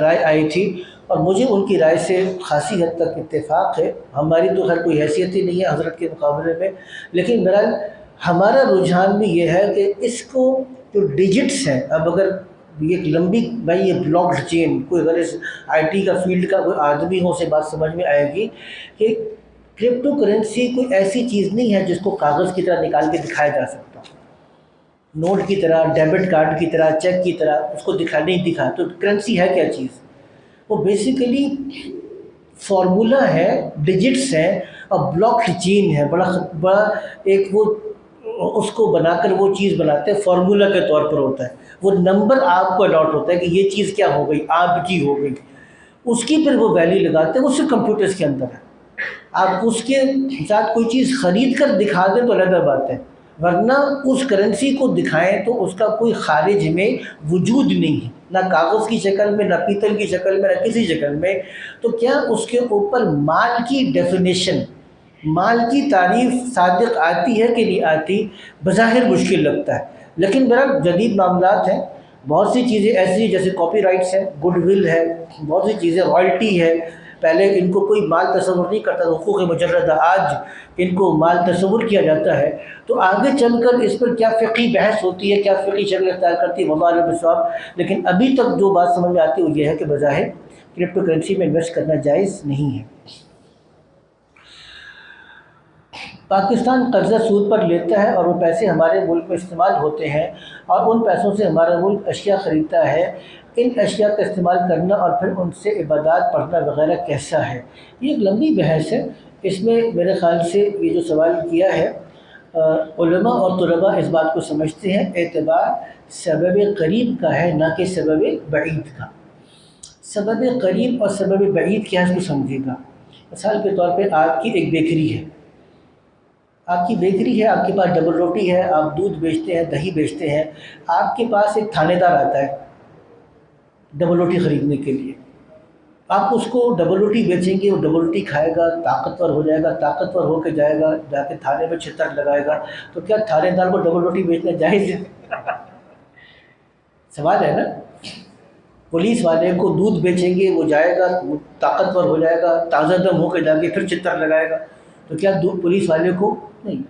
رائے آئی تھی، اور مجھے ان کی رائے سے خاصی حد تک اتفاق ہے۔ ہماری تو خیر کوئی حیثیت ہی نہیں ہے حضرت کے مقابلے میں، لیکن بہرحال ہمارا رجحان بھی یہ ہے کہ اس کو جو ڈیجٹس ہیں، اب اگر یہ ایک لمبی بھائی یہ بلاک چین، کوئی اگر اس IT کا فیلڈ کا کوئی آدمی ہو، سے بات سمجھ میں آئے گی کہ کرپٹو کرنسی کوئی ایسی چیز نہیں ہے جس کو کاغذ کی طرح نکال کے دکھایا جا سکتا، نوٹ کی طرح، ڈیبٹ کارڈ کی طرح، چیک کی طرح اس کو نہیں دکھا۔ تو کرنسی ہے کیا چیز؟ وہ بیسیکلی فارمولا ہے، ڈیجٹس ہیں اور بلاک چین ہے، بڑا ایک وہ اس کو بنا کر وہ چیز بناتے ہیں، فارمولا کے طور پر ہوتا ہے، وہ نمبر آپ کو الاٹ ہوتا ہے کہ یہ چیز کیا ہو گئی، آپ کی ہو گئی، اس کی پھر وہ ویلیو لگاتے ہیں، وہ صرف کمپیوٹرز کے اندر ہے۔ آپ اس کے ساتھ کوئی چیز خرید کر دکھا دیں تو علیحدہ بات ہے، ورنہ اس کرنسی کو دکھائیں تو اس کا کوئی خارج میں وجود نہیں ہے، نہ کاغذ کی شکل میں، نہ پیتل کی شکل میں، نہ کسی شکل میں۔ تو کیا اس کے اوپر مال کی ڈیفینیشن، مال کی تعریف صادق آتی ہے کہ نہیں آتی؟ بظاہر مشکل لگتا ہے، لیکن بہرحال جدید معاملات ہیں، بہت سی چیزیں ایسی ہیں جیسے کاپی رائٹس ہیں، گڈ ول ہے، بہت سی چیزیں، رائلٹی ہے، پہلے ان کو کوئی مال تصور نہیں کرتا تھا، حقوق مجردہ، آج ان کو مال تصور کیا جاتا ہے۔ تو آگے چل کر اس پر کیا فقہی بحث ہوتی ہے، کیا فقہی شرح اختیار کرتی ہے، واللہ اعلم بالصواب، لیکن ابھی تک جو بات سمجھ میں آتی ہے وہ یہ ہے کہ بظاہر کرپٹو کرنسی میں انویسٹ کرنا جائز نہیں ہے۔ پاکستان قرضہ سود پر لیتا ہے اور وہ پیسے ہمارے ملک میں استعمال ہوتے ہیں اور ان پیسوں سے ہمارا ملک اشیاء خریدتا ہے۔ ان اشیاء کا استعمال کرنا اور پھر ان سے عبادات پڑھنا وغیرہ کیسا ہے؟ یہ ایک لمبی بحث ہے۔ اس میں میرے خیال سے یہ جو سوال کیا ہے، علماء اور طلباء اس بات کو سمجھتے ہیں، اعتبار سبب قریب کا ہے نہ کہ سبب بعید کا۔ سبب قریب اور سبب بعید کیا ہے اس کو سمجھے گا۔ مثال کے طور پہ آپ کی ایک بیکری ہے، آپ کی بیکری ہے، آپ کے پاس ڈبل روٹی ہے، آپ دودھ بیچتے ہیں، دہی بیچتے ہیں، آپ کے پاس ایک تھانے دار آتا ہے ڈبل روٹی خریدنے کے لیے۔ آپ اس کو ڈبل روٹی بیچیں گے، وہ ڈبل روٹی کھائے گا، طاقتور ہو جائے گا، طاقتور ہو کے جائے گا، جا کے تھانے میں چھتر لگائے گا، تو کیا تھانے دار کو ڈبل روٹی بیچنا جائز ہے؟ سوال ہے نا۔ پولیس والے کو دودھ بیچیں گے، وہ جائے گا، وہ طاقتور ہو جائے گا، تازہ دم ہو کے جا کے پھر چھتر لگائے گا، تو کیا پولیس والے کو نہیں؟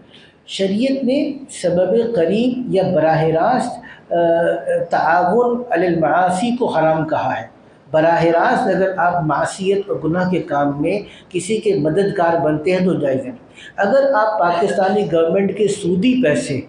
شریعت نے سبب قریب یا براہ راست تعاون علی المعاصی کو حرام کہا ہے۔ براہ راست اگر آپ معصیت اور گناہ کے کام میں کسی کے مددگار بنتے ہیں تو جائز ہے۔ اگر آپ پاکستانی گورنمنٹ کے سودی پیسے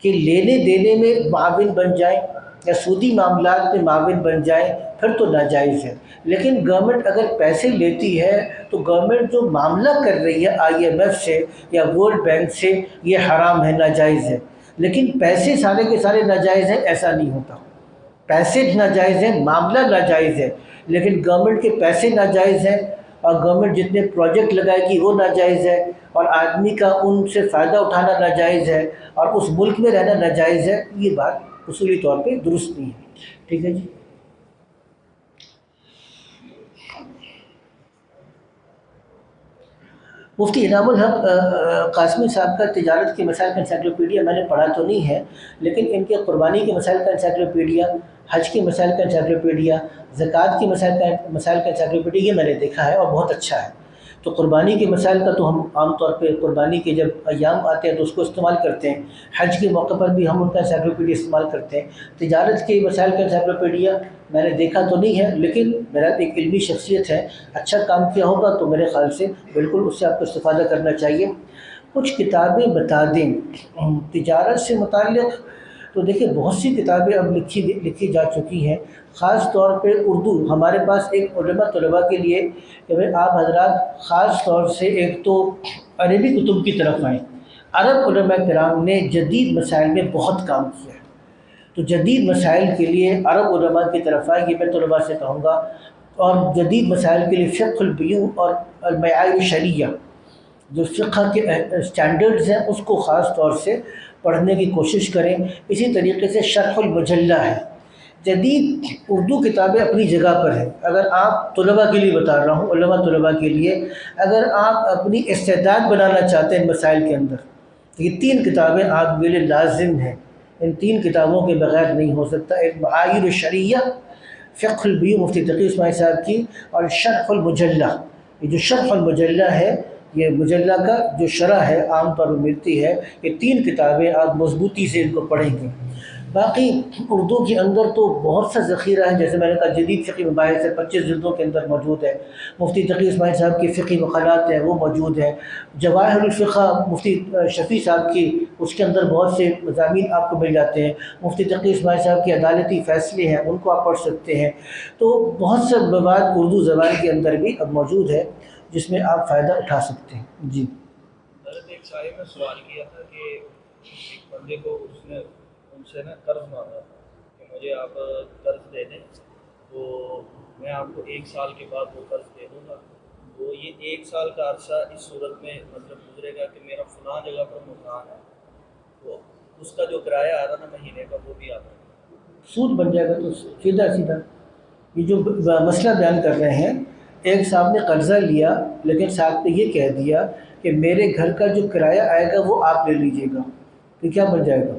کے لینے دینے میں معاون بن جائیں یا سودی معاملات میں معاون بن جائیں پھر تو ناجائز ہے۔ لیکن گورنمنٹ اگر پیسے لیتی ہے تو گورنمنٹ جو معاملہ کر رہی ہے IMF سے یا ورلڈ بینک سے، یہ حرام ہے، ناجائز ہے۔ لیکن پیسے سارے کے سارے ناجائز ہیں ایسا نہیں ہوتا۔ پیسے ناجائز ہیں، معاملہ ناجائز ہے، لیکن گورنمنٹ کے پیسے ناجائز ہیں اور گورنمنٹ جتنے پروجیکٹ لگائے گی وہ ناجائز ہے، اور آدمی کا ان سے فائدہ اٹھانا ناجائز ہے اور اس ملک میں رہنا ناجائز ہے۔ یہ بات اصولی طور پہ درست نہیں ہے۔ ٹھیک ہے جی۔ مفتی انعام الحق قاسمی صاحب کا تجارت کے مسائل کا انسائکلوپیڈیا میں نے پڑھا تو نہیں ہے، لیکن ان کے قربانی کے مسائل کا انسائکلوپیڈیا، حج کے مسائل کا انسائکلوپیڈیا، زکوٰۃ کے مسائل کا انسائکلوپیڈیا، یہ میں نے دیکھا ہے اور بہت اچھا ہے۔ تو قربانی کے مسائل کا تو ہم عام طور پہ قربانی کے جب ایام آتے ہیں تو اس کو استعمال کرتے ہیں، حج کے موقع پر بھی ہم ان کا انسائکلوپیڈیا استعمال کرتے ہیں۔ تجارت کے مسائل کا انسائکلوپیڈیا میں نے دیکھا تو نہیں ہے، لیکن میرا ایک علمی شخصیت ہے، اچھا کام کیا ہوگا تو میرے خیال سے بالکل اس سے آپ کو استفادہ کرنا چاہیے۔ کچھ کتابیں بتا دیں تجارت سے متعلق۔ تو دیکھیں بہت سی کتابیں اب لکھی جا چکی ہیں، خاص طور پہ اردو۔ ہمارے پاس ایک علماء طلباء کے لیے کہ آپ حضرات خاص طور سے ایک تو عربی کتب کی طرف آئیں۔ عرب علماء کرام نے جدید مسائل میں بہت کام کیا ہے، تو جدید مسائل کے لیے عرب علماء کی طرف آئیں، یہ میں طلباء سے کہوں گا۔ اور جدید مسائل کے لیے فقہ البیوع اور المعایر الشرعیہ، جو فقہ کے اسٹینڈرڈز ہیں اس کو خاص طور سے پڑھنے کی کوشش کریں۔ اسی طریقے سے شرح المجلہ ہے۔ جدید اردو کتابیں اپنی جگہ پر ہیں۔ اگر آپ طلباء کے لیے بتا رہا ہوں، علماء طلباء کے لیے، اگر آپ اپنی استعداد بنانا چاہتے ہیں مسائل کے اندر، تو یہ 3 کتابیں آپ کے لیے لازم ہیں۔ ان 3 کتابوں کے بغیر نہیں ہو سکتا۔ ایک معاییر الشرعیہ، فقہ البیوع مفتی تقی اسماعیل صاحب کی، اور شرح المجلہ۔ یہ جو شرح المجلہ ہے، یہ مجلہ کا جو شرح ہے عام طور پر ملتی ہے، یہ 3 کتابیں آپ مضبوطی سے ان کو پڑھیں گے۔ باقی اردو کے اندر تو بہت سا ذخیرہ ہے، جیسے میں نے کہا جدید فقہی مباحث ہے، 25 جلدوں کے اندر موجود ہے۔ مفتی تقی اسماعیل صاحب کی فقہی مقالات ہیں وہ موجود ہیں۔ جواہر الفقہ مفتی شفیع صاحب کی، اس کے اندر بہت سے مضامین آپ کو مل جاتے ہیں۔ مفتی تقی اسماعیل صاحب کے عدالتی فیصلے ہیں، ان کو آپ پڑھ سکتے ہیں۔ تو بہت سے مواد اردو زبان کے اندر بھی اب موجود ہے جس میں آپ فائدہ اٹھا سکتے ہیں۔ جی حضرت ایک صاحب نے سوال کیا تھا کہ ایک بندے کو اس نے ان سے نا قرض مانگا تھا کہ مجھے آپ قرض دے دیں تو میں آپ کو 1 سال کے بعد وہ قرض دے دوں گا۔ تو یہ 1 سال کا عرصہ اس صورت میں مطلب گزرے گا کہ میرا فلاں جگہ پر مکان ہے، تو اس کا جو کرایہ آ رہا نا مہینے کا وہ بھی آتا ہے، سود بن جائے گا۔ تو سیدھا یہ جو مسئلہ بیان کر رہے ہیں، ایک صاحب نے قرضہ لیا لیکن صاحب نے یہ کہہ دیا کہ میرے گھر کا جو کرایہ آئے گا وہ آپ لے لیجئے گا، تو کیا بن جائے گا؟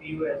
POS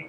1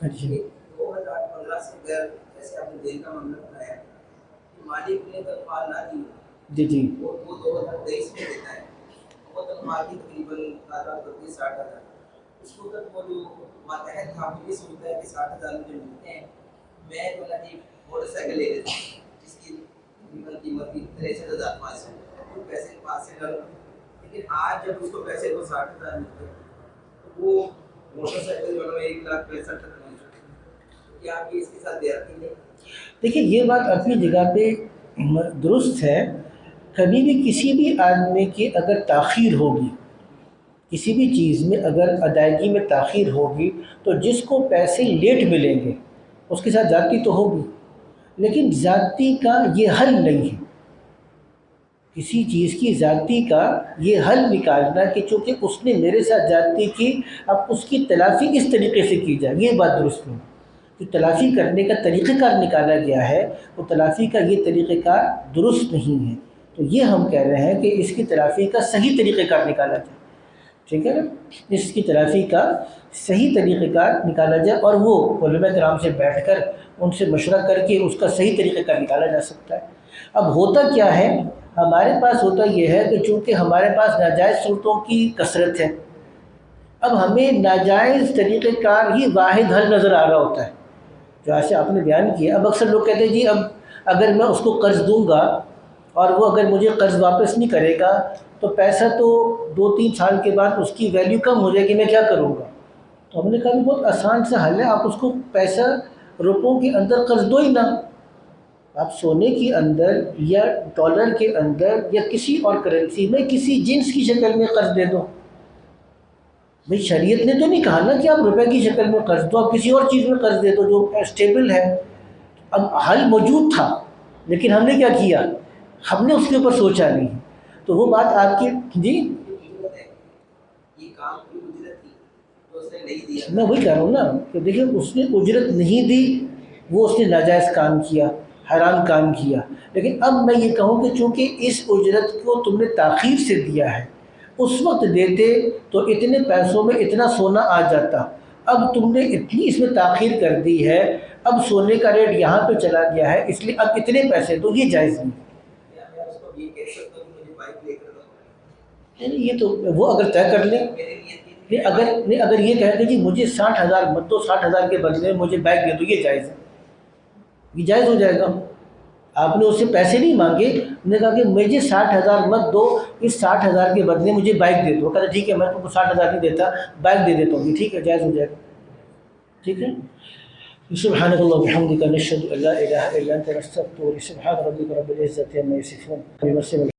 اچھا 2015 سے اگر جیسے آپ نے دین کا معاملہ بتایا کہ مالک نے تنخواہ نہ دی جی جی وہ 2023 میں دیتا ہے، وہ تنخواہ کی تقریباً تعداد ہوتی ہے 60,000. اس وقت وہ جو ماتحت تھا وہ یہ سوچتا ہے کہ 60,000 مجھے ملتے ہیں، میں جو ہے موٹر سائیکل لے لیتا ہوں جس کی تقریباً قیمت بھی 63,500 ہے، پیسے پاس سے ڈالوں. لیکن آج جب اس کو پیسے کو 60,000 ملتے ہیں تو وہ موٹر سائیکل جو ہے 1,65,000 کیا آپ اس کے ساتھ دیاتی نہیں؟ دیکھیے یہ بات اپنی جگہ پہ درست ہے. کبھی بھی کسی بھی آدمی کی اگر تاخیر ہوگی، کسی بھی چیز میں اگر ادائیگی میں تاخیر ہوگی تو جس کو پیسے لیٹ ملیں گے اس کے ساتھ زیادتی تو ہوگی، لیکن زیادتی کا یہ حل نہیں ہے. کسی چیز کی زیادتی کا یہ حل نکالنا کہ چونکہ اس نے میرے ساتھ زیادتی کی اب اس کی تلافی اس طریقے سے کی جائے، یہ بات درست نہیں. جو تلافی کرنے کا طریقہ کار نکالا گیا ہے وہ تلافی کا یہ طریقہ کار درست نہیں ہے. تو یہ ہم کہہ رہے ہیں کہ اس کی تلافی کا صحیح طریقہ کار نکالا جائے. ٹھیک ہے نا، اس کی تلافی کا صحیح طریقہ کار نکالا جائے، اور وہ علماء کرام سے بیٹھ کر ان سے مشورہ کر کے اس کا صحیح طریقہ کار نکالا جا سکتا ہے. اب ہوتا کیا ہے، ہمارے پاس ہوتا یہ ہے کہ چونکہ ہمارے پاس ناجائز صورتوں کی کثرت ہے، اب ہمیں ناجائز طریقہ کار ہی واحد حل نظر آ رہا ہوتا ہے. جو ایسے آپ نے بیان کیا، اب اکثر لوگ کہتے ہیں جی اب اگر میں اس کو قرض دوں گا اور وہ اگر مجھے قرض واپس نہیں کرے گا تو پیسہ تو 2-3 سال کے بعد اس کی ویلیو کم ہو جائے گی، میں کیا کروں گا؟ تو ہم نے کہا بہت آسان سا حل ہے، آپ اس کو پیسہ روپوں کے اندر قرض دو ہی نہ. آپ سونے کے اندر یا ڈالر کے اندر یا کسی اور کرنسی میں کسی جنس کی شکل میں قرض دے دو. بھئی شریعت نے تو نہیں کہا نا کہ آپ روپے کی شکل میں قرض دو، آپ کسی اور چیز میں قرض دے دو جو اسٹیبل ہے. اب حل موجود تھا لیکن ہم نے کیا کیا، ہم نے اس کے اوپر سوچا نہیں. تو وہ بات آپ کی جی میں وہی کہہ رہا ہوں نا کہ دیکھیں اس نے اجرت نہیں دی، وہ اس نے ناجائز کام کیا، حرام کام کیا. لیکن اب میں یہ کہوں کہ چونکہ اس اجرت کو تم نے تاخیر سے دیا ہے، اس وقت دیتے تو اتنے پیسوں میں اتنا سونا آ جاتا. اب تم نے اتنی اس میں تاخیر کر دی ہے، اب سونے کا ریٹ یہاں پہ چلا گیا ہے، اس لیے اب اتنے پیسے دو، یہ جائز نہیں. یہ تو وہ اگر طے کر لیں، اگر یہ کہیں کہ جی مجھے 60,000 مت دو، 60,000 کے بدلے میں مجھے بائک دے دو، یہ جائز ہے، یہ جائز ہو جائے گا. آپ نے اس سے پیسے نہیں مانگے، انہوں نے کہا کہ مجھے 60,000 مت دو، اس 60,000 کے بدلے مجھے بائک دے دو. کہتا ٹھیک ہے میں تم کو 60,000 نہیں دیتا، بائک دے دیتا ہوں، ٹھیک ہے جائز ہو جائے گا. ٹھیک ہے. سبحانک اللہم وبحمدک نشہد ان لا الہ الا انت نستغفرک. سبحان ربک رب العزۃ عما یصفون.